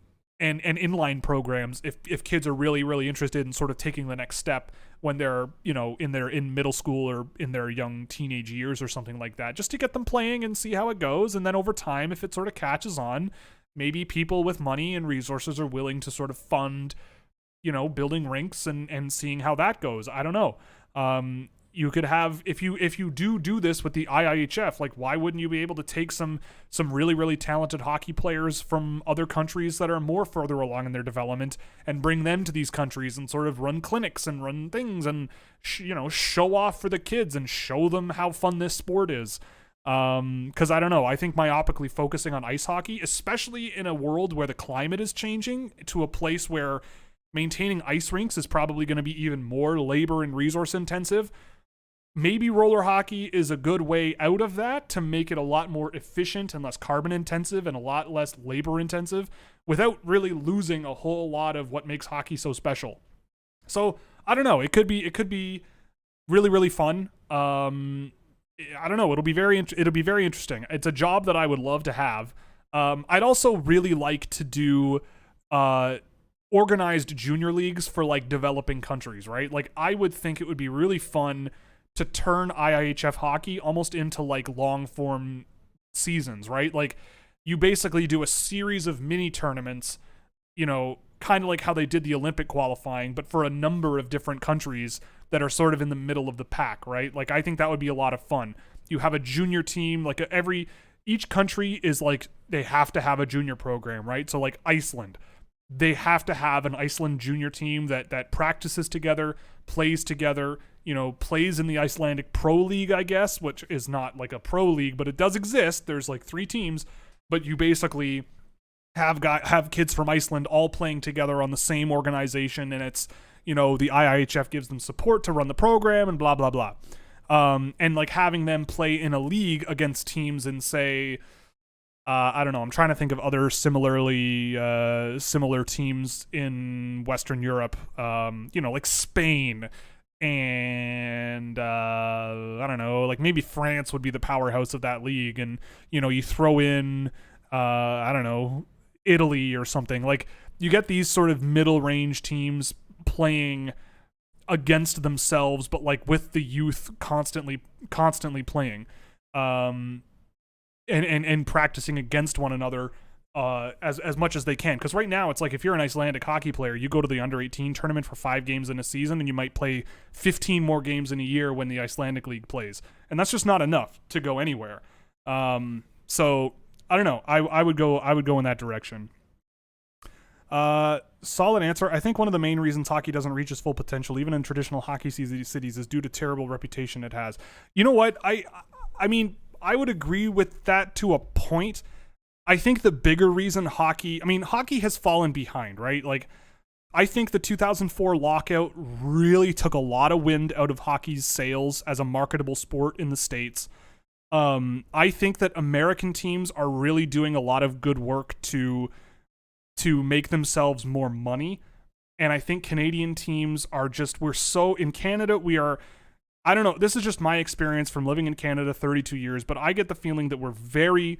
programs if kids are really, really interested in sort of taking the next step when they're in middle school or in their young teenage years or something like that, just to get them playing and see how it goes. And then over time, if it sort of catches on, maybe people with money and resources are willing to sort of fund building rinks and seeing how that goes. I don't know. You could have, if you do this with the IIHF, like why wouldn't you be able to take some really, really talented hockey players from other countries that are more further along in their development and bring them to these countries and sort of run clinics and run things and show off for the kids and show them how fun this sport is. Because I don't know, I think myopically focusing on ice hockey, especially in a world where the climate is changing to a place where maintaining ice rinks is probably going to be even more labor and resource intensive. Maybe roller hockey is a good way out of that to make it a lot more efficient and less carbon intensive and a lot less labor intensive without really losing a whole lot of what makes hockey so special. So I don't know. It could be really, really fun. I don't know. It'll be very interesting. It's a job that I would love to have. I'd also really like to do organized junior leagues for like developing countries, right? Like I would think it would be really fun to turn IIHF hockey almost into like long form seasons, right? Like you basically do a series of mini tournaments, you know, kind of like how they did the Olympic qualifying, but for a number of different countries that are sort of in the middle of the pack, right? Like I think that would be a lot of fun. You have a junior team, like each country is like, they have to have a junior program, right? So like Iceland, they have to have an Iceland junior team that practices together, plays together, you know, plays in the Icelandic Pro League, I guess, which is not like a pro league, but it does exist. There's like 3 teams, but you basically have kids from Iceland all playing together on the same organization, and it's, you know, the IIHF gives them support to run the program and blah blah blah. And like having them play in a league against teams in, say, I don't know, I'm trying to think of other similar teams in Western Europe, you know, like Spain and I don't know, like maybe France would be the powerhouse of that league, and you know, you throw in I don't know, Italy or something. Like you get these sort of middle range teams playing against themselves, but like with the youth constantly playing, and practicing against one another as much as they can. Because right now it's like, if you're an Icelandic hockey player, you go to the under-18 tournament for 5 games in a season, and you might play 15 more games in a year when the Icelandic league plays, and that's just not enough to go anywhere. So I don't know. I would go in that direction. Solid answer. I think one of the main reasons hockey doesn't reach its full potential, even in traditional hockey cities, is due to terrible reputation it has. You know what? I mean, I would agree with that to a point. I think the bigger reason hockey has fallen behind, right? Like, I think the 2004 lockout really took a lot of wind out of hockey's sails as a marketable sport in the States. I think that American teams are really doing a lot of good work to make themselves more money. And I think Canadian teams are just, in Canada, we are, I don't know, this is just my experience from living in Canada 32 years, but I get the feeling that we're very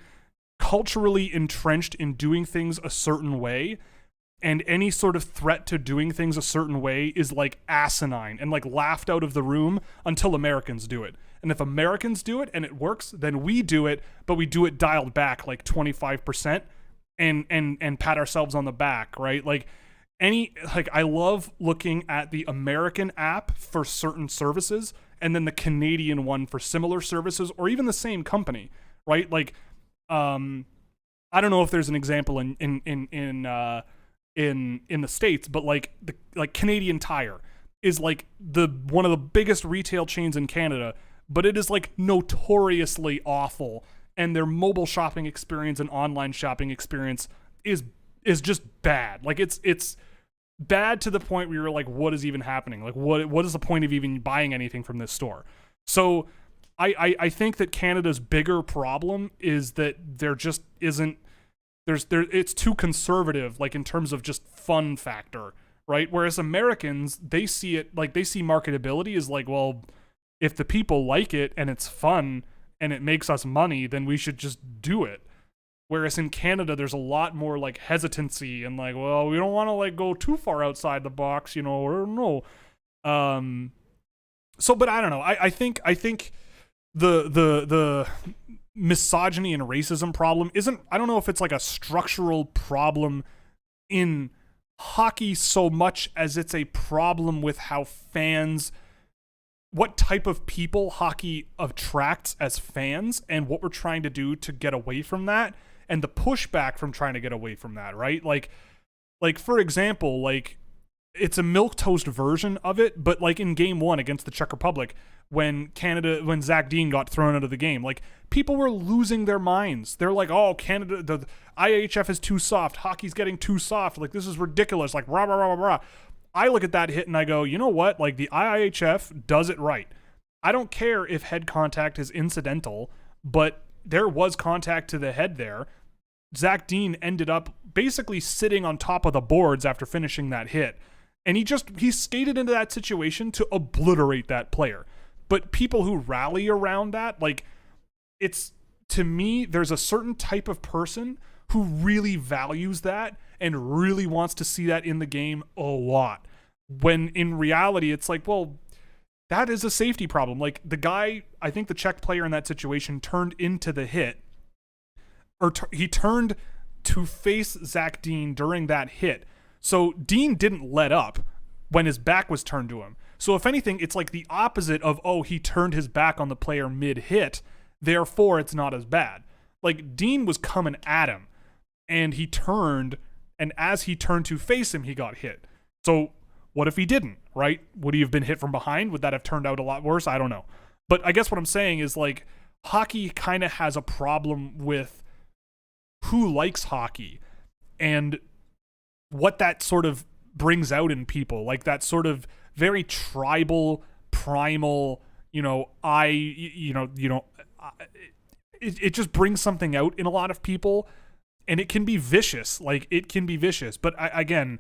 culturally entrenched in doing things a certain way. And any sort of threat to doing things a certain way is like asinine and like laughed out of the room until Americans do it. And if Americans do it and it works, then we do it, but we do it dialed back like 25% and pat ourselves on the back, right? Like I love looking at the American app for certain services and then the Canadian one for similar services, or even the same company, right? Like, I don't know if there's an example in the States, but like Canadian Tire is like one of the biggest retail chains in Canada, but it is like notoriously awful, and their mobile shopping experience and online shopping experience is just bad. Like it's bad to the point where you're like, what is even happening? Like what is the point of even buying anything from this store? So I think that Canada's bigger problem is that there just isn't, it's too conservative, like in terms of just fun factor, right? Whereas Americans, they see it, like they see marketability as like, well, if the people like it and it's fun and it makes us money, then we should just do it. Whereas in Canada, there's a lot more like hesitancy and like, well, we don't want to like go too far outside the box, you know, or no. So, but I don't know. I think the misogyny and racism problem isn't, I don't know if it's like a structural problem in hockey so much as it's a problem with how fans, what type of people hockey attracts as fans, and what we're trying to do to get away from that, and the pushback from trying to get away from that, right? Like for example, like it's a milquetoast version of it, but like in game 1 against the Czech Republic, when Zach Dean got thrown out of the game, like people were losing their minds. They're like, oh, Canada, the IIHF is too soft. Hockey's getting too soft. Like, this is ridiculous. Like, rah, rah, rah, rah, rah. I look at that hit and I go, you know what? Like, the IIHF does it right. I don't care if head contact is incidental, but there was contact to the head there. Zach Dean ended up basically sitting on top of the boards after finishing that hit. And he skated into that situation to obliterate that player. But people who rally around that, like, it's, to me, there's a certain type of person who really values that and really wants to see that in the game a lot. When in reality, it's like, well, that is a safety problem. Like the guy, I think the Czech player in that situation turned into the hit, or he turned to face Zach Dean during that hit. So Dean didn't let up when his back was turned to him. So if anything, it's like the opposite of, oh, he turned his back on the player mid-hit, therefore it's not as bad. Like Dean was coming at him, and he turned, and as he turned to face him, he got hit. So what if he didn't, right? Would he have been hit from behind? Would that have turned out a lot worse? I don't know. But I guess what I'm saying is, like, hockey kind of has a problem with who likes hockey and what that sort of brings out in people, like that sort of very tribal, primal, it just brings something out in a lot of people, and it can be vicious. Like it can be vicious. But again,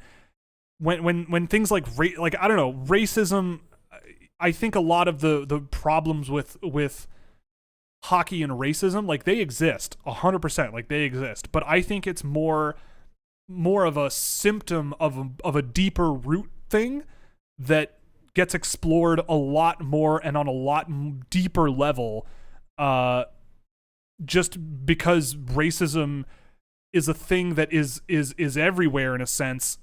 when things like I don't know, racism, I think a lot of the problems with hockey and racism, like they exist 100%, like they exist. But I think it's more of a symptom of a deeper root thing that gets explored a lot more and on a lot deeper level, just because racism is a thing that is everywhere in a sense,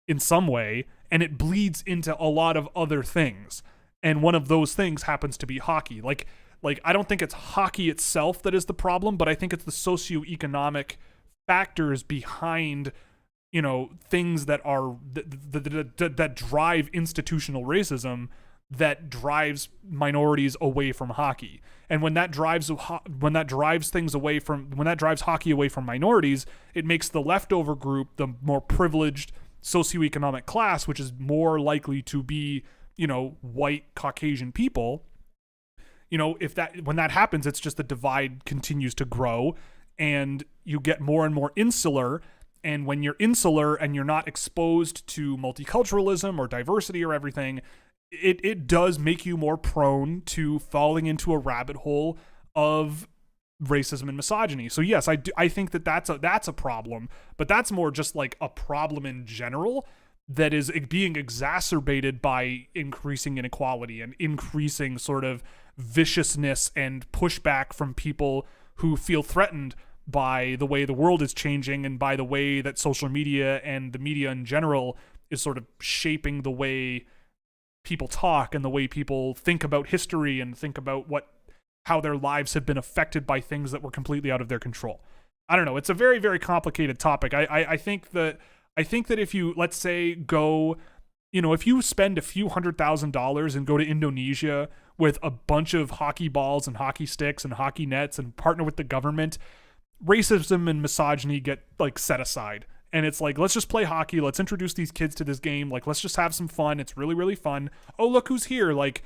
in some way, and it bleeds into a lot of other things. And one of those things happens to be hockey. Like I don't think it's hockey itself that is the problem, but I think it's the socioeconomic factors behind, things that are that drive institutional racism, that drives minorities away from hockey. And when that drives hockey away from minorities, it makes the leftover group the more privileged socioeconomic class, which is more likely to be, white Caucasian people. When that happens, it's just the divide continues to grow, and you get more and more insular. And when you're insular and you're not exposed to multiculturalism or diversity or everything, it does make you more prone to falling into a rabbit hole of racism and misogyny. So yes, I think that's a problem, but that's more just like a problem in general that is being exacerbated by increasing inequality and increasing sort of viciousness and pushback from people who feel threatened by the way the world is changing and by the way that social media and the media in general is sort of shaping the way people talk and the way people think about history and think about how their lives have been affected by things that were completely out of their control. I don't know. It's a very, very complicated topic. I think that if you, let's say, go, if you spend a few $100,000 and go to Indonesia with a bunch of hockey balls and hockey sticks and hockey nets and partner with the government, racism and misogyny get like set aside. And it's like, let's just play hockey. Let's introduce these kids to this game. Like, let's just have some fun. It's really, really fun. Oh, look who's here. Like,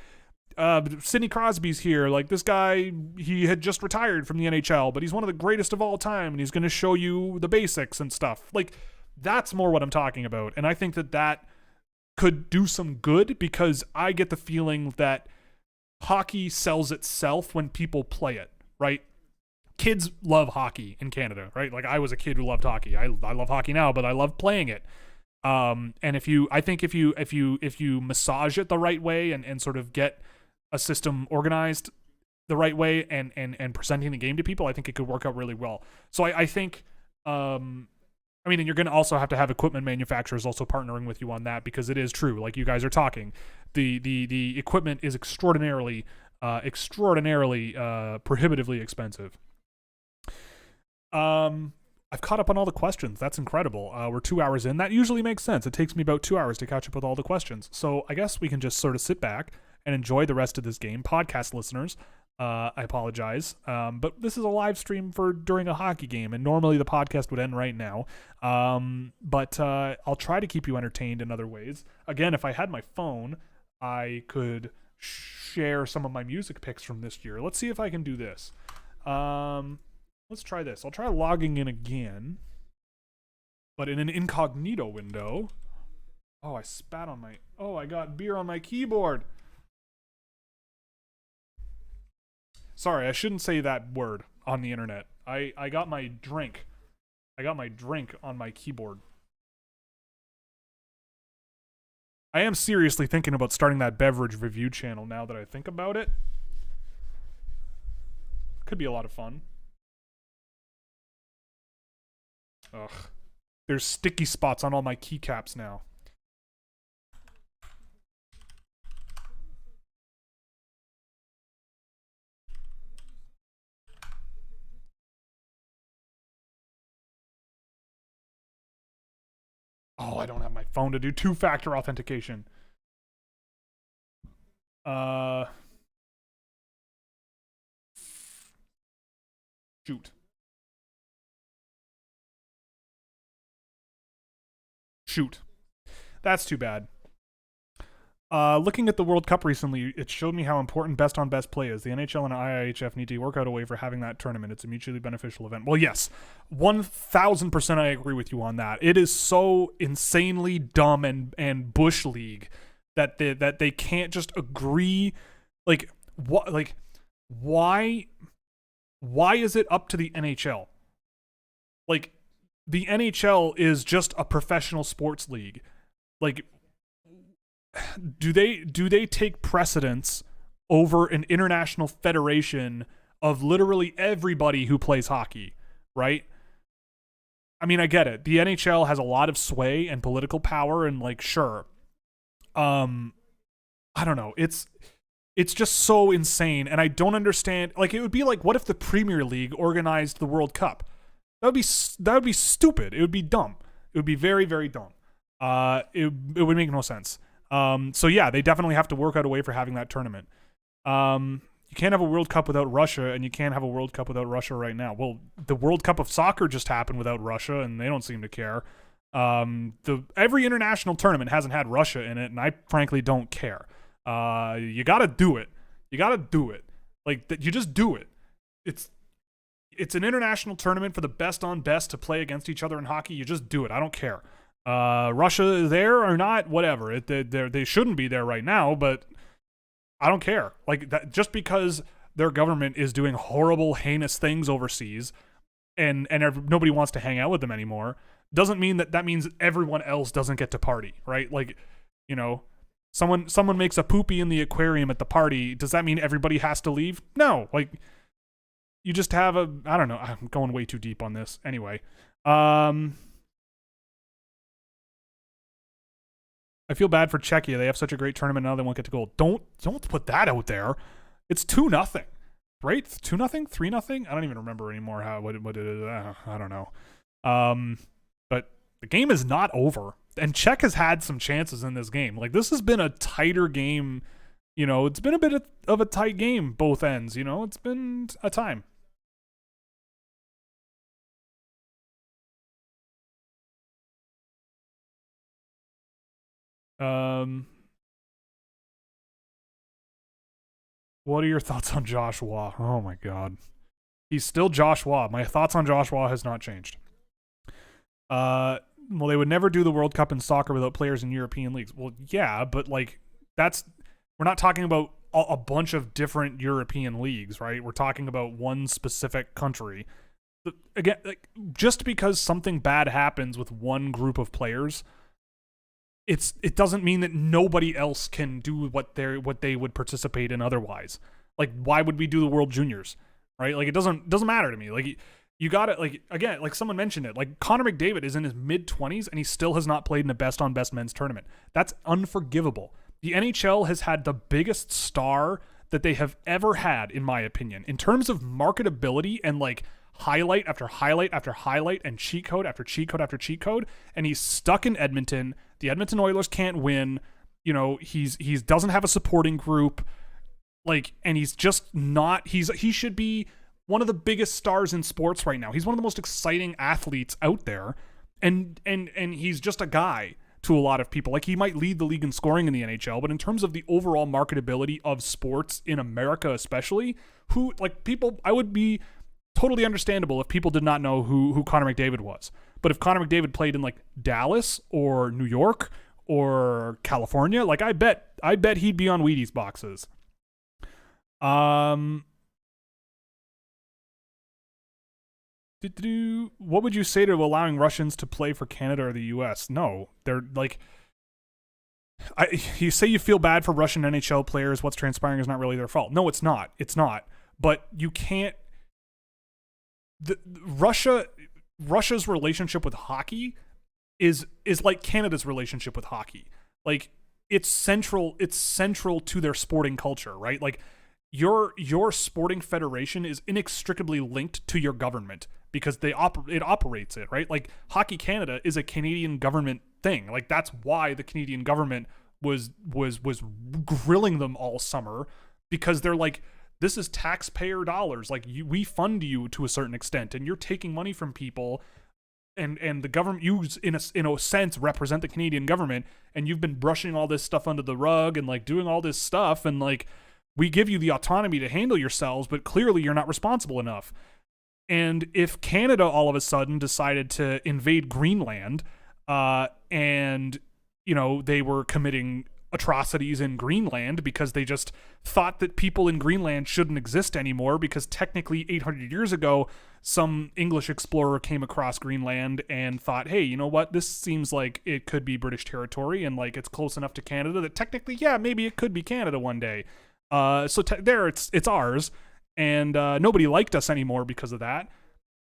Sidney Crosby's here. Like, this guy, he had just retired from the NHL, but he's one of the greatest of all time, and he's going to show you the basics and stuff. Like, that's more what I'm talking about. And I think that could do some good, because I get the feeling that hockey sells itself when people play it, right? Kids love hockey in Canada, right? Like, I was a kid who loved hockey. I love hockey now, but I love playing it. And if you massage it the right way and sort of get a system organized the right way and presenting the game to people, I think it could work out really well. So I think, and you're going to also have to have equipment manufacturers also partnering with you on that, because it is true, like you guys are talking, the equipment is extraordinarily prohibitively expensive. I've caught up on all the questions. That's incredible. We're 2 hours in. That usually makes sense. It takes me about 2 hours to catch up with all the questions. So I guess we can just sort of sit back and enjoy the rest of this game. Podcast listeners, I apologize. But this is a live stream for during a hockey game, and normally the podcast would end right now. But I'll try to keep you entertained in other ways. Again, if I had my phone, I could share some of my music picks from this year. Let's see if I can do this. Let's try this. I'll try logging in again, but in an incognito window. Oh, I spat on my... Oh, I got beer on my keyboard. Sorry, I shouldn't say that word on the internet. I got my drink I got my drink on my keyboard. I am seriously thinking about starting that beverage review channel now that I think about it. Could be a lot of fun. Ugh. There's sticky spots on all my keycaps now. Oh, I don't have my phone to do two-factor authentication. Shoot. That's too bad. Looking at the World Cup recently, it showed me how important best-on-best play is. The NHL and IIHF need to work out a way for having that tournament. It's a mutually beneficial event. Well, yes, 1,000% I agree with you on that. It is so insanely dumb and bush league that they can't just agree. Like, what? Like, why is it up to the NHL? Like, the NHL is just a professional sports league. Like, do they take precedence over an international federation of literally everybody who plays hockey, right? I mean, I get it. The NHL has a lot of sway and political power, and like, sure. I don't know. It's just so insane, and I don't understand. Like, it would be like, what if the Premier League organized the World Cup? That would be stupid. It would be dumb. It would be very, very dumb. It would make no sense. So yeah, they definitely have to work out a way for having that tournament. You can't have a World Cup without Russia, and you can't have a World Cup without Russia right now. Well, the World Cup of soccer just happened without Russia, and they don't seem to care. Every international tournament hasn't had Russia in it, and I frankly don't care. You gotta do it. Like, you just do it. It's an international tournament for the best on best to play against each other in hockey. You just do it. I don't care. Russia there or not, whatever. They shouldn't be there right now, but I don't care. Like, that, just because their government is doing horrible, heinous things overseas, and nobody wants to hang out with them anymore, doesn't mean that means everyone else doesn't get to party, right? Like, you know, someone makes a poopy in the aquarium at the party. Does that mean everybody has to leave? No. Like, you just have I don't know. I'm going way too deep on this. Anyway, I feel bad for Czechia. They have such a great tournament now they won't get to gold. Don't put that out there. It's 2-0, right? 2-0, 3-0. I don't even remember anymore what it is. I don't know. But the game is not over, and Czech has had some chances in this game. Like, this has been a tighter game. You know, it's been a bit of a tight game, both ends. You know, it's been a time. What are your thoughts on Joshua? Oh my god. He's still Joshua. My thoughts on Joshua has not changed. Well, they would never do the World Cup in soccer without players in European leagues. Well, yeah, but like, we're not talking about a bunch of different European leagues, right? We're talking about one specific country. Again, like, just because something bad happens with one group of players, it doesn't mean that nobody else can do what they would participate in otherwise. Like, why would we do the World Juniors, right? Like, it doesn't matter to me. Like, you got it. Like, again, like someone mentioned it. Like, Connor McDavid is in his mid-20s and he still has not played in a best-on-best men's tournament. That's unforgivable. The NHL has had the biggest star that they have ever had, in my opinion, in terms of marketability and like highlight after highlight after highlight and cheat code after cheat code after cheat code, and he's stuck in Edmonton. The Edmonton Oilers can't win. You know, he doesn't have a supporting group. Like, and he's just not. He should be one of the biggest stars in sports right now. He's one of the most exciting athletes out there, and he's just a guy to a lot of people. Like, he might lead the league in scoring in the NHL, but in terms of the overall marketability of sports in America, especially, I would be totally understandable if people did not know who Connor McDavid was. But if Connor McDavid played in like Dallas or New York or California, like, I bet he'd be on Wheaties boxes. What would you say to allowing Russians to play for Canada or the U.S.? No, they're like, you say you feel bad for Russian NHL players. What's transpiring is not really their fault. No, it's not. It's not. But you can't. Russia's relationship with hockey is like Canada's relationship with hockey. Like it's central to their sporting culture, right? Like your sporting federation is inextricably linked to your government because it operates it, right? Like Hockey Canada is a Canadian government thing. Like that's why the Canadian government was grilling them all summer, because they're like, this is taxpayer dollars. Like we fund you to a certain extent, and you're taking money from people, and the government, you in a sense represent the Canadian government, and you've been brushing all this stuff under the rug and like doing all this stuff, and like we give you the autonomy to handle yourselves, but clearly you're not responsible enough. And if Canada all of a sudden decided to invade Greenland, and they were committing atrocities in Greenland because they just thought that people in Greenland shouldn't exist anymore, because technically 800 years ago some English explorer came across Greenland and thought, hey, you know what, this seems like it could be British territory, and like it's close enough to Canada that technically, yeah, maybe it could be Canada one day. It's ours, and nobody liked us anymore because of that.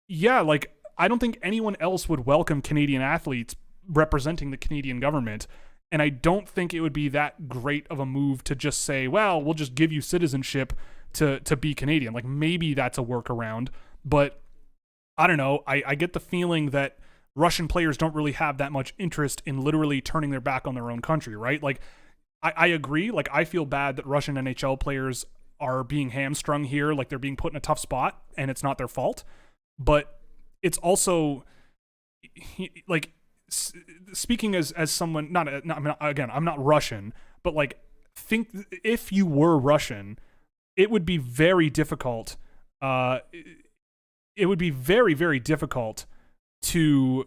Yeah, like I don't think anyone else would welcome Canadian athletes representing the Canadian government. And I don't think it would be that great of a move to just say, well, we'll just give you citizenship to be Canadian. Like maybe that's a workaround, but I don't know. I get the feeling that Russian players don't really have that much interest in literally turning their back on their own country, right? Like I agree. Like I feel bad that Russian NHL players are being hamstrung here. Like they're being put in a tough spot and it's not their fault, but it's also like, speaking as someone, I'm not Russian, but like think if you were Russian, it would be very difficult. It would be very, very difficult to,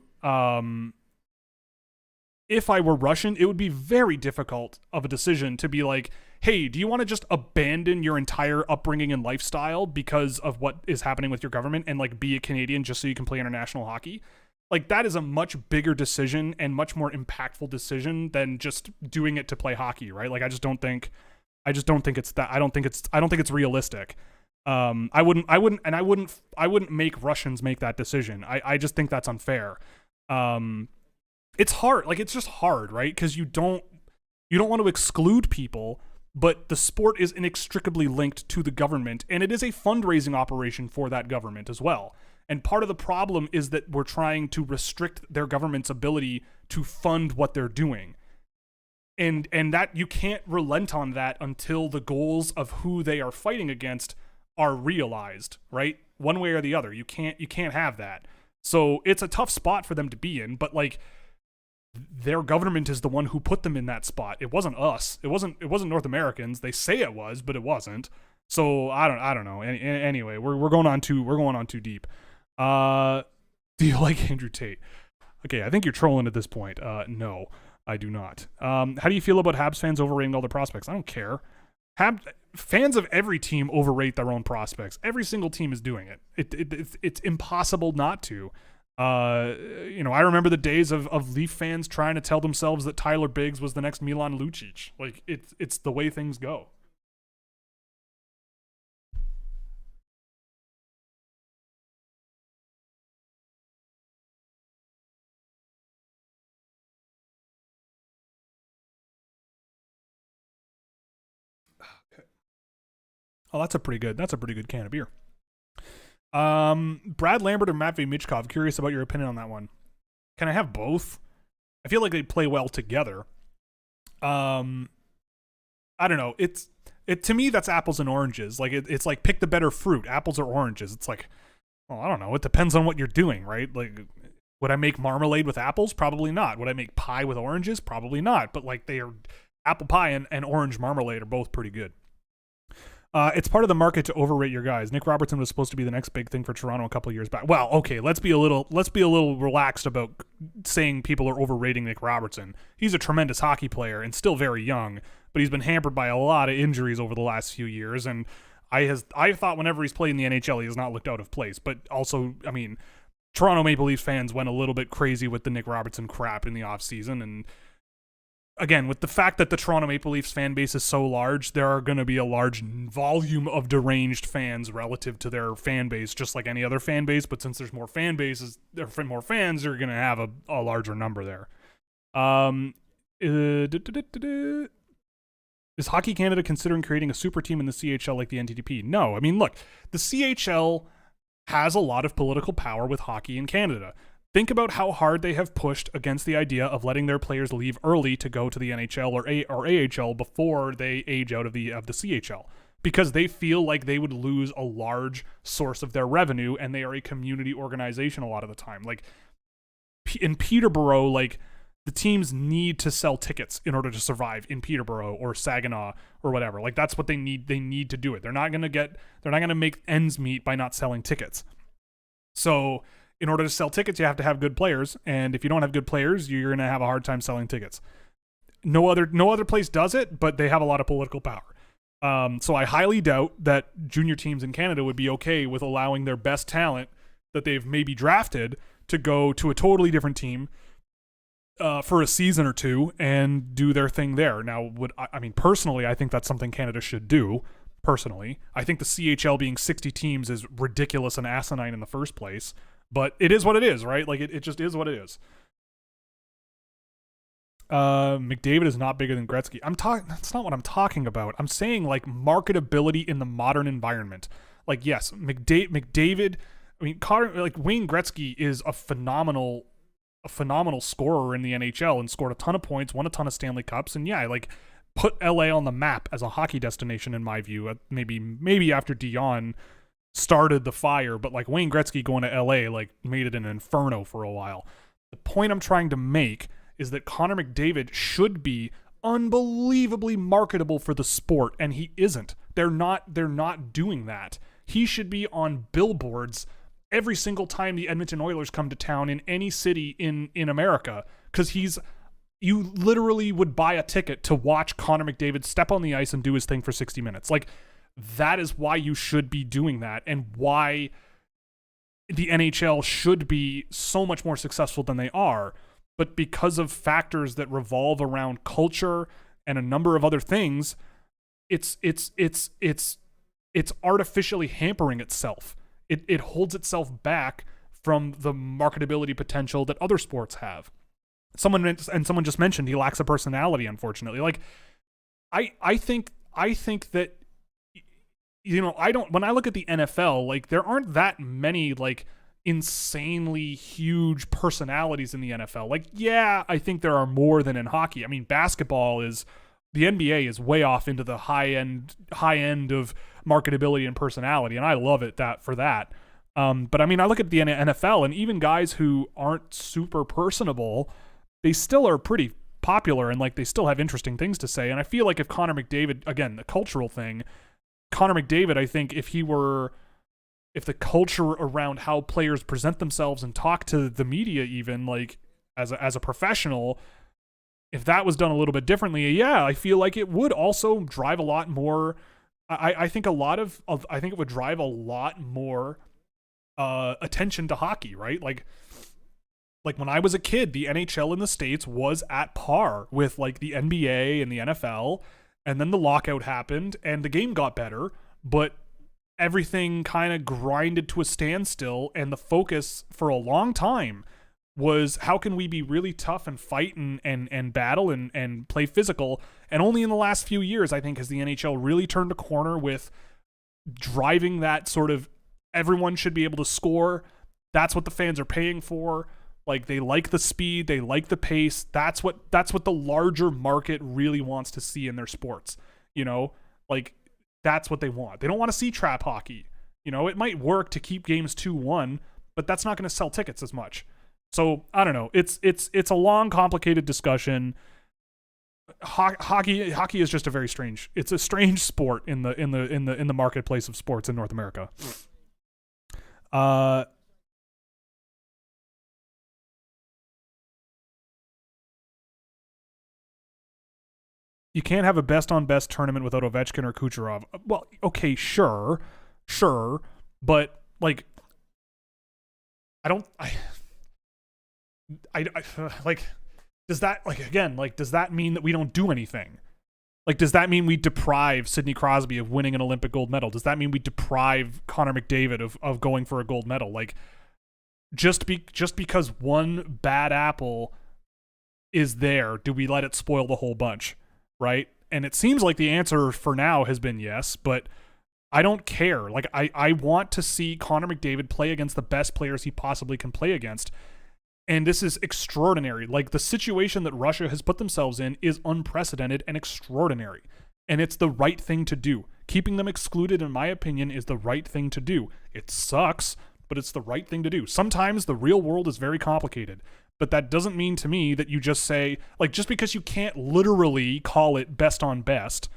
if I were Russian, it would be very difficult of a decision to be like, hey, do you want to just abandon your entire upbringing and lifestyle because of what is happening with your government and like be a Canadian just so you can play international hockey? Like that is a much bigger decision and much more impactful decision than just doing it to play hockey, right? Like I don't think it's that. I don't think it's realistic. I wouldn't make Russians make that decision. I just think that's unfair. It's hard. Like it's just hard, right? Because you don't want to exclude people, but the sport is inextricably linked to the government, and it is a fundraising operation for that government as well. And part of the problem is that we're trying to restrict their government's ability to fund what they're doing. And that you can't relent on that until the goals of who they are fighting against are realized, right? One way or the other. You can't have that. So it's a tough spot for them to be in, but like their government is the one who put them in that spot. It wasn't us. It wasn't North Americans. They say it was, but it wasn't. So I don't know. Anyway, we're going on too deep. Do you like Andrew Tate? Okay, I think you're trolling at this point. No, I do not. How do you feel about Habs fans overrating all their prospects? I don't care. Fans of every team overrate their own prospects. Every single team is doing it. It's impossible not to. I remember the days of Leaf fans trying to tell themselves that Tyler Biggs was the next Milan Lucic. Like it's the way things go. Oh, that's a pretty good can of beer. Brad Lambert or Matvey Michkov, curious about your opinion on that one. Can I have both? I feel like they play well together. I don't know. To me, that's apples and oranges. Like it's like pick the better fruit, apples or oranges. It's like, well, I don't know. It depends on what you're doing, right? Like, would I make marmalade with apples? Probably not. Would I make pie with oranges? Probably not. But like they are, apple pie and orange marmalade are both pretty good. It's part of the market to overrate your guys. Nick Robertson was supposed to be the next big thing for Toronto a couple of years back. Well, okay, let's be a little relaxed about saying people are overrating Nick Robertson. He's a tremendous hockey player and still very young, but he's been hampered by a lot of injuries over the last few years. And I thought whenever he's played in the NHL, he has not looked out of place. But also, I mean, Toronto Maple Leafs fans went a little bit crazy with the Nick Robertson crap in the offseason. And again, with the fact that the Toronto Maple Leafs fan base is so large, there are going to be a large volume of deranged fans relative to their fan base, just like any other fan base. But since there's more fan bases, there are more fans, you're going to have a larger number there. Is Hockey Canada considering creating a super team in the CHL like the NTDP? No. I mean, look, the CHL has a lot of political power with hockey in Canada. Think about how hard they have pushed against the idea of letting their players leave early to go to the NHL or AHL before they age out of the CHL, because they feel like they would lose a large source of their revenue, and they are a community organization a lot of the time. Like in Peterborough, like the teams need to sell tickets in order to survive in Peterborough or Saginaw or whatever. Like that's what they need. They need to do it. They're not going to make ends meet by not selling tickets. So in order to sell tickets, you have to have good players. And if you don't have good players, you're going to have a hard time selling tickets. No other place does it, but they have a lot of political power. So I highly doubt that junior teams in Canada would be okay with allowing their best talent that they've maybe drafted to go to a totally different team for a season or two and do their thing there. Now, personally, I think that's something Canada should do. Personally, I think the CHL being 60 teams is ridiculous and asinine in the first place, but it is what it is, right? Like it just is what it is. McDavid is not bigger than Gretzky. That's not what I'm talking about. I'm saying like marketability in the modern environment. Like yes, McDavid. I mean, Wayne Gretzky is a phenomenal scorer in the NHL and scored a ton of points, won a ton of Stanley Cups, and yeah, like put LA on the map as a hockey destination in my view. Maybe after Dion started the fire, but like Wayne Gretzky going to LA like made it an inferno for a while. The point I'm trying to make is that Connor McDavid should be unbelievably marketable for the sport, and he isn't. They're not doing that. He should be on billboards every single time the Edmonton Oilers come to town in any city in America, because you literally would buy a ticket to watch Connor McDavid step on the ice and do his thing for 60 minutes. Like, that is why you should be doing that, and why the NHL should be so much more successful than they are. But because of factors that revolve around culture and a number of other things, it's artificially hampering itself. It holds itself back from the marketability potential that other sports have. Someone just mentioned he lacks a personality, unfortunately. Like, I think that, you know, when I look at the NFL, like, there aren't that many like insanely huge personalities in the NFL. Like, yeah, I think there are more than in hockey. I mean, the NBA is way off into the high end of marketability and personality, and I love it for that. But I mean, I look at the NFL, and even guys who aren't super personable, they still are pretty popular, and like they still have interesting things to say. And I feel like if Connor McDavid, again, the cultural thing, Connor McDavid, I think if the culture around how players present themselves and talk to the media, even like as a professional, if that was done a little bit differently, yeah, I feel like it would also drive a lot more. I think it would drive a lot more attention to hockey, right? Like when I was a kid, the NHL in the States was at par with like the NBA and the NFL, and then the lockout happened and the game got better, but everything kind of grinded to a standstill, and the focus for a long time was how can we be really tough and fight and battle and play physical. And only in the last few years, I think, has the NHL really turned a corner with driving that sort of everyone should be able to score. That's what the fans are paying for. Like, they like the speed, they like the pace. That's what the larger market really wants to see in their sports. You know, like, that's what they want. They don't want to see trap hockey. You know, it might work to keep games 2-1, but that's not going to sell tickets as much. So I don't know. It's a long, complicated discussion. Hockey is just it's a strange sport in the marketplace of sports in North America. you can't have a best on best tournament without Ovechkin or Kucherov. Well, okay, sure, but like, I like, does that, like, again, like, does that mean that we don't do anything? Like, does that mean we deprive Sidney Crosby of winning an Olympic gold medal? Does that mean we deprive Connor McDavid of going for a gold medal? Like, just because one bad apple is there, do we let it spoil the whole bunch, right? And it seems like the answer for now has been yes, but I don't care. Like, I want to see Connor McDavid play against the best players he possibly can play against. And this is extraordinary. Like, the situation that Russia has put themselves in is unprecedented and extraordinary. And it's the right thing to do. Keeping them excluded, in my opinion, is the right thing to do. It sucks, but it's the right thing to do. Sometimes the real world is very complicated. But that doesn't mean to me that you just say, like, just because you can't literally call it best on best,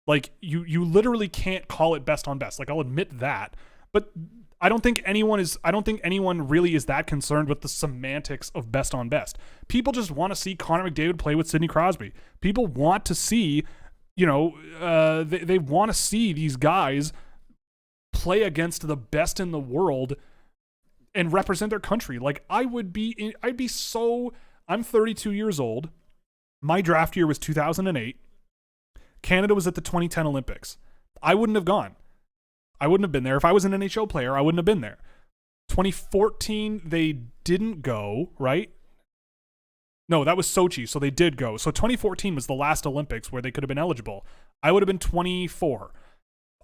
like, you literally can't call it best on best. Like, I'll admit that. But I don't think anyone really is that concerned with the semantics of best on best. People just want to see Connor McDavid play with Sidney Crosby. People want to see, they want to see these guys play against the best in the world and represent their country. Like, I'm 32 years old. My draft year was 2008. Canada was at the 2010 Olympics. I wouldn't have gone. I wouldn't have been there. If I was an NHL player, I wouldn't have been there. 2014, they didn't go, right? No, that was Sochi, so they did go. So 2014 was the last Olympics where they could have been eligible. I would have been 24.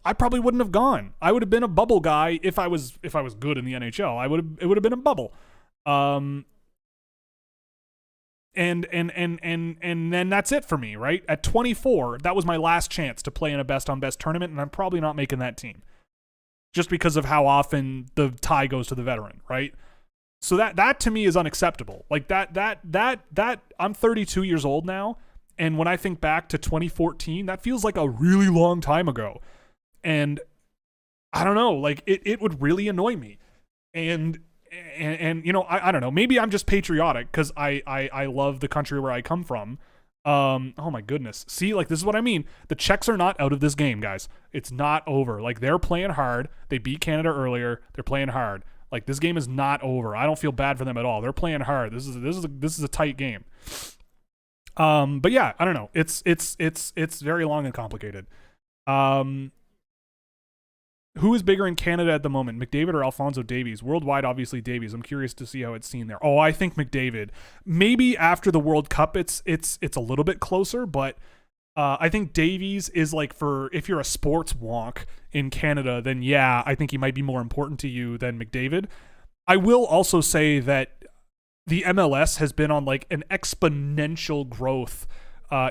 I probably wouldn't have gone. I would have been a bubble guy if I was good in the NHL. It would have been a bubble. And then that's it for me, right? At 24, that was my last chance to play in a best on best tournament, and I'm probably not making that team. Just because of how often the tie goes to the veteran, right? So that to me is unacceptable. Like, that I'm 32 years old now, and when I think back to 2014, that feels like a really long time ago. And I don't know, like, it would really annoy me. And I don't know, maybe I'm just patriotic because I love the country where I come from. Oh my goodness. See, like, this is what I mean. The Czechs are not out of this game, guys. It's not over. Like, they're playing hard. They beat Canada earlier. They're playing hard. Like, this game is not over. I don't feel bad for them at all. They're playing hard. This is a tight game. But yeah, I don't know. It's very long and complicated. Who is bigger in Canada at the moment, McDavid or Alphonso Davies? Worldwide, obviously Davies. I'm curious to see how it's seen there. Oh, I think McDavid. Maybe after the World Cup, it's a little bit closer, but I think Davies is, like, for if you're a sports wonk in Canada, then yeah, I think he might be more important to you than McDavid. I will also say that the MLS has been on, like, an exponential growth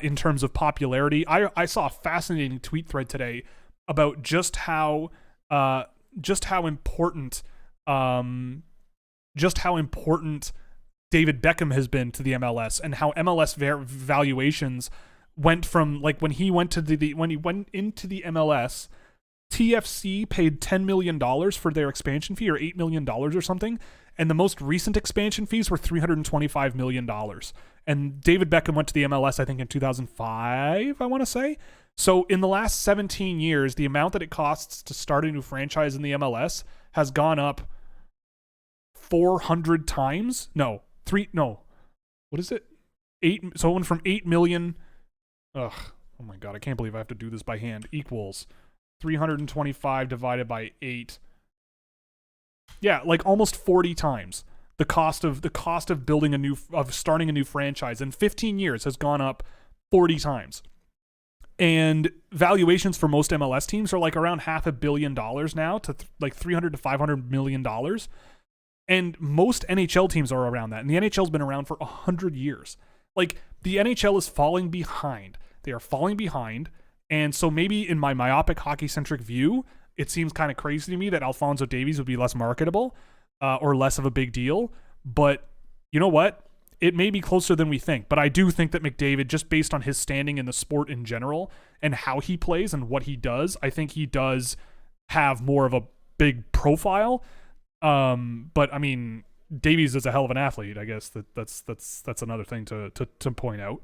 in terms of popularity. I saw a fascinating tweet thread today about just how important David Beckham has been to the MLS, and how MLS valuations went from, like, when he went into the MLS, TFC paid $10 million for their expansion fee, or $8 million or something, and the most recent expansion fees were $325 million. And David Beckham went to the MLS, I think, in 2005, I want to say. So in the last 17 years, the amount that it costs to start a new franchise in the MLS has gone up 400 times. What is it? 8. So it went from 8 million. Oh my God, I can't believe I have to do this by hand. Equals 325 divided by 8. Yeah, like almost 40 times the cost of starting a new franchise in 15 years has gone up 40 times. And valuations for most MLS teams are like around $500 million now to like $300 to $500 million. And most NHL teams are around that. And the NHL's been around for 100 years. Like, the NHL is falling behind. They are falling behind. And so maybe in my myopic hockey-centric view, it seems kind of crazy to me that Alphonso Davies would be less marketable or less of a big deal. But you know what? It may be closer than we think. But I do think that McDavid, just based on his standing in the sport in general and how he plays and what he does, I think he does have more of a big profile. But I mean, Davies is a hell of an athlete. I guess that's another thing to point out.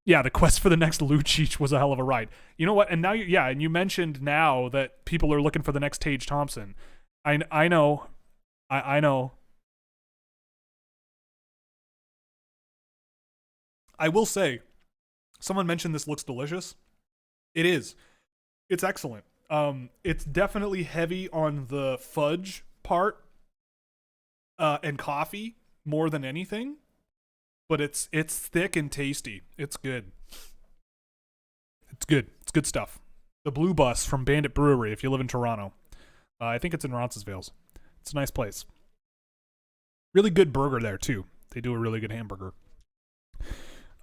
Yeah, the quest for the next Lucic was a hell of a ride. You know what? And now, and you mentioned now that people are looking for the next Tage Thompson. I know. I know. I will say, someone mentioned this looks delicious. It is. It's excellent. It's definitely heavy on the fudge part and coffee more than anything. But it's thick and tasty. It's good. It's good. It's good stuff. The Blue Bus from Bandit Brewery, if you live in Toronto. I think it's in Roncesvalles. It's a nice place. Really good burger there, too. They do a really good hamburger.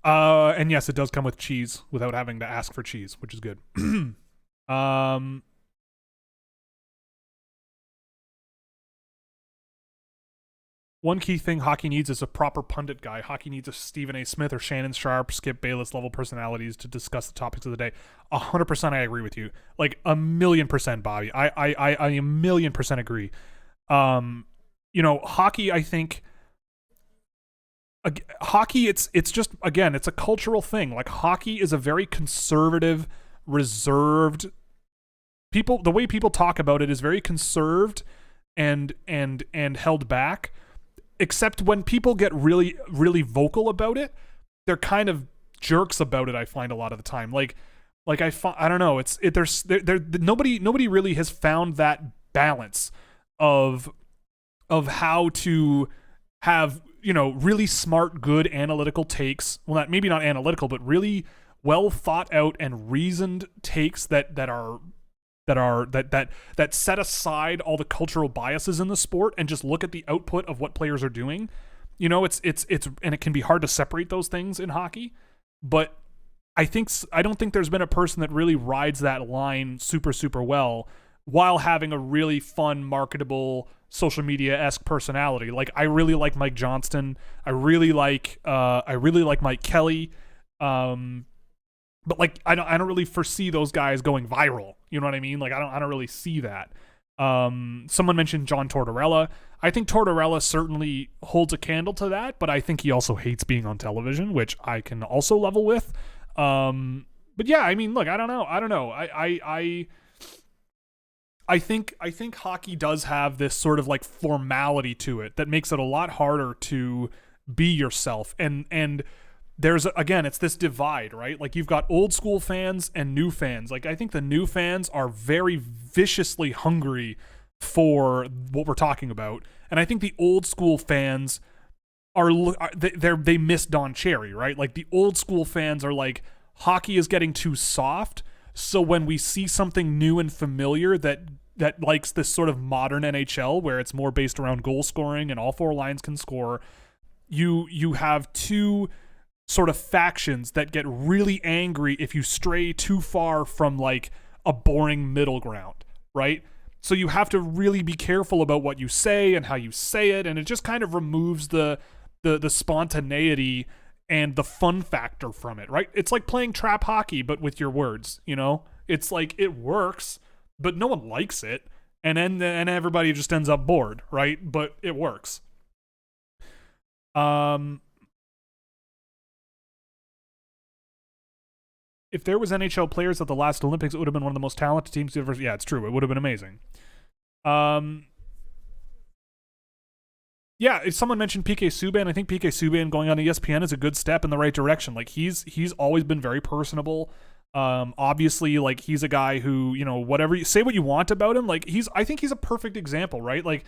And yes, it does come with cheese without having to ask for cheese, which is good. One key thing hockey needs is a proper pundit guy. Hockey needs a Stephen A. Smith or Shannon Sharp, Skip Bayless level personalities to discuss the topics of the day. 100% I agree with you. Like 1,000,000%, Bobby. I 1,000,000% agree. Hockey, I think hockey, it's just, again, it's a cultural thing. Like hockey is a very conservative, reserved people. The way people talk about it is very conserved and held back. Except when people get really, really vocal about it, they're kind of jerks about it. I find a lot of the time, I don't know. Nobody really has found that balance of how to have, really smart, good analytical takes. Well, maybe not analytical, but really well thought out and reasoned takes that set aside all the cultural biases in the sport and just look at the output of what players are doing. It's and it can be hard to separate those things in hockey, but I don't think there's been a person that really rides that line super, super well while having a really fun, marketable, social media-esque personality. Like I really like Mike Johnston. I really like Mike Kelly. But like I don't really foresee those guys going viral. You know what I mean? Like I don't really see that. Someone mentioned John Tortorella. I think Tortorella certainly holds a candle to that, but I think he also hates being on television, which I can also level with. But yeah, I mean, look, I don't know. I think hockey does have this sort of like formality to it that makes it a lot harder to be yourself. And there's, again, it's this divide, right? Like you've got old school fans and new fans. Like I think the new fans are very viciously hungry for what we're talking about. And I think the old school fans they miss Don Cherry, right? Like the old school fans are like, hockey is getting too soft. So when we see something new and familiar that likes this sort of modern NHL where it's more based around goal scoring and all four lines can score, you have two sort of factions that get really angry if you stray too far from like a boring middle ground, right? So you have to really be careful about what you say and how you say it, and it just kind of removes the spontaneity and the fun factor from it, right? It's like playing trap hockey but with your words, It's like it works, but no one likes it, and then everybody just ends up bored, right? But it works. If there was NHL players at the last Olympics, it would have been one of the most talented teams ever. Yeah, it's true. It would have been amazing. Yeah, if someone mentioned PK Subban, I think PK Subban going on ESPN is a good step in the right direction. Like he's always been very personable. Obviously, like he's a guy who, whatever you say what you want about him, like I think he's a perfect example, right? Like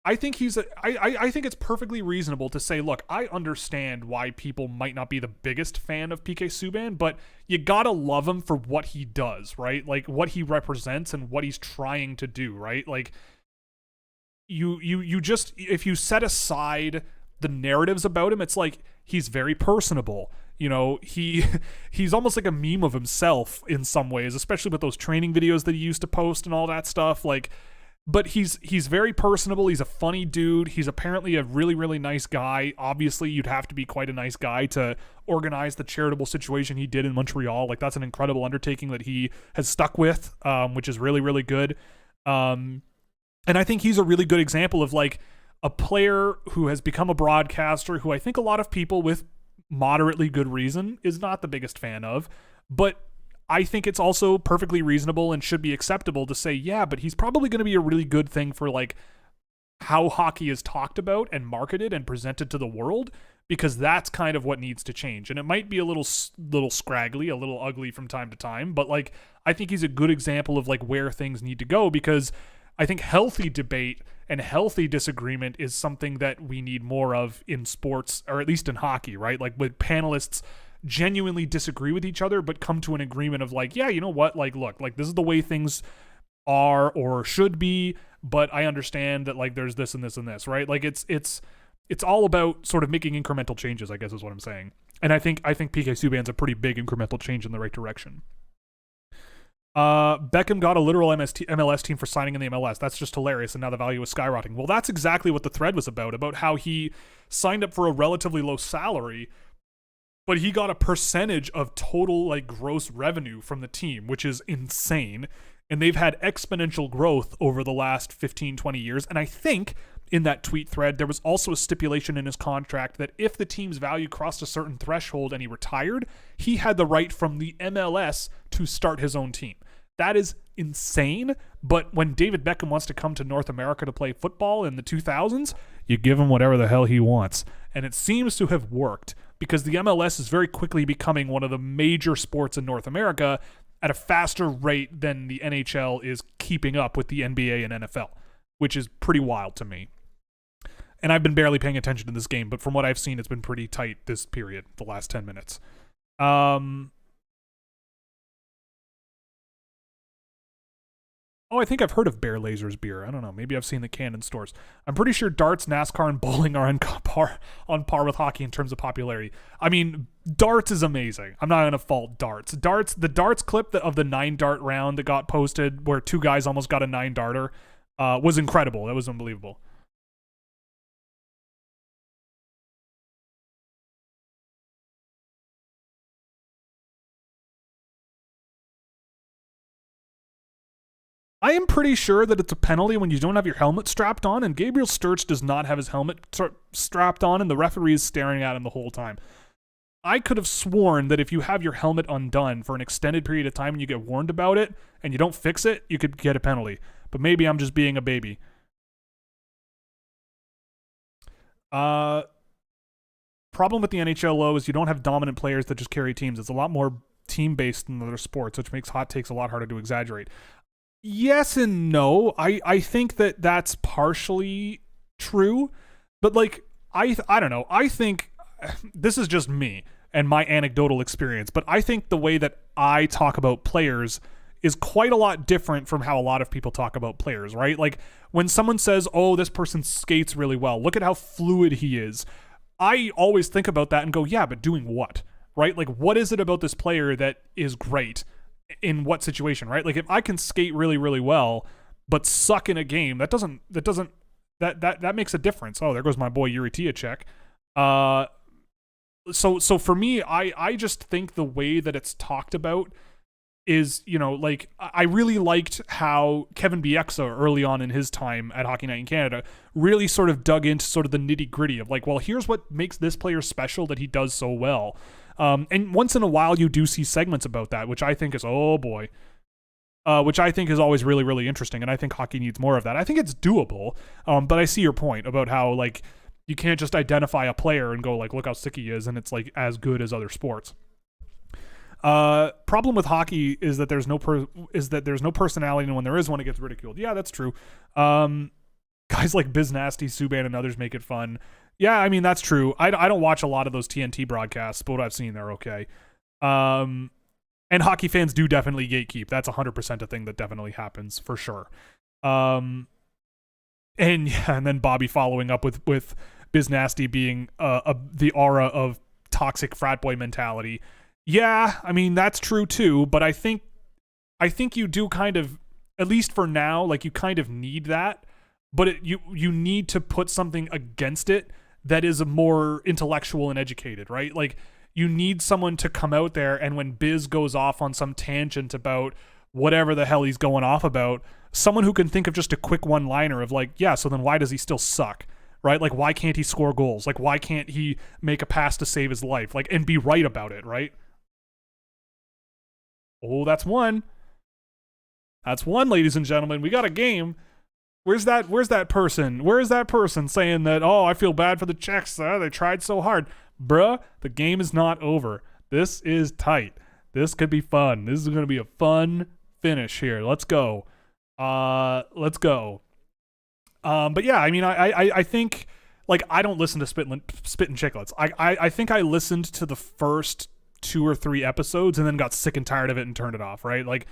I think I think it's perfectly reasonable to say, look, I understand why people might not be the biggest fan of PK Subban, but you gotta love him for what he does, right? Like what he represents and what he's trying to do, right? Like you just, if you set aside the narratives about him, it's like he's very personable. He's almost like a meme of himself in some ways, especially with those training videos that he used to post and all that stuff. Like, but he's very personable. He's a funny dude. He's apparently a really, really nice guy. Obviously, you'd have to be quite a nice guy to organize the charitable situation he did in Montreal. Like, that's an incredible undertaking that he has stuck with, which is really, really good. And I think he's a really good example of, like, a player who has become a broadcaster who I think a lot of people with moderately good reason, is not the biggest fan of. But I think it's also perfectly reasonable and should be acceptable to say, yeah, but he's probably going to be a really good thing for like how hockey is talked about and marketed and presented to the world, because that's kind of what needs to change. And it might be a little scraggly, a little ugly from time to time, but like I think he's a good example of like where things need to go, because I think healthy debate and healthy disagreement is something that we need more of in sports, or at least in hockey, right? Like with panelists genuinely disagree with each other but come to an agreement of like, yeah, you know what, like look, like this is the way things are or should be, but I understand that like there's this and this and this, right? Like it's all about sort of making incremental changes, I guess is what I'm saying. And I think PK Subban's a pretty big incremental change in the right direction. Beckham got a literal MLS team for signing in the MLS. That's just hilarious, and now the value is skyrocketing. Well, that's exactly what the thread was about how how signed up for a relatively low salary, but he got a percentage of total like gross revenue from the team, which is insane. And they've had exponential growth over the last 15, 20 years. And I think in that tweet thread, there was also a stipulation in his contract that if the team's value crossed a certain threshold and he retired, he had the right from the MLS to start his own team. That is insane. But when David Beckham wants to come to North America to play football in the 2000s, you give him whatever the hell he wants. And it seems to have worked, because the MLS is very quickly becoming one of the major sports in North America at a faster rate than the NHL is keeping up with the NBA and NFL, which is pretty wild to me. And I've been barely paying attention to this game, but from what I've seen, it's been pretty tight this period, the last 10 minutes. I think I've heard of Bear Lasers beer. I don't know. Maybe I've seen the can in stores. I'm pretty sure darts, NASCAR, and bowling are on par with hockey in terms of popularity. I mean, darts is amazing. I'm not going to fault darts. The darts clip of the 9-dart round that got posted where two guys almost got a 9-darter was incredible. That was unbelievable. I am pretty sure that it's a penalty when you don't have your helmet strapped on, and Gabriel Sturz does not have his helmet strapped on, and the referee is staring at him the whole time. I could have sworn that if you have your helmet undone for an extended period of time and you get warned about it and you don't fix it, you could get a penalty. But maybe I'm just being a baby. Problem with the NHL, though, is you don't have dominant players that just carry teams. It's a lot more team-based than other sports, which makes hot takes a lot harder to exaggerate. Yes and no. I think that that's partially true, but like I don't know. I think this is just me and my anecdotal experience, but I think the way that I talk about players is quite a lot different from how a lot of people talk about players, right? Like when someone says, "Oh, this person skates really well. Look at how fluid he is." I always think about that and go, "Yeah, but doing what?" Right? Like what is it about this player that is great? In what situation, right? Like if I can skate really, really well, but suck in a game, that makes a difference. Oh, there goes my boy Yuri Tiacek. So for me, I just think the way that it's talked about is, you know, like I really liked how Kevin Bieksa early on in his time at Hockey Night in Canada really sort of dug into sort of the nitty gritty of like, well, here's what makes this player special that he does so well. And once in a while you do see segments about that, which I think is, oh boy, which I think is always really, really interesting. And I think hockey needs more of that. I think it's doable. But I see your point about how like you can't just identify a player and go like, look how sick he is. And it's like as good as other sports. Problem with hockey is that there's no personality, and when there is one, it gets ridiculed. Yeah, that's true. Guys like Biz Nasty, Subban, and others make it fun. Yeah, I mean, that's true. I don't watch a lot of those TNT broadcasts, but what I've seen, they're okay. And hockey fans do definitely gatekeep. That's 100% a thing that definitely happens, for sure. And then Bobby following up with Biz Nasty being the aura of toxic frat boy mentality. Yeah, I mean, that's true too, but I think you do kind of, at least for now, like you kind of need that, but you need to put something against it that is more intellectual and educated, right? Like you need someone to come out there, and when Biz goes off on some tangent about whatever the hell he's going off about, someone who can think of just a quick one-liner of like, yeah, so then why does he still suck, right? Like, why can't he score goals? Like, why can't he make a pass to save his life? Like, and be right about it, right? Oh, that's one. That's one, ladies and gentlemen. We got a game. Where's that person? Where is that person saying that, oh, I feel bad for the Czechs. They tried so hard. Bruh, the game is not over. This is tight. This could be fun. This is going to be a fun finish here. Let's go. Let's go. But yeah, I mean, I think, like, I don't listen to Spit and Chicklets. I think I listened to the first 2 or 3 episodes and then got sick and tired of it and turned it off, right? Like,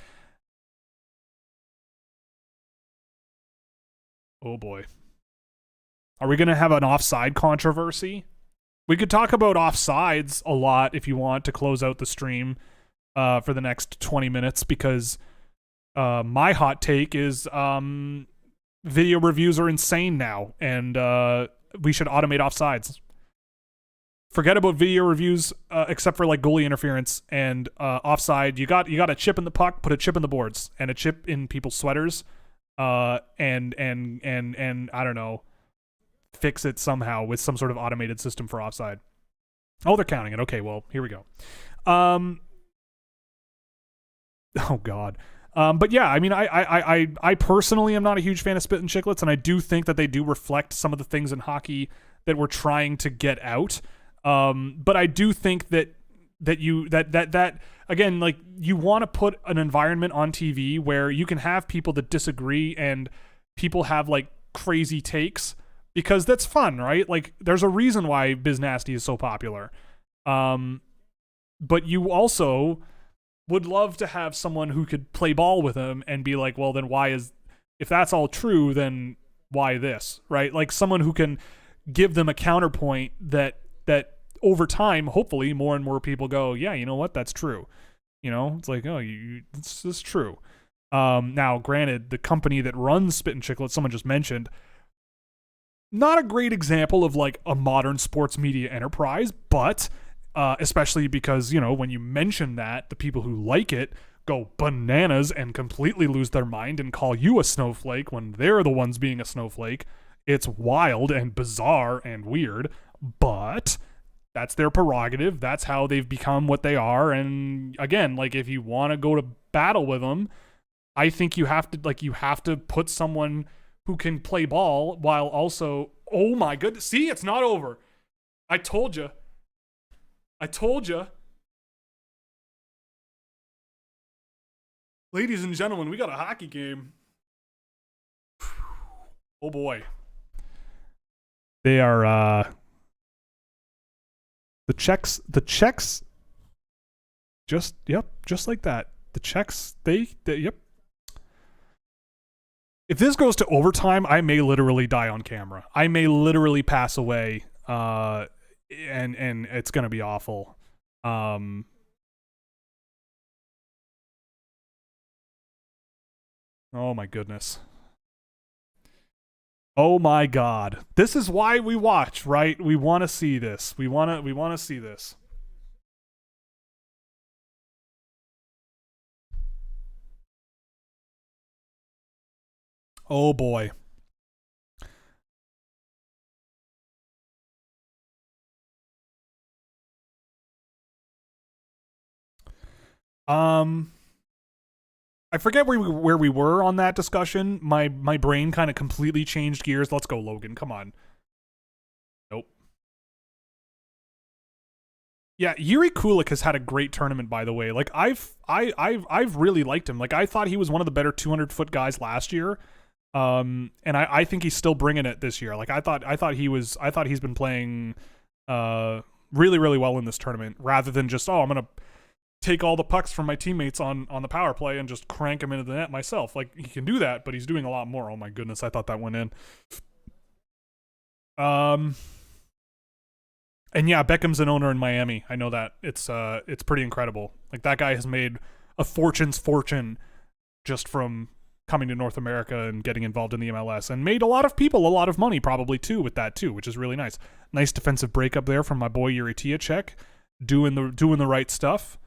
oh boy. Are we going to have an offside controversy? We could talk about offsides a lot if you want to close out the stream for the next 20 minutes, because my hot take is video reviews are insane now, and we should automate offsides. Forget about video reviews, except for like goalie interference and offside. You got a chip in the puck, put a chip in the boards and a chip in people's sweaters. And I don't know, fix it somehow with some sort of automated system for offside. Oh, they're counting it. Okay, well, here we go. Oh God. But yeah, I mean, I personally am not a huge fan of Spit and Chicklets, and I do think that they do reflect some of the things in hockey that we're trying to get out. But I do think that again, like, you want to put an environment on TV where you can have people that disagree and people have like crazy takes, because that's fun, right? Like, there's a reason why Biz Nasty is so popular. But you also would love to have someone who could play ball with him and be like, well, then if that's all true, then why this, right? Like, someone who can give them a counterpoint that over time, hopefully more and more people go, yeah, you know what? That's true. You know, it's like, oh, this is true. Now, granted, the company that runs Spit and Chicklets, someone just mentioned, not a great example of like a modern sports media enterprise, but especially because, you know, when you mention that, the people who like it go bananas and completely lose their mind and call you a snowflake when they're the ones being a snowflake. It's wild and bizarre and weird, but that's their prerogative. That's how they've become what they are. And again, like, if you want to go to battle with them, I think you have to put someone who can play ball while also, oh my goodness. See, it's not over. I told you. Ladies and gentlemen, we got a hockey game. Oh boy. They are, the Czechs, just like that. The Czechs, yep. If this goes to overtime, I may literally die on camera. I may literally pass away, and it's gonna be awful. Oh my goodness. Oh my God. This is why we watch, right? We want to see this. We want to see this. Oh boy. I forget where we were on that discussion. My brain kind of completely changed gears. Let's go, Logan. Come on. Nope. Yeah, Yuri Kulik has had a great tournament, by the way. Like, I've really liked him. Like, I thought he was one of the better 200-foot guys last year. And I think he's still bringing it this year. Like, I thought he's been playing really, really well in this tournament, rather than just, I'm gonna take all the pucks from my teammates on the power play and just crank them into the net myself. Like, he can do that, but he's doing a lot more. Oh my goodness, I thought that went in. And yeah, Beckham's an owner in Miami. I know that. It's pretty incredible. Like, that guy has made a fortune's fortune just from coming to North America and getting involved in the MLS, and made a lot of people a lot of money probably too with that too, which is really nice. Nice defensive breakup there from my boy Yuri Tiacek, doing the right stuff.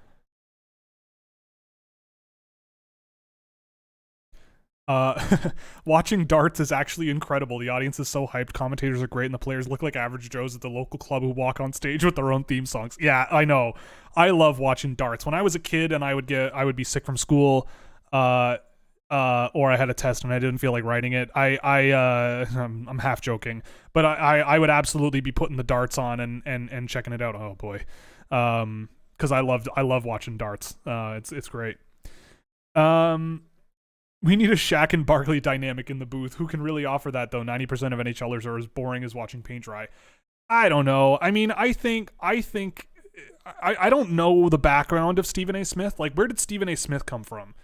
Watching darts is actually incredible. The audience is so hyped. Commentators are great, and the players look like average Joes at the local club who walk on stage with their own theme songs. Yeah, I know. I love watching darts. When I was a kid and I would be sick from school, or I had a test and I didn't feel like writing it. I'm half joking, but I would absolutely be putting the darts on and checking it out. Oh boy, because I love watching darts. It's great. We need a Shaq and Barkley dynamic in the booth. Who can really offer that, though? 90% of NHLers are as boring as watching paint dry. I don't know. I mean, I don't know the background of Stephen A. Smith. Like, where did Stephen A. Smith come from?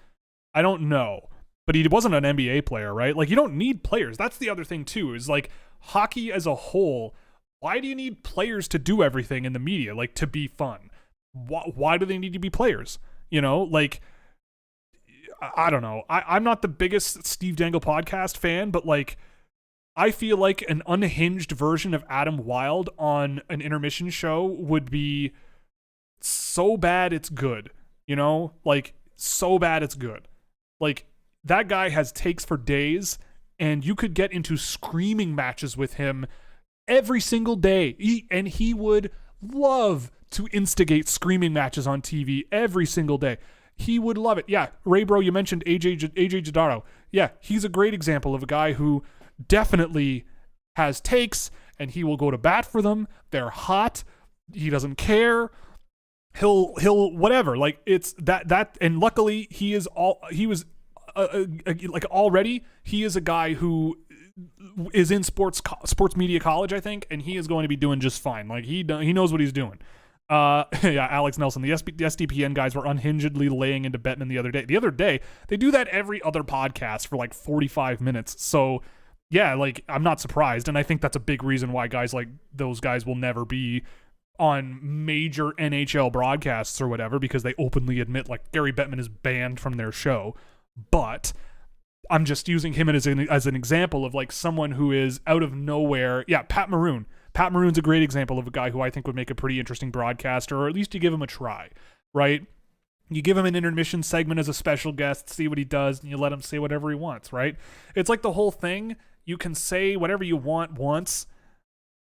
I don't know. But he wasn't an NBA player, right? Like, you don't need players. That's the other thing, too, is like hockey as a whole. Why do you need players to do everything in the media? Like, to be fun? Why do they need to be players? You know, like, I don't know. I'm not the biggest Steve Dangle podcast fan, but like, I feel like an unhinged version of Adam Wilde on an intermission show would be so bad it's good. You know, like, so bad it's good. Like, that guy has takes for days, and you could get into screaming matches with him every single day. He would love to instigate screaming matches on TV every single day. He would love it. Yeah, Ray Bro, you mentioned AJ Jadaro. Yeah, he's a great example of a guy who definitely has takes, and he will go to bat for them. They're hot. He doesn't care. He'll whatever. Like, it's that, and luckily he is already he is a guy who is in sports media college, I think, and he is going to be doing just fine. Like, he knows what he's doing. Yeah, Alex Nelson, the SDPN guys were unhingedly laying into Bettman the other day. The other day, they do that every other podcast for like 45 minutes. So, yeah, like, I'm not surprised. And I think that's a big reason why guys like those guys will never be on major NHL broadcasts or whatever, because they openly admit, like, Gary Bettman is banned from their show. But I'm just using him as an example of, like, someone who is out of nowhere. Yeah, Pat Maroon. Pat Maroon's a great example of a guy who I think would make a pretty interesting broadcaster, or at least you give him a try, right? You give him an intermission segment as a special guest, see what he does, and you let him say whatever he wants, right? It's like the whole thing. You can say whatever you want once.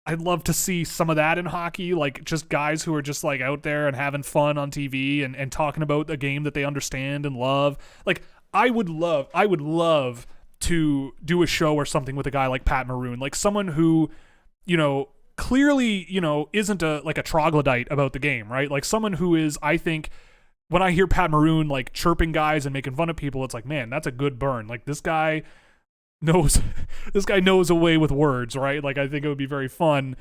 I'd love to see some of that in hockey, like just guys who are just like out there and having fun on TV and talking about a game that they understand and love. Like, I would love to do a show or something with a guy like Pat Maroon, like someone who, you know, clearly, you know, isn't a troglodyte about the game, right? Like someone who is, I think, when I hear Pat Maroon like chirping guys and making fun of people, it's like, man, that's a good burn. Like, this guy knows a way with words, right? Like, I think it would be very fun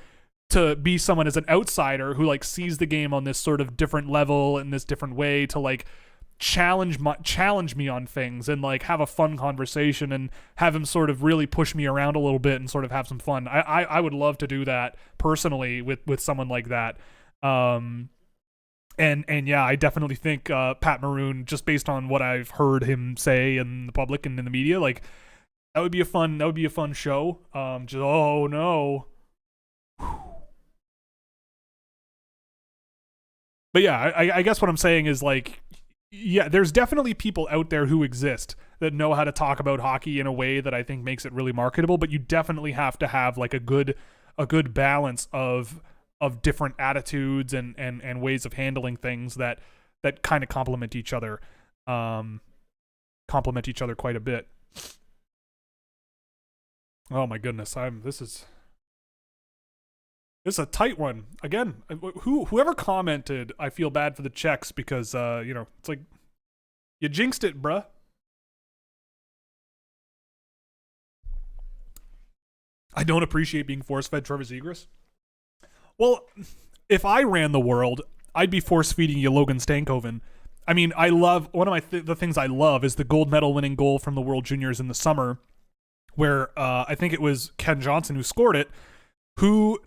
to be someone as an outsider who like sees the game on this sort of different level in this different way, to like challenge me on things and like have a fun conversation and have him sort of really push me around a little bit and sort of have some fun. I would love to do that personally with someone like that. And yeah, I definitely think Pat Maroon, just based on what I've heard him say in the public and in the media, like that would be a fun show. Oh no. But yeah, I guess what I'm saying is, like, yeah, there's definitely people out there who exist that know how to talk about hockey in a way that I think makes it really marketable, but you definitely have to have like a good balance of different attitudes and ways of handling things that kind of complement each other quite a bit. Oh my goodness, this is a tight one. Again, whoever commented, I feel bad for the Czechs because, you know, it's like, you jinxed it, bruh. I don't appreciate being force-fed Trevor Zegras. Well, if I ran the world, I'd be force-feeding you Logan Stankoven. I mean, I love, one of the things I love is the gold medal winning goal from the World Juniors in the summer, where I think it was Ken Johnson who scored it, who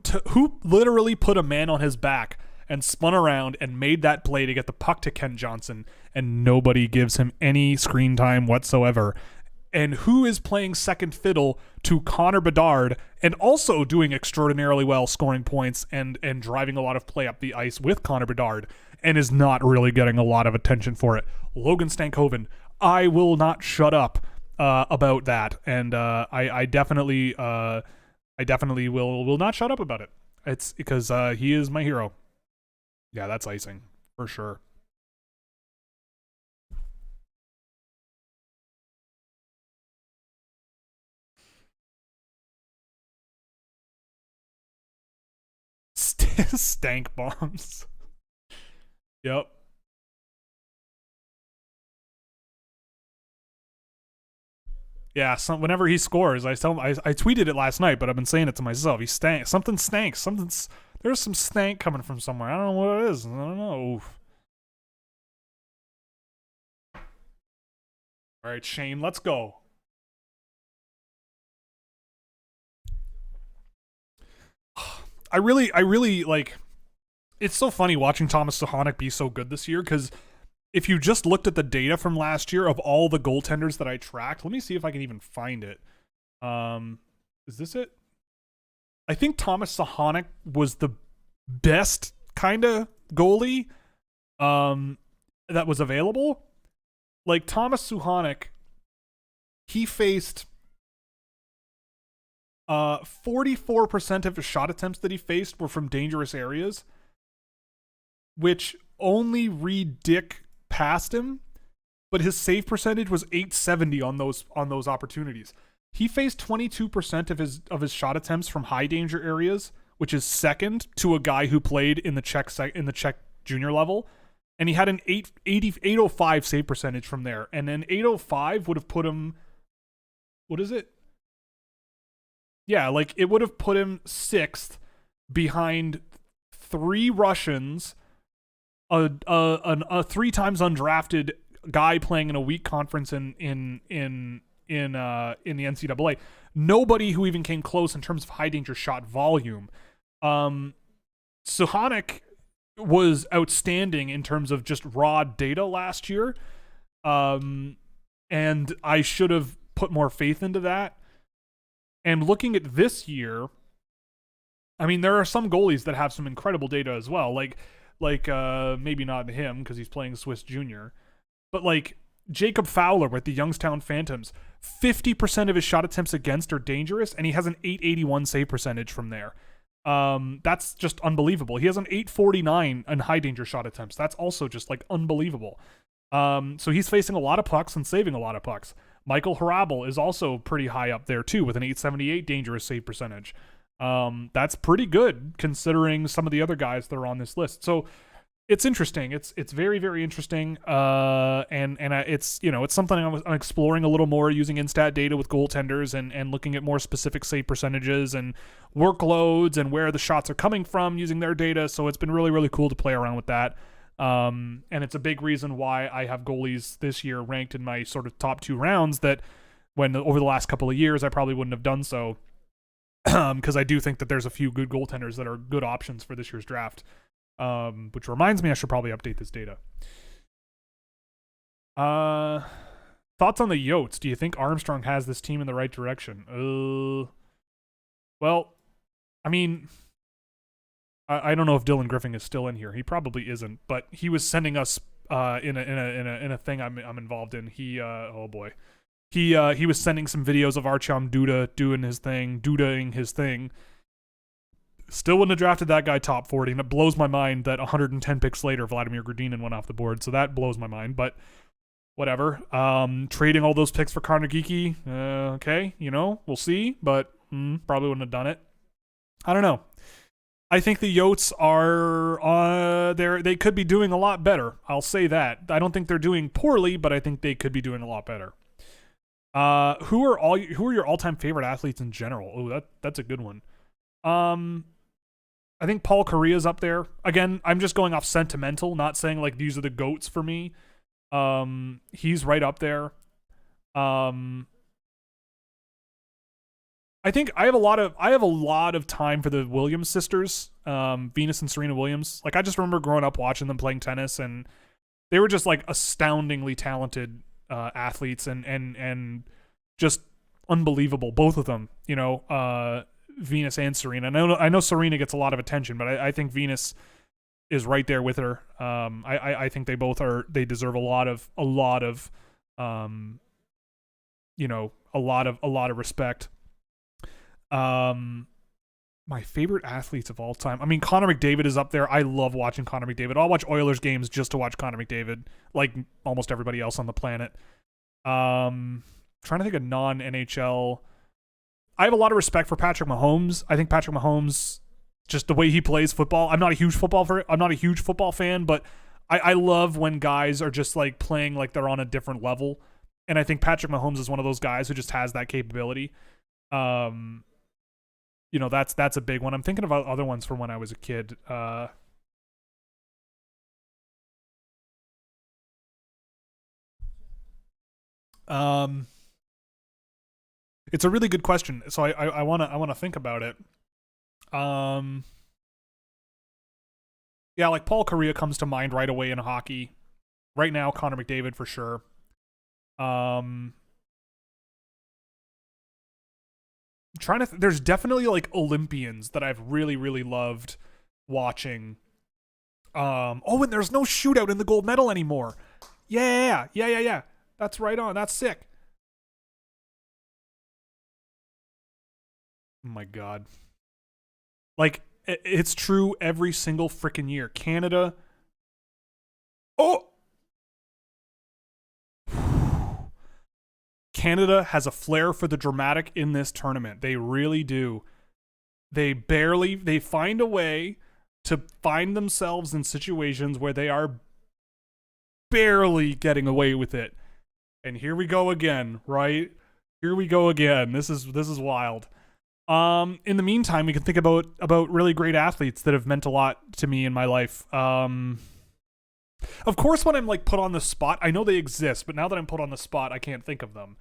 literally put a man on his back and spun around and made that play to get the puck to Ken Johnson, and nobody gives him any screen time whatsoever. And who is playing second fiddle to Connor Bedard and also doing extraordinarily well, scoring points and driving a lot of play up the ice with Connor Bedard, and is not really getting a lot of attention for it? Logan Stankoven. I will not shut up about that, and I definitely will not shut up about it. It's because he is my hero. Yeah, that's icing for sure. Stank bombs. Yep. Yeah, whenever he scores, I tweeted it last night, but I've been saying it to myself. He stank. Something stank. There's some stank coming from somewhere. I don't know what it is. I don't know. All right, Shane, let's go. I really like. It's so funny watching Thomas Suchanek be so good this year because if you just looked at the data from last year of all the goaltenders that I tracked, let me see if I can even find it. Is this it? I think Thomas Suchanek was the best kind of goalie that was available. Like Thomas Suchanek, he faced 44% of his shot attempts that he faced were from dangerous areas, which only Reed Dick passed him, but his save percentage was .870 on those opportunities. He faced 22% of his shot attempts from high danger areas, which is second to a guy who played in the Czech junior level, and he had an 805 save percentage from there, and an 805 would have put him. What is it? Yeah, like it would have put him sixth behind 3 Russians, a 3 times undrafted guy playing in a weak conference in the NCAA. Nobody who even came close in terms of high danger shot volume. Suchanek was outstanding in terms of just raw data last year, and I should have put more faith into that. And looking at this year, I mean, there are some goalies that have some incredible data as well. Like maybe not him because he's playing Swiss Junior, but like Jacob Fowler with the Youngstown Phantoms, 50% of his shot attempts against are dangerous, and he has an 881 save percentage from there. That's just unbelievable. He has an 849 in high danger shot attempts. That's also just like unbelievable. So he's facing a lot of pucks and saving a lot of pucks. Michael Harabel is also pretty high up there too with an 878 dangerous save percentage. That's pretty good considering some of the other guys that are on this list. So it's interesting. It's very, very interesting. And it's, you know, it's something I'm exploring a little more using Instat data with goaltenders and looking at more specific save percentages and workloads and where the shots are coming from using their data. So it's been really, really cool to play around with that. And it's a big reason why I have goalies this year ranked in my sort of top 2 rounds that when over the last couple of years, I probably wouldn't have done so. Because I do think that there's a few good goaltenders that are good options for this year's draft. Which reminds me I should probably update this data. Thoughts on the Yotes? Do you think Armstrong has this team in the right direction? Well, I mean, I don't know if Dylan Griffin is still in here. He probably isn't, but he was sending us in a thing I'm involved in. He oh boy. He was sending some videos of Artyom Duda dudaing his thing. Still wouldn't have drafted that guy top 40, and it blows my mind that 110 picks later, Vladimir Gradinin went off the board, so that blows my mind, but whatever. Trading all those picks for Connor Geeky, okay, you know, we'll see, but probably wouldn't have done it. I don't know. I think the Yotes are they could be doing a lot better. I'll say that. I don't think they're doing poorly, but I think they could be doing a lot better. Who are your all-time favorite athletes in general? Oh, that's a good one. I think Paul Kariya's up there. Again, I'm just going off sentimental, not saying like these are the GOATs for me. He's right up there. I think I have a lot of time for the Williams sisters, Venus and Serena Williams. Like I just remember growing up watching them playing tennis, and they were just like astoundingly talented athletes and just unbelievable, both of them. You know, Venus and Serena. I know Serena gets a lot of attention, but I think Venus is right there with her. I think they both are. They deserve a lot of a lot of respect. My favorite athletes of all time. I mean, Connor McDavid is up there. I love watching Connor McDavid. I'll watch Oilers games just to watch Connor McDavid, like almost everybody else on the planet. Trying to think of non-NHL. I have a lot of respect for Patrick Mahomes. I think Patrick Mahomes, just the way he plays football. I'm not a huge football fan, but I love when guys are just like playing like they're on a different level. And I think Patrick Mahomes is one of those guys who just has that capability. That's a big one. I'm thinking about other ones from when I was a kid. It's a really good question. So I wanna think about it. Yeah, like Paul Kariya comes to mind right away in hockey. Right now, Connor McDavid for sure. There's definitely like Olympians that I've really, really loved watching. And there's no shootout in the gold medal anymore. Yeah. That's right on. That's sick. Oh my God. Like, it's true every single freaking year. Canada. Oh! Canada has a flair for the dramatic in this tournament. They really do. They find a way to find themselves in situations where they are barely getting away with it. And here we go again, right? Here we go again. This is wild. In the meantime, we can think about really great athletes that have meant a lot to me in my life. Of course, when I'm like put on the spot, I know they exist, but now that I'm put on the spot, I can't think of them.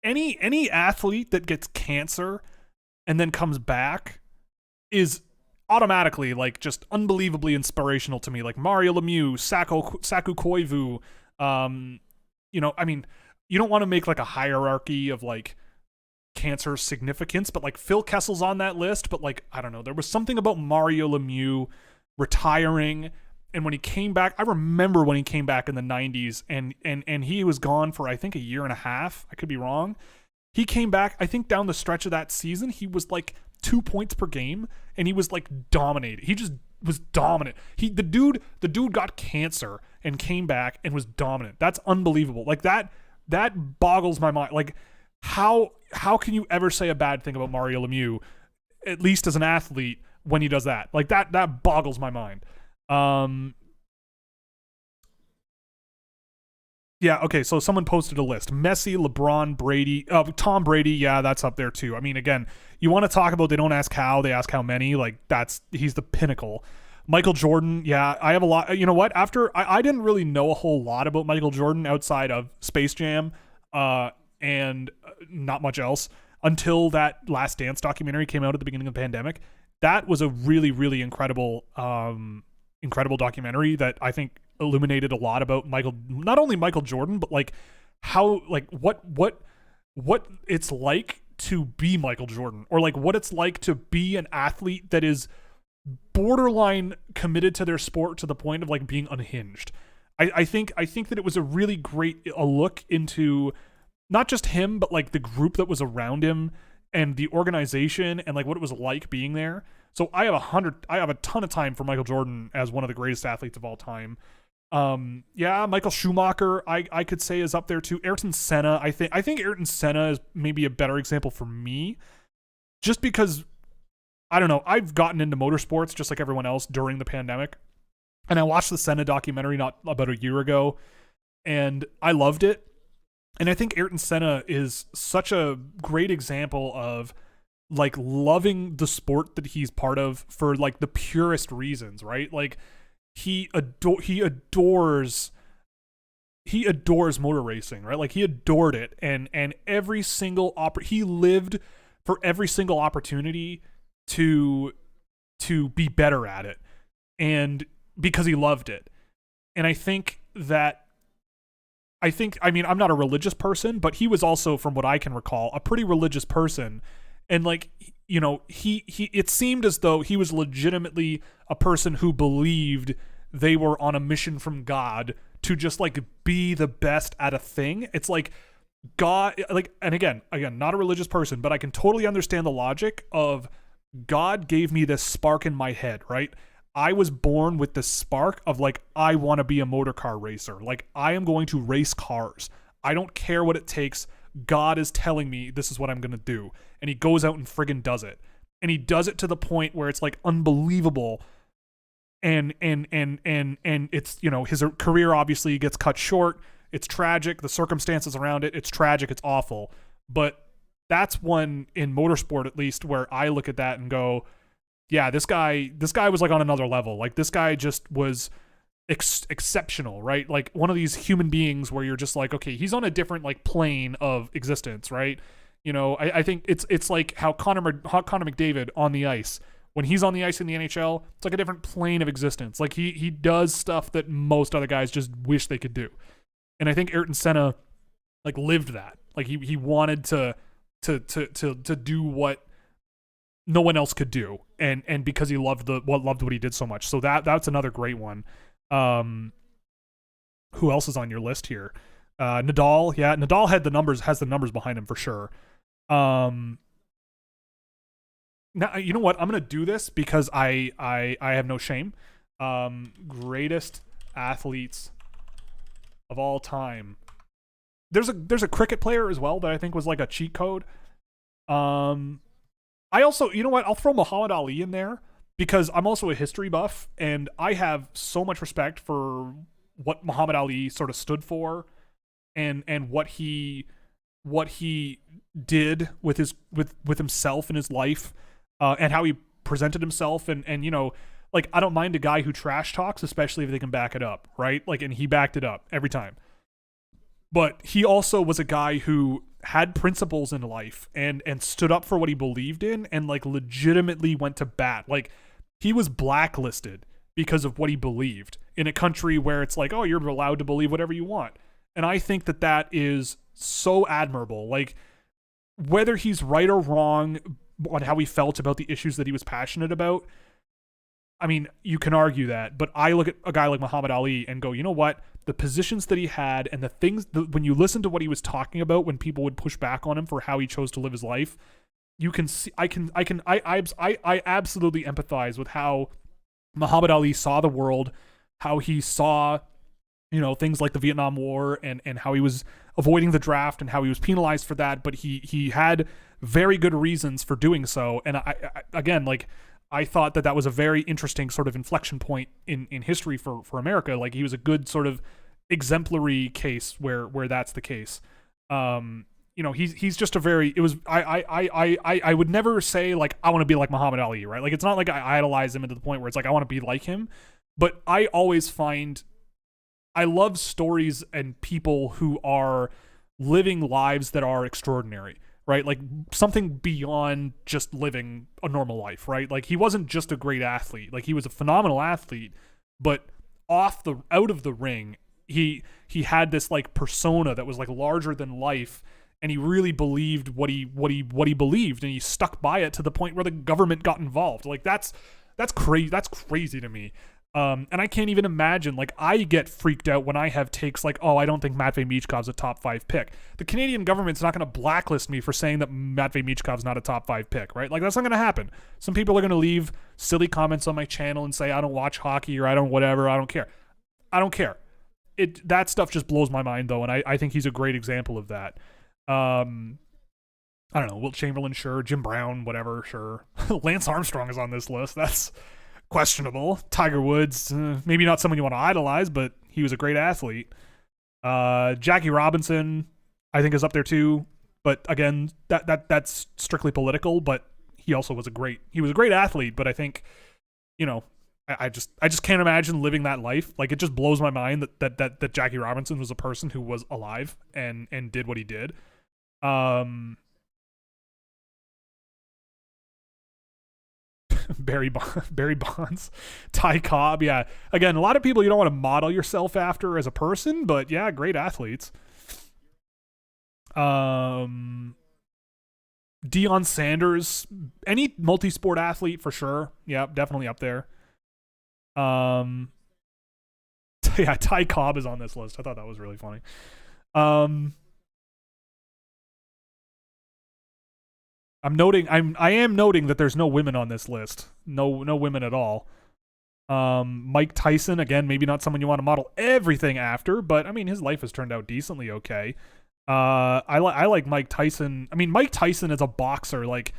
Any athlete that gets cancer and then comes back is automatically like just unbelievably inspirational to me. Like Mario Lemieux, Saku Koivu. I mean, you don't want to make like a hierarchy of like cancer significance, but like Phil Kessel's on that list. But like, I don't know, there was something about Mario Lemieux retiring, and when he came back, I remember when he came back in the 90s, and he was gone for I think a year and a half. I could be wrong. He came back, I think down the stretch of that season, he was like 2 points per game, and he was like dominated. He just was dominant. The dude got cancer and came back and was dominant. That's unbelievable. Like that boggles my mind. Like how can you ever say a bad thing about Mario Lemieux, at least as an athlete, when he does that? Like that boggles my mind. Yeah, okay, so someone posted a list. Messi, LeBron, Brady, Tom Brady, yeah, that's up there too. I mean, again, you want to talk about they don't ask how, they ask how many. Like, he's the pinnacle. Michael Jordan, yeah, I have a lot. You know what? After, I didn't really know a whole lot about Michael Jordan outside of Space Jam, and not much else, until that Last Dance documentary came out at the beginning of the pandemic. That was a really, really incredible documentary that I think illuminated a lot about not only Michael Jordan, but like how, like what it's like to be Michael Jordan, or like what it's like to be an athlete that is borderline committed to their sport to the point of like being unhinged. I think that it was a really great look into not just him, but like the group that was around him and the organization and like what it was like being there. So I have a ton of time for Michael Jordan as one of the greatest athletes of all time. Yeah, Michael Schumacher, I could say is up there too. Ayrton Senna, I think Ayrton Senna is maybe a better example for me, just because, I don't know, I've gotten into motorsports just like everyone else during the pandemic, and I watched the Senna documentary not about a year ago, and I loved it. And I think Ayrton Senna is such a great example of like loving the sport that he's part of for like the purest reasons, right? Like he adores motor racing, right? Like he adored it, and every single he lived for every single opportunity to be better at it, and because he loved it. And I mean, I'm not a religious person, but he was also, from what I can recall, a pretty religious person. And like, you know, he it seemed as though he was legitimately a person who believed they were on a mission from God to just like be the best at a thing. It's like God, like, and again, not a religious person, but I can totally understand the logic of God gave me this spark in my head, right? I was born with this spark of like, I want to be a motor car racer. Like, I am going to race cars. I don't care what it takes. God is telling me this is what I'm going to do. And he goes out and friggin' does it. And he does it to the point where it's like unbelievable. And it's, you know, his career obviously gets cut short. It's tragic. The circumstances around it, it's tragic. It's awful. But that's one in motorsport, at least, where I look at that and go, yeah, this guy was like on another level. Like, this guy just was exceptional, right? Like, one of these human beings where you're just like, okay, he's on a different like plane of existence, right? You know, I think it's like how Connor McDavid on the ice, when he's on the ice in the NHL, it's like a different plane of existence. Like, he does stuff that most other guys just wish they could do. And I think Ayrton Senna like lived that. Like, he wanted to do what no one else could do, and because he loved what he did so much. So that's another great one. Who else is on your list here? Nadal. Yeah, Nadal has the numbers behind him for sure. Now, you know what? I'm gonna do this because I have no shame. Greatest athletes of all time. There's a cricket player as well that I think was like a cheat code. I also, you know what? I'll throw Muhammad Ali in there because I'm also a history buff, and I have so much respect for what Muhammad Ali sort of stood for, and what he did with himself and his life, and how he presented himself, and you know, like, I don't mind a guy who trash talks, especially if they can back it up, right? Like, and he backed it up every time. But he also was a guy who had principles in life and stood up for what he believed in, and like legitimately went to bat. Like, he was blacklisted because of what he believed in a country where it's like, oh, you're allowed to believe whatever you want. And I think that is so admirable. Like, whether he's right or wrong on how he felt about the issues that he was passionate about, I mean, you can argue that, but I look at a guy like Muhammad Ali and go, you know what? The positions that he had and the things, when you listen to what he was talking about when people would push back on him for how he chose to live his life, you can see, I absolutely empathize with how Muhammad Ali saw the world, how he saw, you know, things like the Vietnam War, and how he was avoiding the draft and how he was penalized for that, but he had very good reasons for doing so. And I again, like, I thought that was a very interesting sort of inflection point in history for America. Like, he was a good sort of exemplary case where that's the case. You know, he's just a very, it was, I would never say like, I want to be like Muhammad Ali, right? Like, it's not like I idolize him to the point where it's like, I want to be like him, but I always find, I love stories and people who are living lives that are extraordinary. Right? Like, something beyond just living a normal life, right? Like, he wasn't just a great athlete. Like, he was a phenomenal athlete, but out of the ring, he had this like persona that was like larger than life, and he really believed what he believed, and he stuck by it to the point where the government got involved. Like, that's crazy. That's crazy to me. And I can't even imagine, like, I get freaked out when I have takes like, oh, I don't think Matvei Michkov's a top 5 pick. The Canadian government's not going to blacklist me for saying that Matvei Michkov's not a top 5 pick, right? Like, that's not going to happen. Some people are going to leave silly comments on my channel and say, I don't watch hockey, or I don't whatever, I don't care. I don't care. That stuff just blows my mind, though, and I think he's a great example of that. I don't know, Wilt Chamberlain, sure. Jim Brown, whatever, sure. Lance Armstrong is on this list. That's questionable. Tiger Woods, maybe not someone you want to idolize, but he was a great athlete. Jackie Robinson, I think, is up there too. But again, that's strictly political. But he also was a great athlete. But I think, you know, I just can't imagine living that life. Like, it just blows my mind that Jackie Robinson was a person who was alive and did what he did. Barry Bonds, Ty Cobb. Yeah. Again, a lot of people you don't want to model yourself after as a person, but yeah, great athletes. Deion Sanders, any multi-sport athlete for sure. Yeah, definitely up there. Yeah, Ty Cobb is on this list. I thought that was really funny. I am noting that there's no women on this list. No women at all. Mike Tyson, again, maybe not someone you want to model everything after, but I mean his life has turned out decently okay. I like Mike Tyson. I mean, Mike Tyson is a boxer. Like,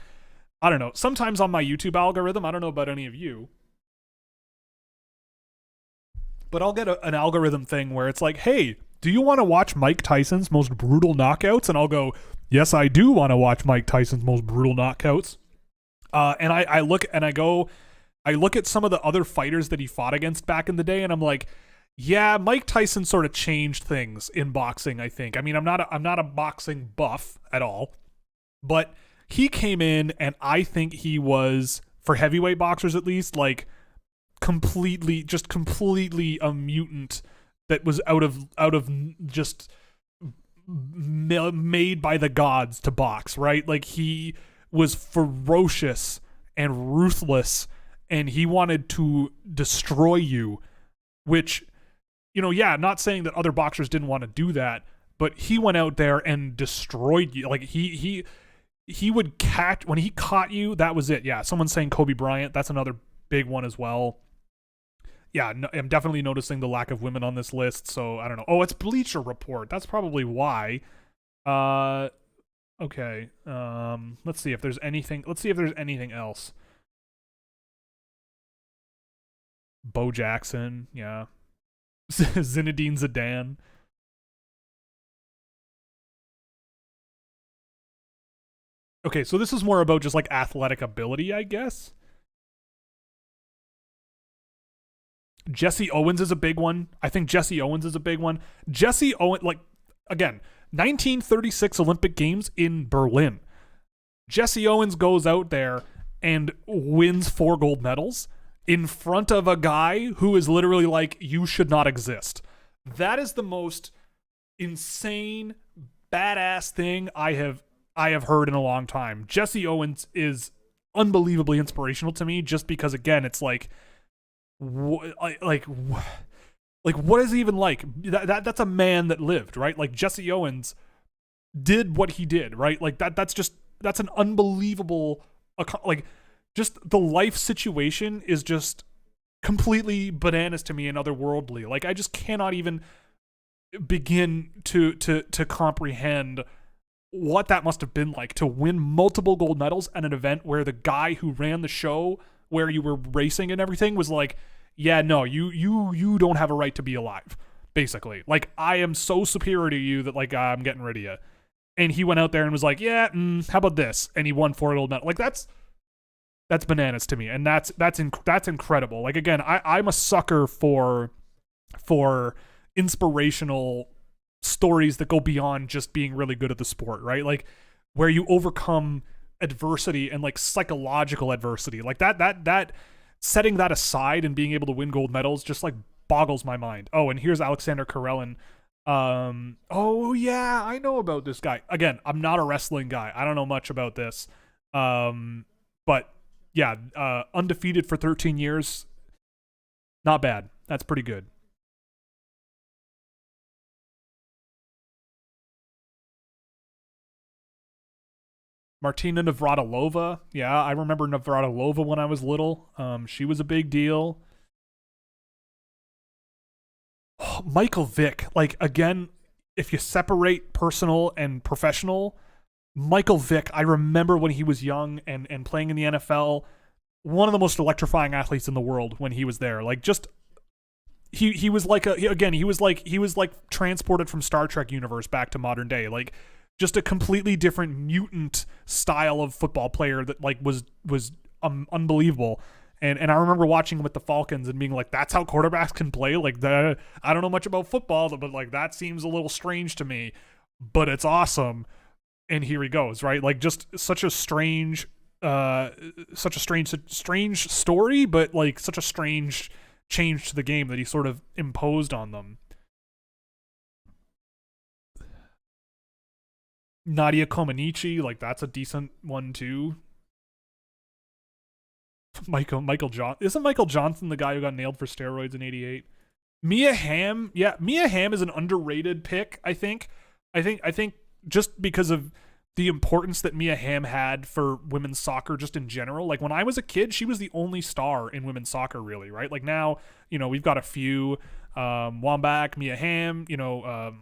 I don't know. Sometimes on my YouTube algorithm, I don't know about any of you, but I'll get an algorithm thing where it's like, hey, do you want to watch Mike Tyson's most brutal knockouts? And I'll go, yes, I do want to watch Mike Tyson's most brutal knockouts. And I look at some of the other fighters that he fought against back in the day, and I'm like, yeah, Mike Tyson sort of changed things in boxing, I think. I mean, I'm not a boxing buff at all, but he came in, and I think he was, for heavyweight boxers at least, like completely a mutant that was out of just made by the gods to box, right? Like, he was ferocious and ruthless, and he wanted to destroy you, which, you know, yeah, not saying that other boxers didn't want to do that, but he went out there and destroyed you. Like, he would catch, when he caught you, that was it. Yeah, someone's saying Kobe Bryant. That's another big one as well. Yeah, no, I'm definitely noticing the lack of women on this list, so I don't know. Oh, it's Bleacher Report. That's probably why. Okay. Let's see if there's anything else. Bo Jackson, yeah. Zinedine Zidane. Okay, so this is more about just like athletic ability, I guess. Jesse Owens is a big one. I think Jesse Owens is a big one. Jesse Owens, like, again, 1936 Olympic Games in Berlin. Jesse Owens goes out there and wins 4 gold medals in front of a guy who is literally like, you should not exist. That is the most insane, badass thing I have heard in a long time. Jesse Owens is unbelievably inspirational to me, just because, again, it's like what is he even like? That's a man that lived, right? Like, Jesse Owens did what he did, right? Like, that's an unbelievable, like, just the life situation is just completely bananas to me and otherworldly. Like, I just cannot even begin to comprehend what that must have been like to win multiple gold medals at an event where the guy who ran the show, where you were racing and everything, was like, yeah, no, you don't have a right to be alive, basically. Like, I am so superior to you that, like, I'm getting rid of you. And he went out there and was like, yeah, how about this? And he won 4 gold medals. Like, that's bananas to me, and that's incredible. Like, again, I'm a sucker for inspirational stories that go beyond just being really good at the sport, right? Like, where you overcome adversity and, like, psychological adversity, like that setting that aside and being able to win gold medals just, like, boggles my mind. Oh, and here's Alexander Karelin. Oh yeah, I know about this guy. Again, I'm not a wrestling guy. I don't know much about this. But yeah, undefeated for 13 years. Not bad. That's pretty good. Martina Navratilova. Yeah, I remember Navratilova when I was little. She was a big deal. Oh, Michael Vick. Like, again, if you separate personal and professional, Michael Vick, I remember when he was young and playing in the NFL, one of the most electrifying athletes in the world when he was there. Like, just he was like he was like transported from Star Trek universe back to modern day. Like, just a completely different mutant style of football player that, like, was unbelievable. And I remember watching him with the Falcons and being like, that's how quarterbacks can play? Like, that, I don't know much about football, but, like, that seems a little strange to me, but it's awesome. And here he goes, right? Like, just such a strange story, but, like, such a strange change to the game that he sort of imposed on them. Nadia Comaneci, like, that's a decent one too. Michael Johnson. Isn't Michael Johnson the guy who got nailed for steroids in '88? Mia Hamm. Yeah, Mia Hamm is an underrated pick, I think. I think just because of the importance that Mia Hamm had for women's soccer just in general. Like when I was a kid, she was the only star in women's soccer, really, right? Like now, we've got a few. Wambach, Mia Hamm,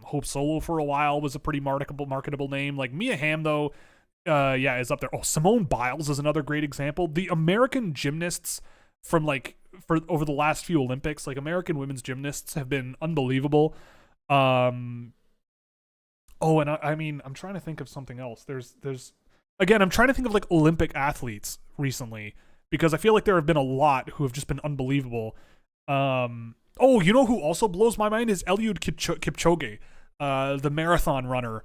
Hope Solo for a while was a pretty marketable name. Like Mia Hamm, though, is up there. Oh, Simone Biles is another great example. The American gymnasts from for over the last few Olympics, like American women's gymnasts have been unbelievable. And I'm trying to think of something else. I'm trying to think of like Olympic athletes recently because I feel like there have been a lot who have just been unbelievable. You know who also blows my mind is Eliud Kipchoge, the marathon runner.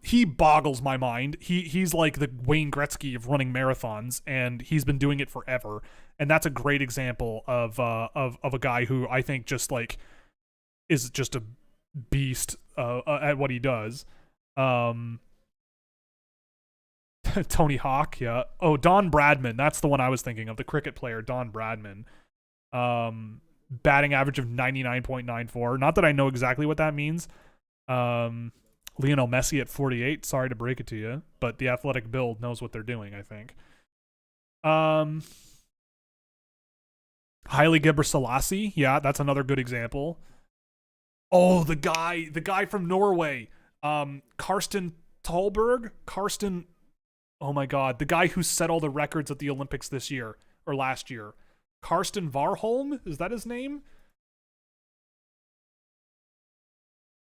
He boggles my mind. He's like the Wayne Gretzky of running marathons, and he's been doing it forever. And that's a great example of a guy who I think just like is just a beast at what he does. Tony Hawk, yeah. Oh, Don Bradman, that's the one I was thinking of, the cricket player Don Bradman. Batting average of 99.94. Not that I know exactly what that means. Lionel Messi at 48. Sorry to break it to you, but the athletic build knows what they're doing, I think. Haile Gebrselassie, yeah, that's another good example. Oh, the guy from Norway, Karsten Tolberg. Oh my God, the guy who set all the records at the Olympics this year or last year. Karsten Warholm, is that his name?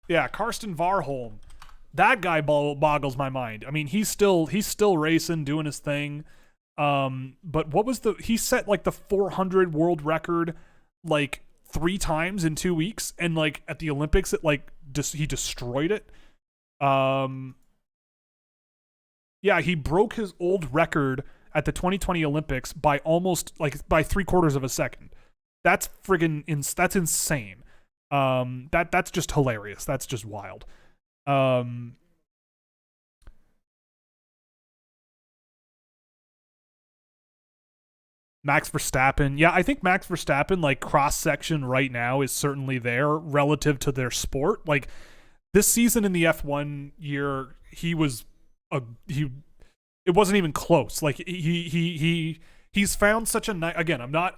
Yeah, Karsten Warholm. That guy boggles my mind. I mean, he's still racing, doing his thing. But what was he set like the 400 world record like 3 times in 2 weeks, and like at the Olympics it like he destroyed it. Yeah, he broke his old record at the 2020 Olympics by almost like by 3/4 of a second. That's friggin' that's insane. That's just hilarious. That's just wild. Max Verstappen. Yeah, I think Max Verstappen, like cross section right now, is certainly there relative to their sport. Like this season in the F1 year, it wasn't even close. Like he's found such a nice. Again, I'm not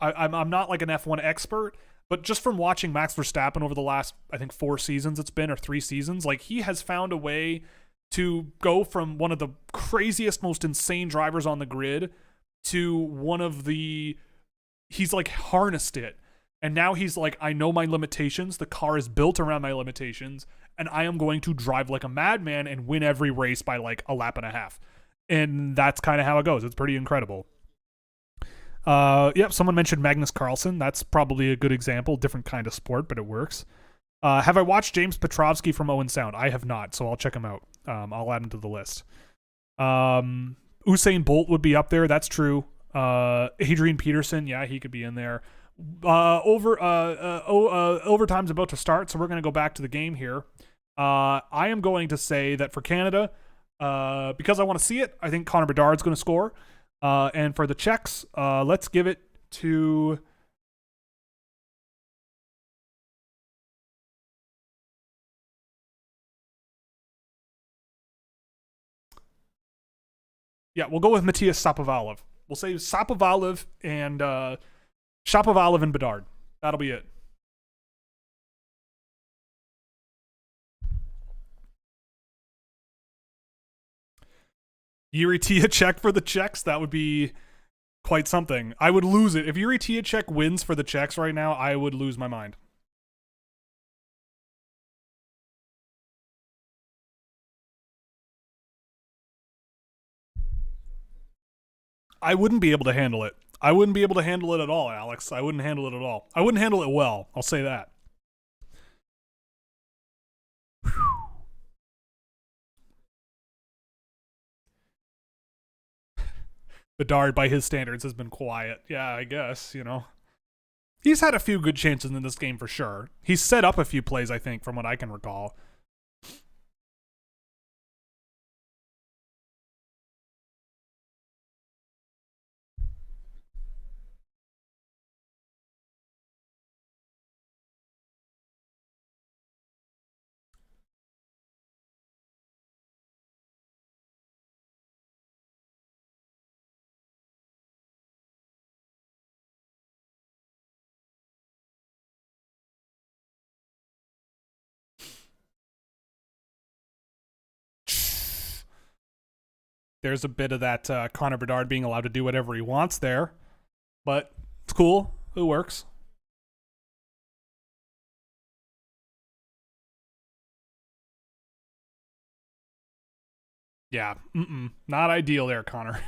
like an F1 expert, but just from watching Max Verstappen over the last, I think 4 seasons it's been, or 3 seasons, like he has found a way to go from one of the craziest, most insane drivers on the grid to one of the, he's like harnessed it. And now he's like, I know my limitations. The car is built around my limitations, and I am going to drive like a madman and win every race by like a lap and a half. And that's kind of how it goes. It's pretty incredible. Someone mentioned Magnus Carlsen. That's probably a good example. Different kind of sport, but it works. Have I watched James Petrovsky from Owen Sound? I have not, so I'll check him out. I'll add him to the list. Usain Bolt would be up there. That's true. Adrian Peterson, yeah, he could be in there. Overtime's about to start, so we're going to go back to the game here. I am going to say that for Canada, because I want to see it, I think Connor Bedard's going to score. And for the Czechs, let's give it to... Yeah, we'll go with Matthias Shapovalov. We'll say Shapovalov and Bedard. That'll be it. Yuri Tiacek for the Czechs, that would be quite something. I would lose it. If Yuri Tiacek wins for the Czechs right now, I would lose my mind. I wouldn't be able to handle it. I wouldn't be able to handle it at all, Alex. I wouldn't handle it at all. I wouldn't handle it well. I'll say that. Bedard, by his standards, has been quiet. Yeah, I guess, He's had a few good chances in this game for sure. He's set up a few plays, I think, from what I can recall. there's a bit of that Connor Bedard being allowed to do whatever he wants there. But it's cool. It works. Yeah. Not ideal there, Connor.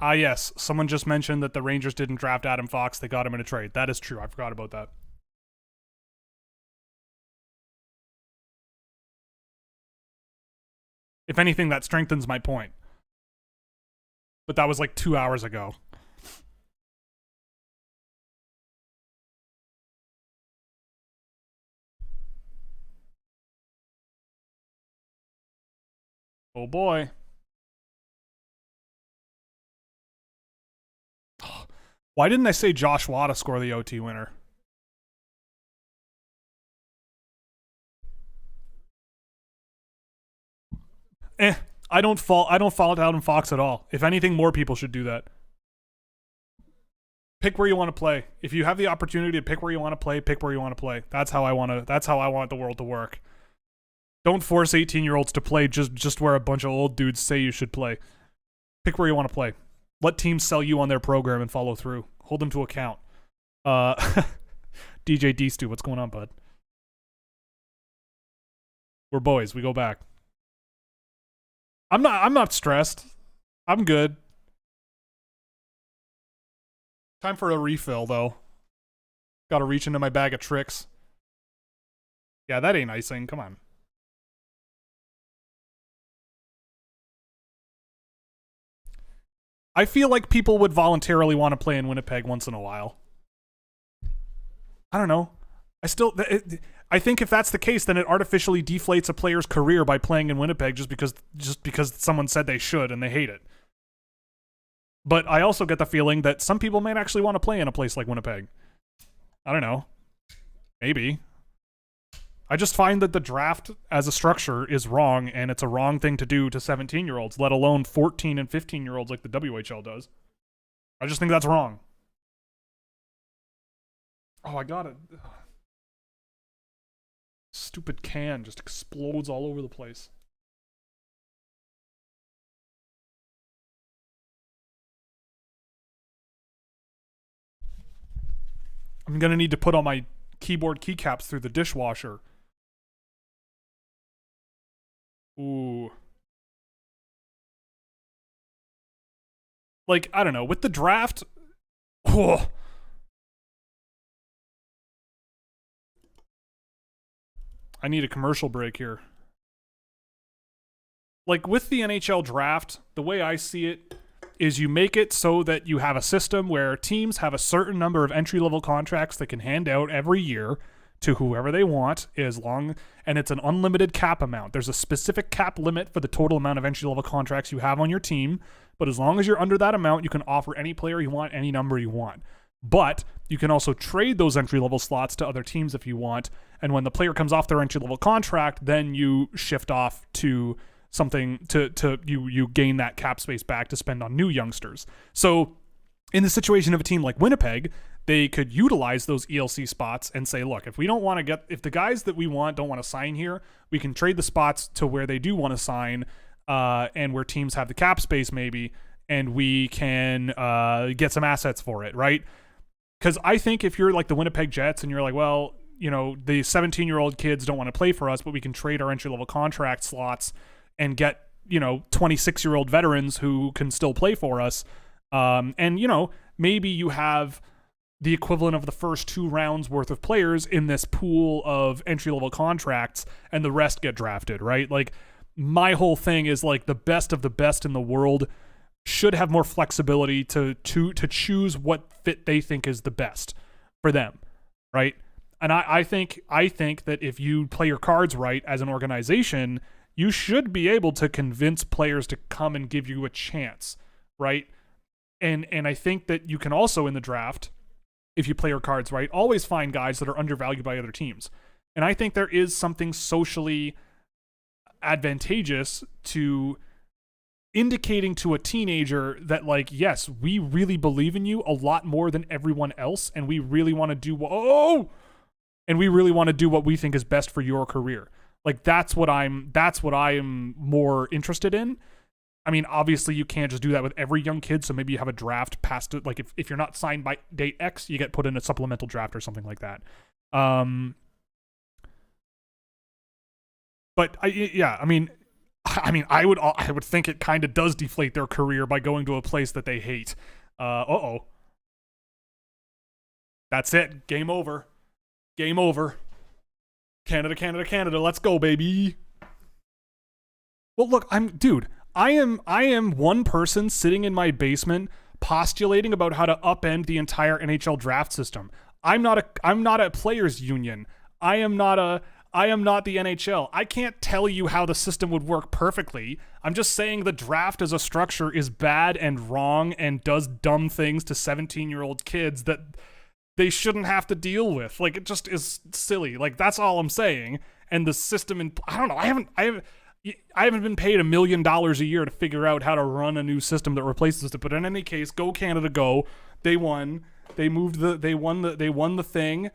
Yes. Someone just mentioned that the Rangers didn't draft Adam Fox. They got him in a trade. That is true. I forgot about that. If anything, that strengthens my point. But that was like 2 hours ago. Oh boy. Why didn't I say Josh Waugh to score the OT winner? I don't fault Adam Fox at all. If anything, more people should do that. Pick where you want to play. If you have the opportunity to pick where you want to play, pick where you want to play. That's how I want the world to work. Don't force 18-year-olds to play just where a bunch of old dudes say you should play. Pick where you want to play. Let teams sell you on their program and follow through. Hold them to account. DJ D-Stu, what's going on, bud? We're boys. We go back. I'm not stressed. I'm good. Time for a refill, though. Gotta reach into my bag of tricks. Yeah, that ain't icing. Come on. I feel like people would voluntarily want to play in Winnipeg once in a while. I don't know. I think if that's the case, then it artificially deflates a player's career by playing in Winnipeg just because someone said they should and they hate it. But I also get the feeling that some people might actually want to play in a place like Winnipeg. I don't know. Maybe. I just find that the draft as a structure is wrong, and it's a wrong thing to do to 17-year-olds, let alone 14 and 15-year-olds like the WHL does. I just think that's wrong. Oh, I got it. Stupid can just explodes all over the place. I'm gonna need to put all my keyboard keycaps through the dishwasher. Ooh. Like, I don't know, with the draft... Oh. I need a commercial break here. Like, with the NHL draft, the way I see it is you make it so that you have a system where teams have a certain number of entry-level contracts they can hand out every year to whoever they want, and it's an unlimited cap amount. There's a specific cap limit for the total amount of entry-level contracts you have on your team, but as long as you're under that amount, you can offer any player you want, any number you want. But you can also trade those entry-level slots to other teams if you want, and when the player comes off their entry-level contract, then you shift off to something you gain that cap space back to spend on new youngsters. So in the situation of a team like Winnipeg, they could utilize those ELC spots and say, look, if the guys that we want don't want to sign here, we can trade the spots to where they do want to sign, and where teams have the cap space maybe, and we can get some assets for it, right? Because I think if you're like the Winnipeg Jets and you're like, well, you know, the 17-year-old kids don't want to play for us, but we can trade our entry-level contract slots and get, you know, 26-year-old veterans who can still play for us. And, you know, maybe you have the equivalent of the first 2 rounds worth of players in this pool of entry-level contracts, and the rest get drafted, right? Like, my whole thing is, like, the best of the best in the world should have more flexibility to choose what fit they think is the best for them, right? And I think that if you play your cards right as an organization, you should be able to convince players to come and give you a chance, right? And I think that you can also, in the draft, if you play your cards right, always find guys that are undervalued by other teams. And I think there is something socially advantageous to indicating to a teenager that, like, yes, we really believe in you a lot more than everyone else, and we really want to do what we think is best for your career. Like, that's what I'm more interested in. I mean, obviously you can't just do that with every young kid, so maybe you have a draft past it. Like, if you're not signed by date X, you get put in a supplemental draft or something like that. But I mean, I would think it kind of does deflate their career by going to a place that they hate. That's it. Game over. Game over. Canada, Canada, Canada. Let's go, baby. Well, look, I am one person sitting in my basement postulating about how to upend the entire NHL draft system. I'm not a players union. I am not the NHL. I can't tell you how the system would work perfectly. I'm just saying the draft as a structure is bad and wrong and does dumb things to 17-year-old kids that they shouldn't have to deal with. Like, it just is silly. Like, that's all I'm saying. And the system, I don't know. I haven't been paid $1 million a year to figure out how to run a new system that replaces it. But in any case, go Canada, go. They won. They won the thing.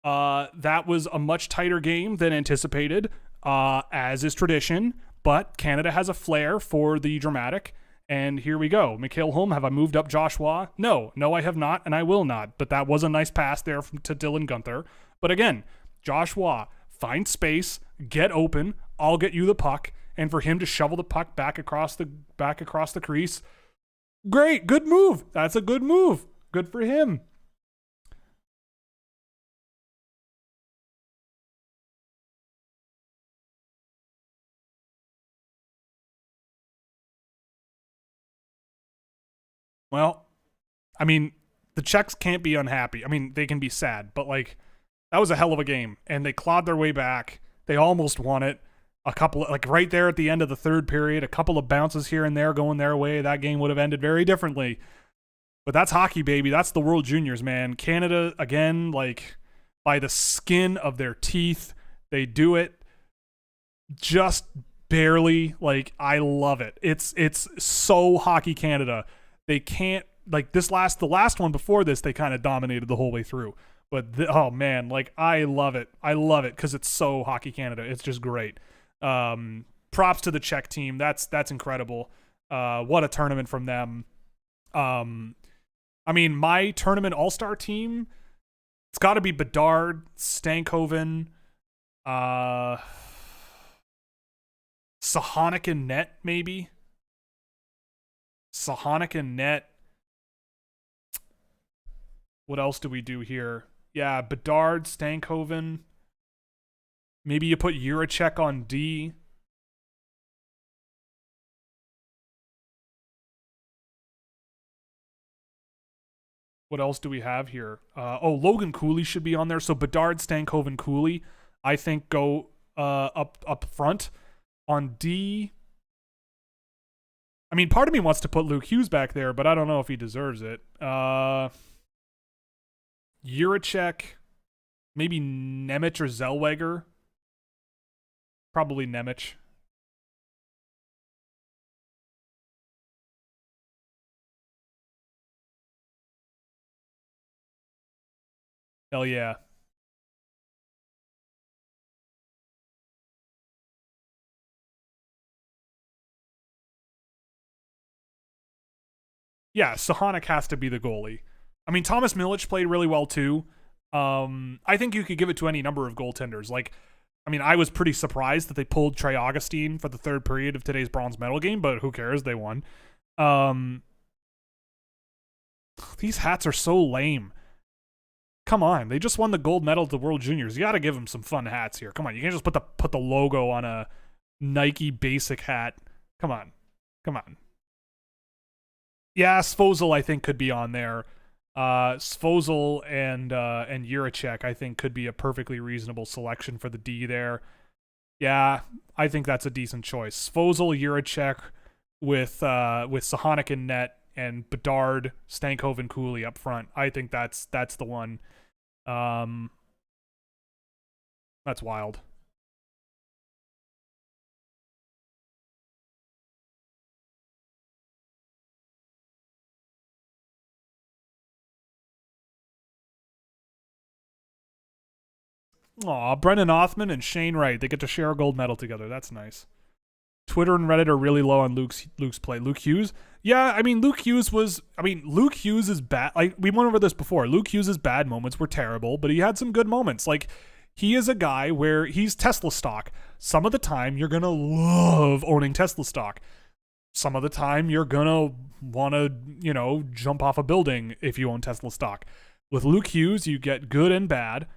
That was a much tighter game than anticipated, as is tradition. But Canada has a flair for the dramatic. And here we go. Mikhail Holm, have I moved up Joshua? No, I have not, and I will not. But that was a nice pass there to Dylan Guenther. But again, Joshua, find space, get open. I'll get you the puck, and for him to shovel the puck back across the crease. Great, good move. That's a good move. Good for him. Well, I mean, the Czechs can't be unhappy. I mean, they can be sad, but like, that was a hell of a game, and they clawed their way back. They almost won it. A couple, like right there at the end of the third period, a couple of bounces here and there going their way. That game would have ended very differently. But that's hockey, baby. That's the World Juniors, man. Canada, again, like, by the skin of their teeth, they do it just barely. Like, I love it. It's so Hockey Canada. They can't, like, the last one before this, they kind of dominated the whole way through. But oh man, like, I love it because it's so Hockey Canada. It's just great. Props to the Czech team. That's incredible. What a tournament from them. I mean, my tournament all-star team, it's got to be Bedard, Stankoven, Sahonic and net, maybe. Sahonic and net. What else do we do here? Yeah, Bedard, Stankoven. Maybe you put Juracek on D. What else do we have here? Logan Cooley should be on there. So Bedard, Stankoven, Cooley, I think go up front. On D, I mean, part of me wants to put Luke Hughes back there, but I don't know if he deserves it. Juracek, maybe Nemec or Zellweger. Probably Nemec. Hell yeah. Yeah, Sahonic has to be the goalie. I mean, Thomas Milic played really well too. I think you could give it to any number of goaltenders. Like, I mean, I was pretty surprised that they pulled Trey Augustine for the third period of today's bronze medal game, but who cares? They won. These hats are so lame. Come on, they just won the gold medal at the World Juniors. You got to give them some fun hats here. Come on, you can't just put the logo on a Nike basic hat. Come on. Yeah, Svozil I think could be on there. Svozil and Juracek I think could be a perfectly reasonable selection for the D there. Yeah, I think that's a decent choice. Svozil, Juracek with Sahonic in net and Bedard, Stankoven, Cooley up front. I think that's the one. That's wild. Aw, Brendan Othman and Shane Wright. They get to share a gold medal together. That's nice. Twitter and Reddit are really low on Luke's play. Luke Hughes? Yeah, I mean, Luke Hughes is bad. Like, we went over this before. Luke Hughes' bad moments were terrible, but he had some good moments. Like, he is a guy where he's Tesla stock. Some of the time, you're going to love owning Tesla stock. Some of the time, you're going to want to, jump off a building if you own Tesla stock. With Luke Hughes, you get good and bad.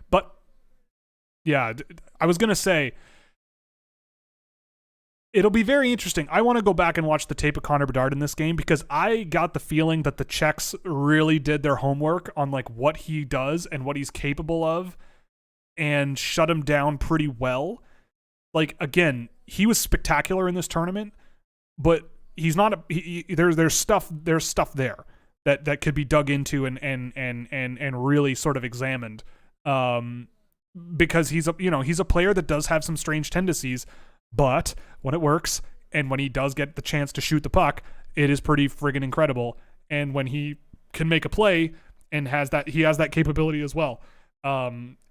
But, yeah, I was going to say, it'll be very interesting. I want to go back and watch the tape of Connor Bedard in this game because I got the feeling that the Czechs really did their homework on like what he does and what he's capable of and shut him down pretty well. Like, again, he was spectacular in this tournament, but he's not there's stuff there that could be dug into and really sort of examined. Because he's a player that does have some strange tendencies, but when it works and when he does get the chance to shoot the puck, it is pretty friggin' incredible. And when he can make a play and he has that capability as well.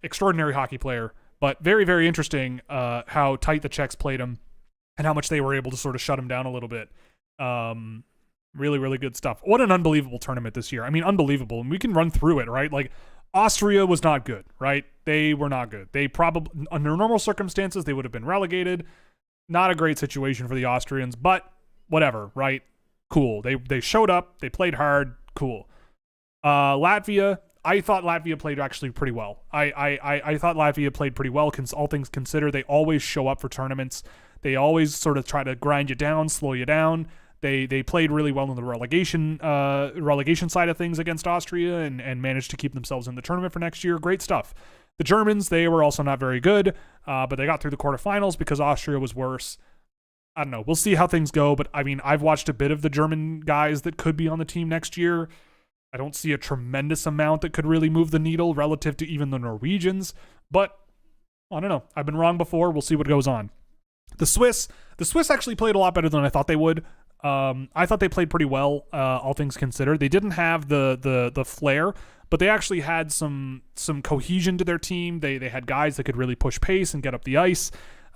Extraordinary hockey player, but very, very interesting how tight the Czechs played him and how much they were able to sort of shut him down a little bit. Really, really good stuff. What an unbelievable tournament this year. I mean, unbelievable. And we can run through it, right? Like, Austria was not good, right? They were not good. They probably, under normal circumstances, they would have been relegated. Not a great situation for the Austrians, but whatever, right? Cool. They showed up. They played hard. Cool. Latvia, I thought Latvia played actually pretty well. I thought Latvia played pretty well, all things considered. They always show up for tournaments. They always sort of try to grind you down, slow you down. They played really well in the relegation side of things against Austria and managed to keep themselves in the tournament for next year. Great stuff. The Germans, they were also not very good, but they got through the quarterfinals because Austria was worse. I don't know. We'll see how things go, but I mean, I've watched a bit of the German guys that could be on the team next year. I don't see a tremendous amount that could really move the needle relative to even the Norwegians, but I don't know. I've been wrong before. We'll see what goes on. The Swiss actually played a lot better than I thought they would. I thought they played pretty well, all things considered. They didn't have the flair, but they actually had some cohesion to their team. They had guys that could really push pace and get up the ice.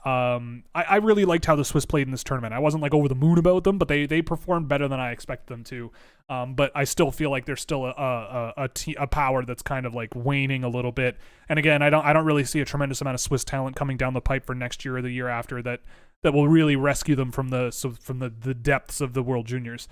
I really liked how the Swiss played in this tournament. I wasn't like over the moon about them, but they performed better than I expected them to. But I still feel like they're still a power that's kind of like waning a little bit. And again, I don't really see a tremendous amount of Swiss talent coming down the pipe for next year or the year after that will really rescue them from the depths of the World Juniors.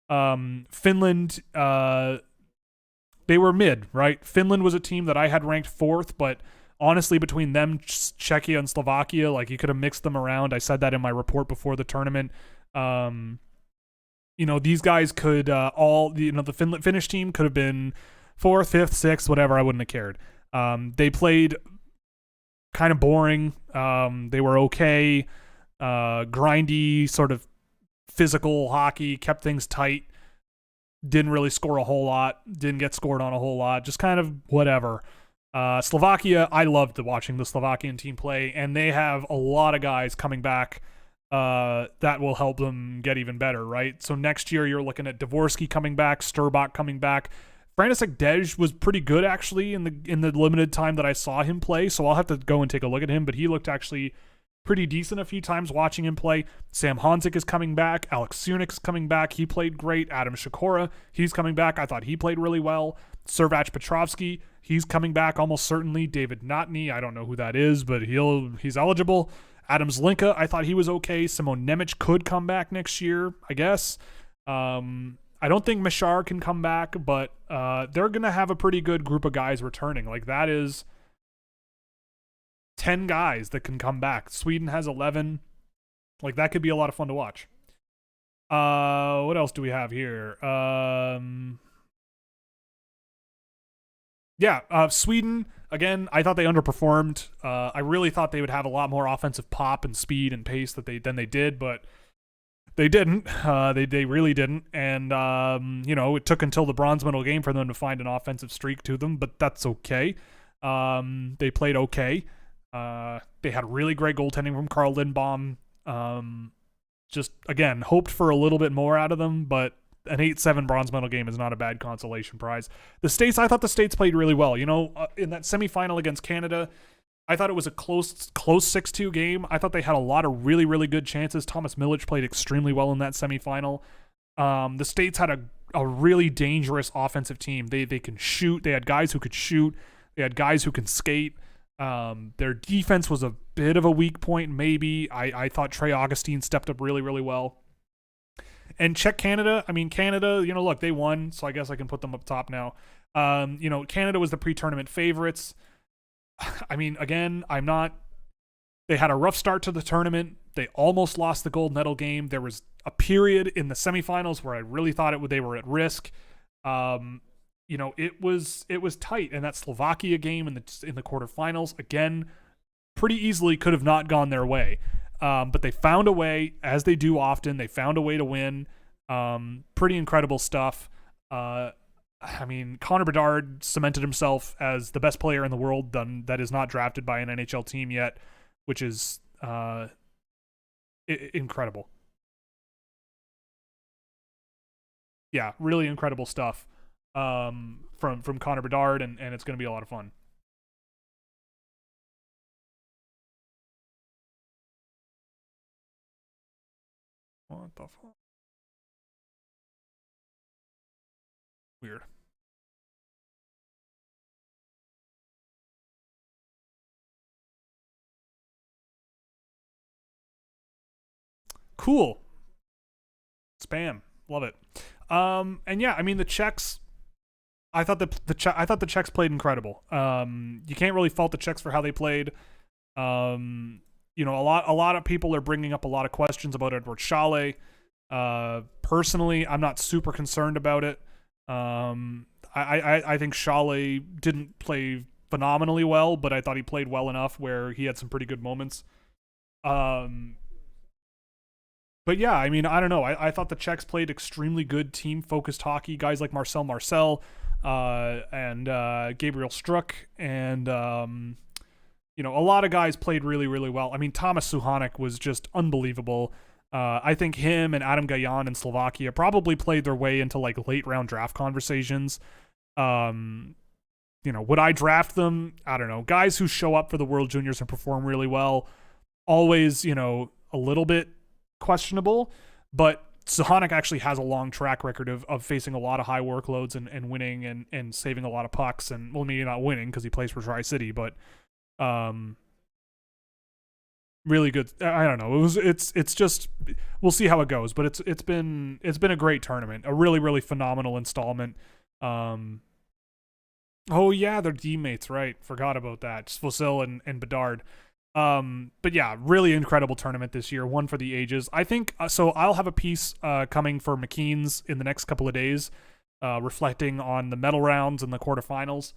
Finland, they were mid, right? Finland was a team that I had ranked fourth, but honestly, between them, Czechia and Slovakia, like, you could have mixed them around. I said that in my report before the tournament. These guys could the Finnish team could have been fourth, fifth, sixth, whatever. I wouldn't have cared. They played kind of boring. They were okay. Grindy, sort of physical hockey, kept things tight. Didn't really score a whole lot. Didn't get scored on a whole lot. Just kind of whatever. Slovakia, I loved watching the Slovakian team play, and they have a lot of guys coming back that will help them get even better, right? So next year you're looking at Dvorsky coming back, Sturbach coming back. František Dej was pretty good actually in the limited time that I saw him play, so I'll have to go and take a look at him, but he looked actually pretty decent a few times watching him play. Sam Honzik is coming back. Alex Sunik's coming back. He played great. Adam Shakora, he's coming back. I thought he played really well. Servac Petrovsky, he's coming back almost certainly. David Notny, I don't know who that is, but he's eligible. Adam Zlinka, I thought he was okay. Simon Nemec could come back next year, I guess. I don't think Mishar can come back, but they're going to have a pretty good group of guys returning. Like, that is 10 guys that can come back. Sweden has 11. Like, that could be a lot of fun to watch. What else do we have here? Sweden, again, I thought they underperformed. I really thought they would have a lot more offensive pop and speed and pace than they did, but they didn't. They really didn't. And, it took until the bronze medal game for them to find an offensive streak to them, but that's okay. They played okay. They had really great goaltending from Carl Lindbaum. Just, again, hoped for a little bit more out of them, but an 8-7 bronze medal game is not a bad consolation prize. The States, I thought the States played really well. You know, in that semifinal against Canada, I thought it was a close 6-2 game. I thought they had a lot of really, really good chances. Thomas Milic played extremely well in that semifinal. The States had a really dangerous offensive team. They can shoot. They had guys who could shoot. They had guys who can skate. Their defense was a bit of a weak point, maybe. I thought Trey Augustine stepped up really, really well. And Canada, you know, look, they won, so I guess I can put them up top now. You know, Canada was the pre-tournament favorites. I mean, again, they had a rough start to the tournament. They almost lost the gold medal game. There was a period in the semifinals where I really thought they were at risk. You know, it was tight. And that Slovakia game in the quarterfinals, again, pretty easily could have not gone their way. But they found a way, as they do often. They found a way to win. Pretty incredible stuff. I mean, Connor Bedard cemented himself as the best player in the world that is not drafted by an NHL team yet, which is incredible. Yeah, really incredible stuff from Connor Bedard, and it's going to be a lot of fun. What the fuck? Weird. Cool. Spam. Love it. And yeah, I mean the Czechs. I thought the Czechs played incredible. You can't really fault the Czechs for how they played. You know, a lot of people are bringing up a lot of questions about Edward Šale. Personally, I'm not super concerned about it. I think Šale didn't play phenomenally well, but I thought he played well enough where he had some pretty good moments. But yeah, I mean, I don't know. I thought the Czechs played extremely good team-focused hockey. Guys like Marcel and Gabriel Struk, and you know, a lot of guys played really, really well. I mean, Thomas Suchanek was just unbelievable. I think him and Adam Gajan in Slovakia probably played their way into like late round draft conversations. You know, would I draft them? I don't know. Guys who show up for the World Juniors and perform really well, always, you know, a little bit questionable, but Suchanek actually has a long track record of facing a lot of high workloads and winning and saving a lot of pucks, and well, maybe not winning because he plays for Tri-City, but really good. I don't know. It's just, we'll see how it goes, but it's been a great tournament, a really, really phenomenal installment. Oh yeah, they're teammates, right? Forgot about that. Fosil and Bedard. But yeah, really incredible tournament this year, one for the ages. I think so. I'll have a piece coming for McKean's in the next couple of days, reflecting on the medal rounds and the quarterfinals,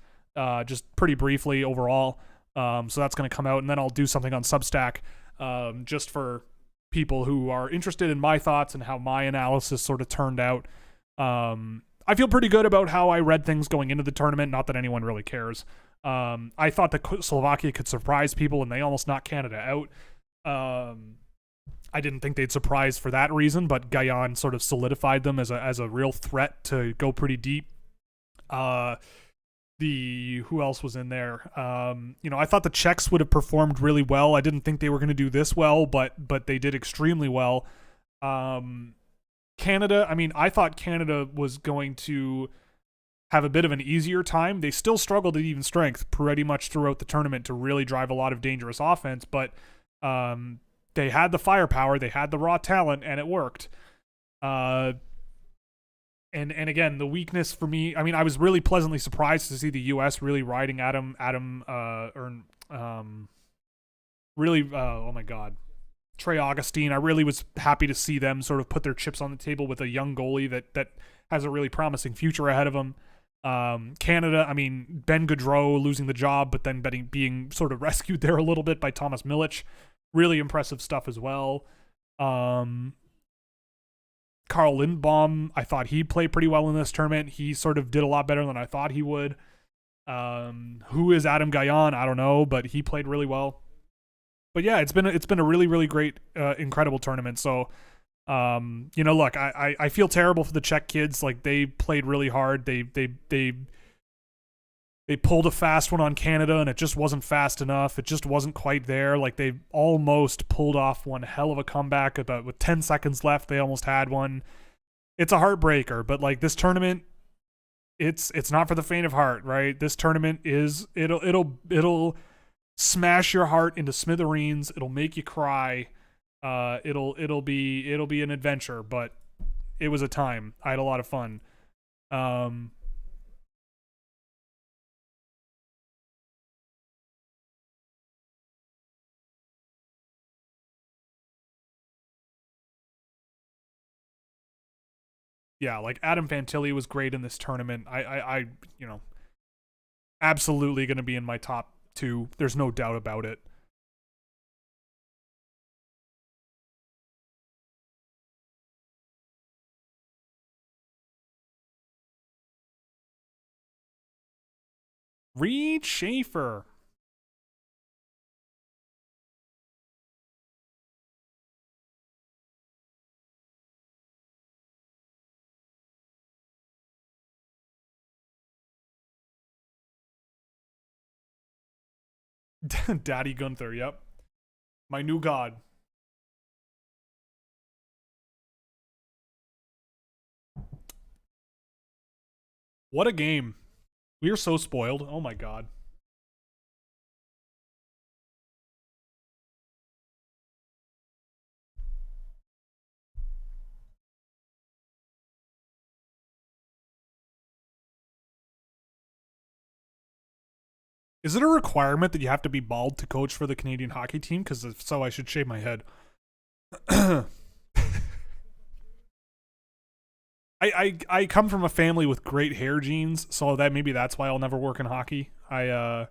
just pretty briefly overall. So that's going to come out, and then I'll do something on Substack, just for people who are interested in my thoughts and how my analysis sort of turned out. I feel pretty good about how I read things going into the tournament. Not that anyone really cares. I thought that Slovakia could surprise people, and they almost knocked Canada out. I didn't think they'd surprise for that reason, but Gajan sort of solidified them as a real threat to go pretty deep. Who else was in there? You know, I thought the Czechs would have performed really well. I didn't think they were going to do this well, but they did extremely well. Canada, I mean, I thought Canada was going to have a bit of an easier time. They still struggled at even strength pretty much throughout the tournament to really drive a lot of dangerous offense, but they had the firepower, they had the raw talent, and it worked. And again, the weakness for me, I mean, I was really pleasantly surprised to see the U.S. really riding oh my God, Trey Augustine. I really was happy to see them sort of put their chips on the table with a young goalie that has a really promising future ahead of him. Canada, I mean, Ben Gaudreau losing the job, but then being sort of rescued there a little bit by Thomas Milic. Really impressive stuff as well. Carl Lindbaum, I thought he played pretty well in this tournament. He sort of did a lot better than I thought he would. Who is Adam Gajan? I don't know, but he played really well. But yeah, it's been a really, really great, incredible tournament. So, look, I feel terrible for the Czech kids. Like, they played really hard. They pulled a fast one on Canada, and it just wasn't fast enough. It just wasn't quite there. Like, they almost pulled off one hell of a comeback. About with 10 seconds left, they almost had one. It's a heartbreaker, but like, this tournament, it's not for the faint of heart, right? This tournament it'll smash your heart into smithereens. It'll make you cry. It'll be an adventure, but it was a time. I had a lot of fun. Yeah, like Adam Fantilli was great in this tournament. I absolutely going to be in my top 2. There's no doubt about it. Reed Schaefer. Daddy Gunther, yep. My new god. What a game. We are so spoiled. Oh my god. Is it a requirement that you have to be bald to coach for the Canadian hockey team? Because if so, I should shave my head. I come from a family with great hair genes, so that maybe that's why I'll never work in hockey. I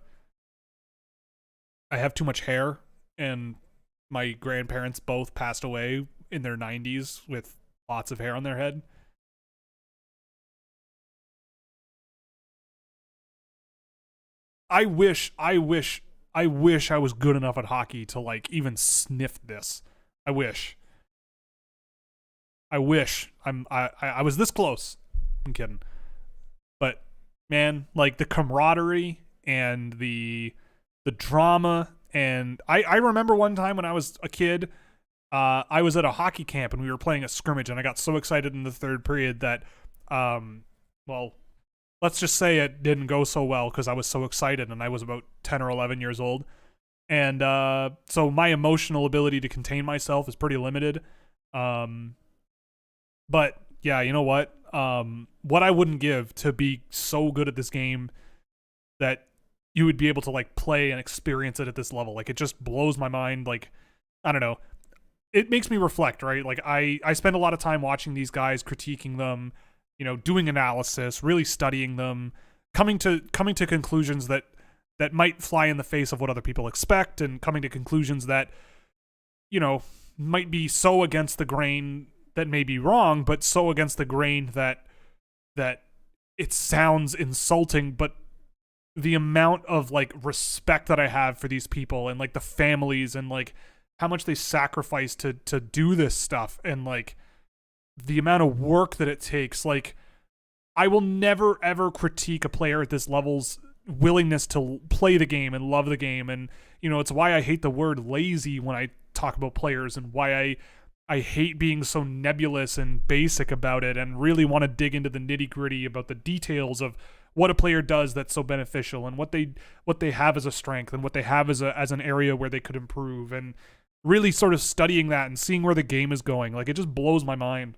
have too much hair, and my grandparents both passed away in their 90s with lots of hair on their head. I wish I was good enough at hockey to like even sniff this. I wish. I was this close. I'm kidding. But man, like the camaraderie and the drama, and I remember one time when I was a kid, I was at a hockey camp and we were playing a scrimmage, and I got so excited in the third period that well, let's just say it didn't go so well because I was so excited, and I was about 10 or 11 years old. And so my emotional ability to contain myself is pretty limited. But yeah, you know what? What I wouldn't give to be so good at this game that you would be able to like play and experience it at this level. Like, it just blows my mind. Like, I don't know. It makes me reflect, right? Like, I spend a lot of time watching these guys, critiquing them, doing analysis, really studying them, coming to conclusions that might fly in the face of what other people expect, and coming to conclusions that, might be so against the grain that may be wrong, but so against the grain that it sounds insulting. But the amount of like respect that I have for these people, and like the families, and like how much they sacrifice to do this stuff, and like the amount of work that it takes. Like, I will never ever critique a player at this level's willingness to play the game and love the game. And it's why I hate the word lazy when I talk about players, and why I hate being so nebulous and basic about it, and really want to dig into the nitty-gritty about the details of what a player does that's so beneficial, and what they have as a strength, and what they have as an area where they could improve, and really sort of studying that and seeing where the game is going. Like, it just blows my mind.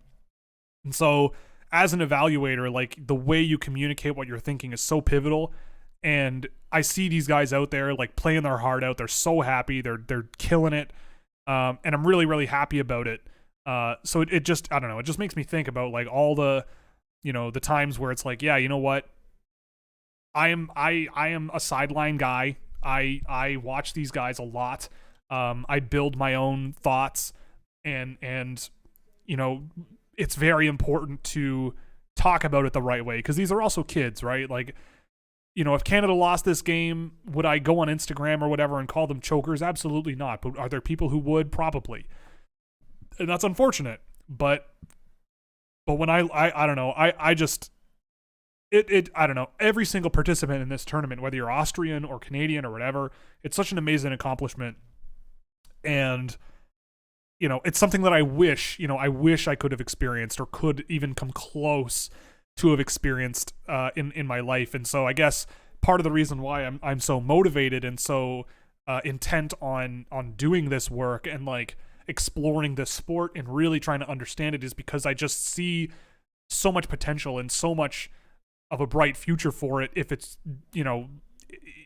And so as an evaluator, like, the way you communicate what you're thinking is so pivotal. And I see these guys out there like playing their heart out. They're so happy. They're killing it. And I'm really, really happy about it. So it just, I don't know, it just makes me think about like all the, the times where it's like, yeah, you know what? I am a sideline guy. I watch these guys a lot. I build my own thoughts, and it's very important to talk about it the right way, because these are also kids, right? Like, if Canada lost this game, would I go on Instagram or whatever and call them chokers? Absolutely not. But are there people who would? Probably. And that's unfortunate. But when I don't know, I just I don't know. Every single participant in this tournament, whether you're Austrian or Canadian or whatever, it's such an amazing accomplishment. And it's something that I wish I could have experienced or could even come close to have experienced in my life. And so I guess part of the reason why I'm so motivated and so intent on doing this work and like exploring this sport and really trying to understand it is because I just see so much potential and so much of a bright future for it if it's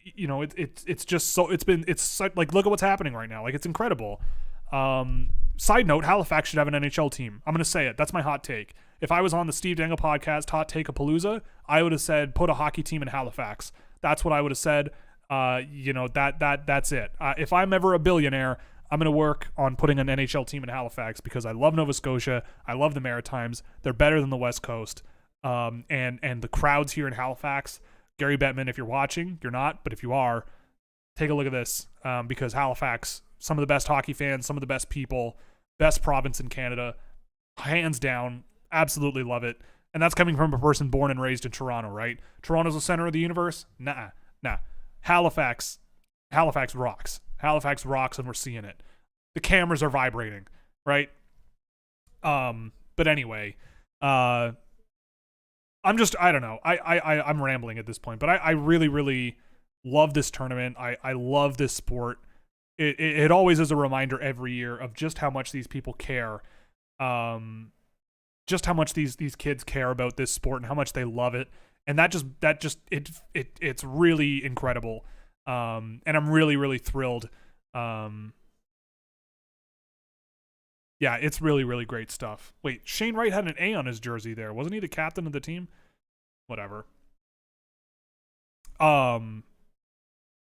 it's just so it's like, look at what's happening right now. Like, it's incredible. Side note, Halifax should have an NHL team. I'm going to say it. That's my hot take. If I was on the Steve Dangle podcast, Hot Take a Palooza, I would have said, put a hockey team in Halifax. That's what I would have said. That's it. If I'm ever a billionaire, I'm going to work on putting an NHL team in Halifax because I love Nova Scotia. I love the Maritimes. They're better than the West Coast. And the crowds here in Halifax, Gary Bettman, if you're watching, you're not, but if you are, take a look at this, because Halifax, some of the best hockey fans, some of the best people, best province in Canada, hands down, absolutely love it. And that's coming from a person born and raised in Toronto, right? Toronto's the center of the universe? Nah. Halifax rocks. Halifax rocks, and we're seeing it. The cameras are vibrating, right? But anyway, I don't know. I'm rambling at this point, but I really, really love this tournament. I love this sport. It always is a reminder every year of just how much these people care, just how much these kids care about this sport and how much they love it. And it's really incredible. And I'm really, really thrilled. Yeah, it's really, really great stuff. Wait, Shane Wright had an A on his jersey there. Wasn't he the captain of the team? Whatever.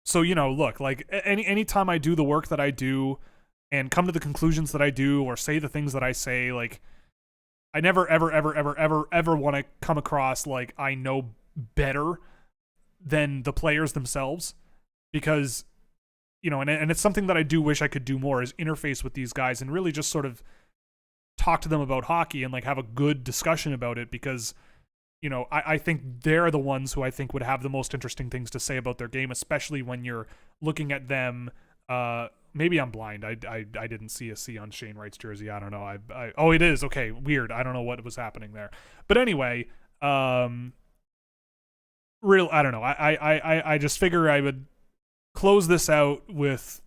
So, look, like any time I do the work that I do and come to the conclusions that I do or say the things that I say, like, I never, ever, ever, ever, ever, ever want to come across like I know better than the players themselves, because, and it's something that I do wish I could do more, is interface with these guys and really just sort of talk to them about hockey and like have a good discussion about it, because I think they're the ones who I think would have the most interesting things to say about their game, especially when you're looking at them. Maybe I'm blind. I didn't see a C on Shane Wright's jersey. I don't know. Oh, it is. Okay, weird. I don't know what was happening there. But anyway, I don't know. I just figure I would close this out with,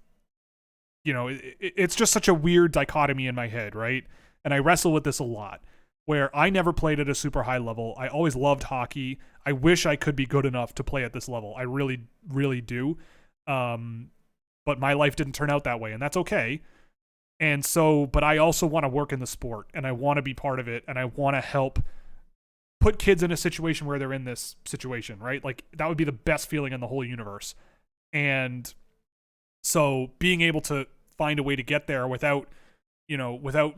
it's just such a weird dichotomy in my head, right? And I wrestle with this a lot, where I never played at a super high level. I always loved hockey. I wish I could be good enough to play at this level. I really, really do. But my life didn't turn out that way, and that's okay. And so, but I also want to work in the sport, and I want to be part of it, and I want to help put kids in a situation where they're in this situation, right? Like, that would be the best feeling in the whole universe. And so being able to find a way to get there without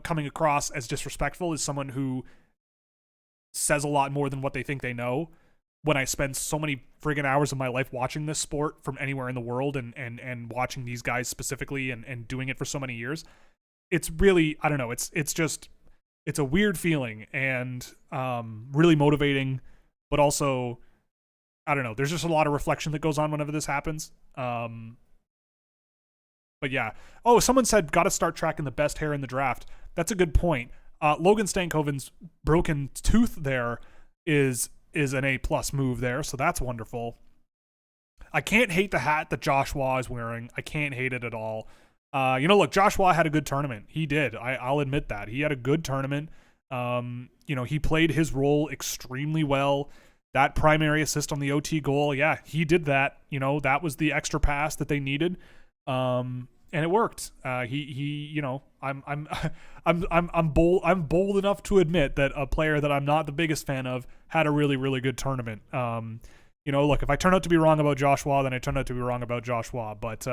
coming across as disrespectful as someone who says a lot more than what they think they know, when I spend so many friggin' hours of my life watching this sport from anywhere in the world and watching these guys specifically and doing it for so many years, it's really, I don't know, it's a weird feeling and really motivating, but also, I don't know, there's just a lot of reflection that goes on whenever this happens. But yeah. Oh, someone said, got to start tracking the best hair in the draft. That's a good point. Logan Stankoven's broken tooth there is an A+ move there, so that's wonderful. I can't hate the hat that Joshua is wearing. I can't hate it at all. Look, Joshua had a good tournament. He did. I'll admit that. He had a good tournament. He played his role extremely well. That primary assist on the OT goal, yeah, he did that. That was the extra pass that they needed. And it worked. I'm bold enough to admit that a player that I'm not the biggest fan of had a really, really good tournament. Look, if I turn out to be wrong about Joshua, then I turn out to be wrong about Joshua. But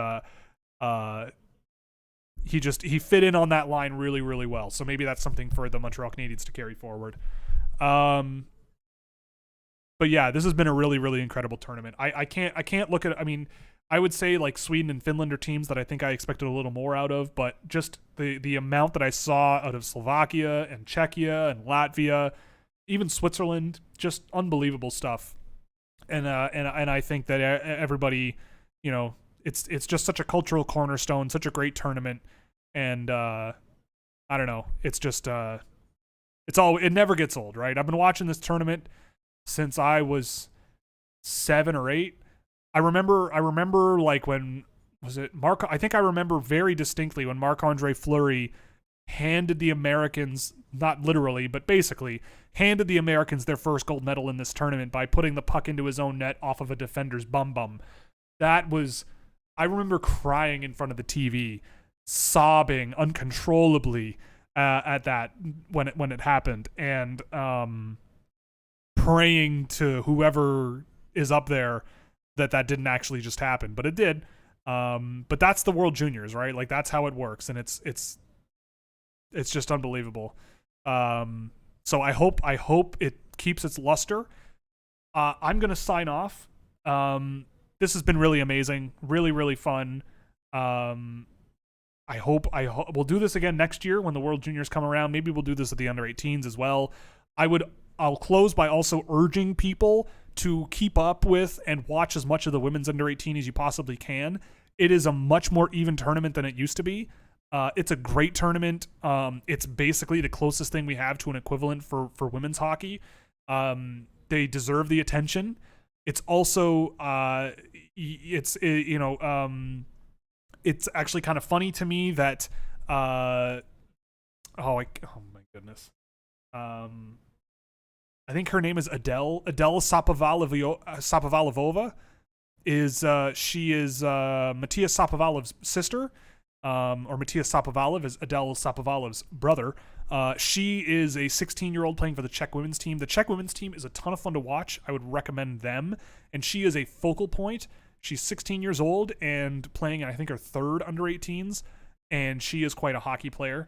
he fit in on that line really, really well. So maybe that's something for the Montreal Canadiens to carry forward. But yeah, this has been a really, really incredible tournament. I can't look at. I mean, I would say like Sweden and Finland are teams that I think I expected a little more out of, but just the amount that I saw out of Slovakia and Czechia and Latvia, even Switzerland, just unbelievable stuff. And I think that everybody, it's just such a cultural cornerstone, such a great tournament, and I don't know, it's just it never gets old, right? I've been watching this tournament since I was 7 or 8. I remember like when was it Mark? I think I remember very distinctly when Marc-Andre Fleury handed the Americans, not literally, but basically handed the Americans their first gold medal in this tournament by putting the puck into his own net off of a defender's bum. That was, I remember crying in front of the TV, sobbing uncontrollably at that when it happened, and praying to whoever is up there that didn't actually just happen, but it did. But that's the World Juniors, right? Like that's how it works, and it's just unbelievable. So I hope it keeps its luster. I'm gonna sign off. This has been really amazing, really, really fun. I hope we'll do this again next year when the World Juniors come around. Maybe we'll do this at the under 18s as well. I'll close by also urging people to keep up with and watch as much of the women's under 18 as you possibly can. It is a much more even tournament than it used to be. It's a great tournament. It's basically the closest thing we have to an equivalent for women's hockey. They deserve the attention. It's also it's actually kind of funny to me that oh my goodness. I think her name is Adele Sapovalova. She is Matthias Sapovalov's sister, or Matthias Sapovalov is Adele Sapovalov's brother. She is a 16-year-old playing for the Czech women's team. The Czech women's team is a ton of fun to watch. I would recommend them, and she is a focal point. She's 16 years old and playing, I think, her third under 18s, and she is quite a hockey player.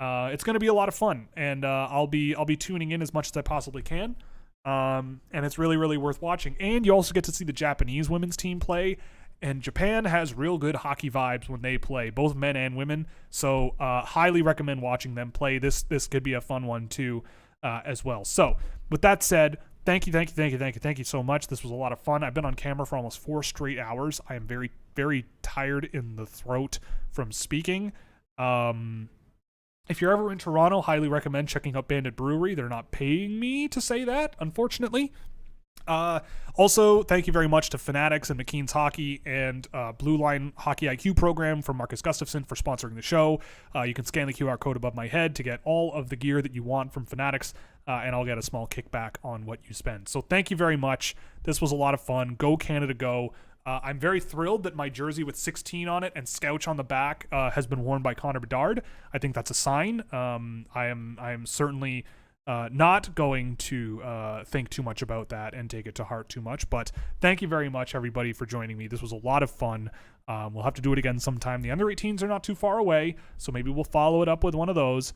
It's going to be a lot of fun, and I'll be tuning in as much as I possibly can. And it's really, really worth watching. And you also get to see the Japanese women's team play, and Japan has real good hockey vibes when they play, both men and women. So highly recommend watching them play. This could be a fun one too, as well. So with that said, thank you so much. This was a lot of fun. I've been on camera for almost 4 straight hours. I am very, very tired in the throat from speaking. If you're ever in Toronto, highly recommend checking out Bandit Brewery. They're not paying me to say that, unfortunately. Also, thank you very much to Fanatics and McKean's Hockey and Blue Line Hockey IQ program from Marcus Gustafson for sponsoring the show. You can scan the QR code above my head to get all of the gear that you want from Fanatics, and I'll get a small kickback on what you spend. So thank you very much. This was a lot of fun. Go Canada, go. I'm very thrilled that my jersey with 16 on it and Scouch on the back has been worn by Connor Bedard. I think that's a sign. I am certainly not going to think too much about that and take it to heart too much. But thank you very much, everybody, for joining me. This was a lot of fun. We'll have to do it again sometime. The under 18s are not too far away, so maybe we'll follow it up with one of those.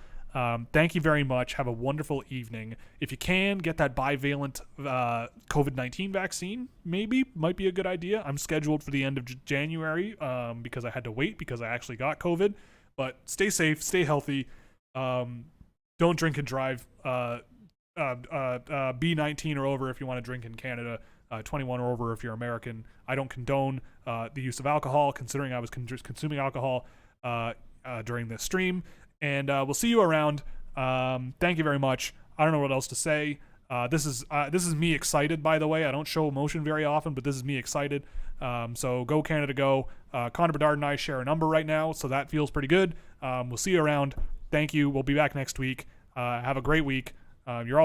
Thank you very much. Have a wonderful evening. If you can, get that bivalent COVID-19 vaccine. Might be a good idea. I'm scheduled for the end of January because I had to wait because I actually got COVID. But stay safe, stay healthy. Don't drink and drive. Be 19 or over if you want to drink in Canada. 21 or over if you're American. I don't condone the use of alcohol, considering I was consuming alcohol during this stream. And we'll see you around. Thank you very much. I don't know what else to say. This is me excited, by the way. I don't show emotion very often, but this is me excited. So go Canada, go. Connor Bedard and I share a number right now, so that feels pretty good. We'll see you around. Thank you. We'll be back next week. Have a great week. You're all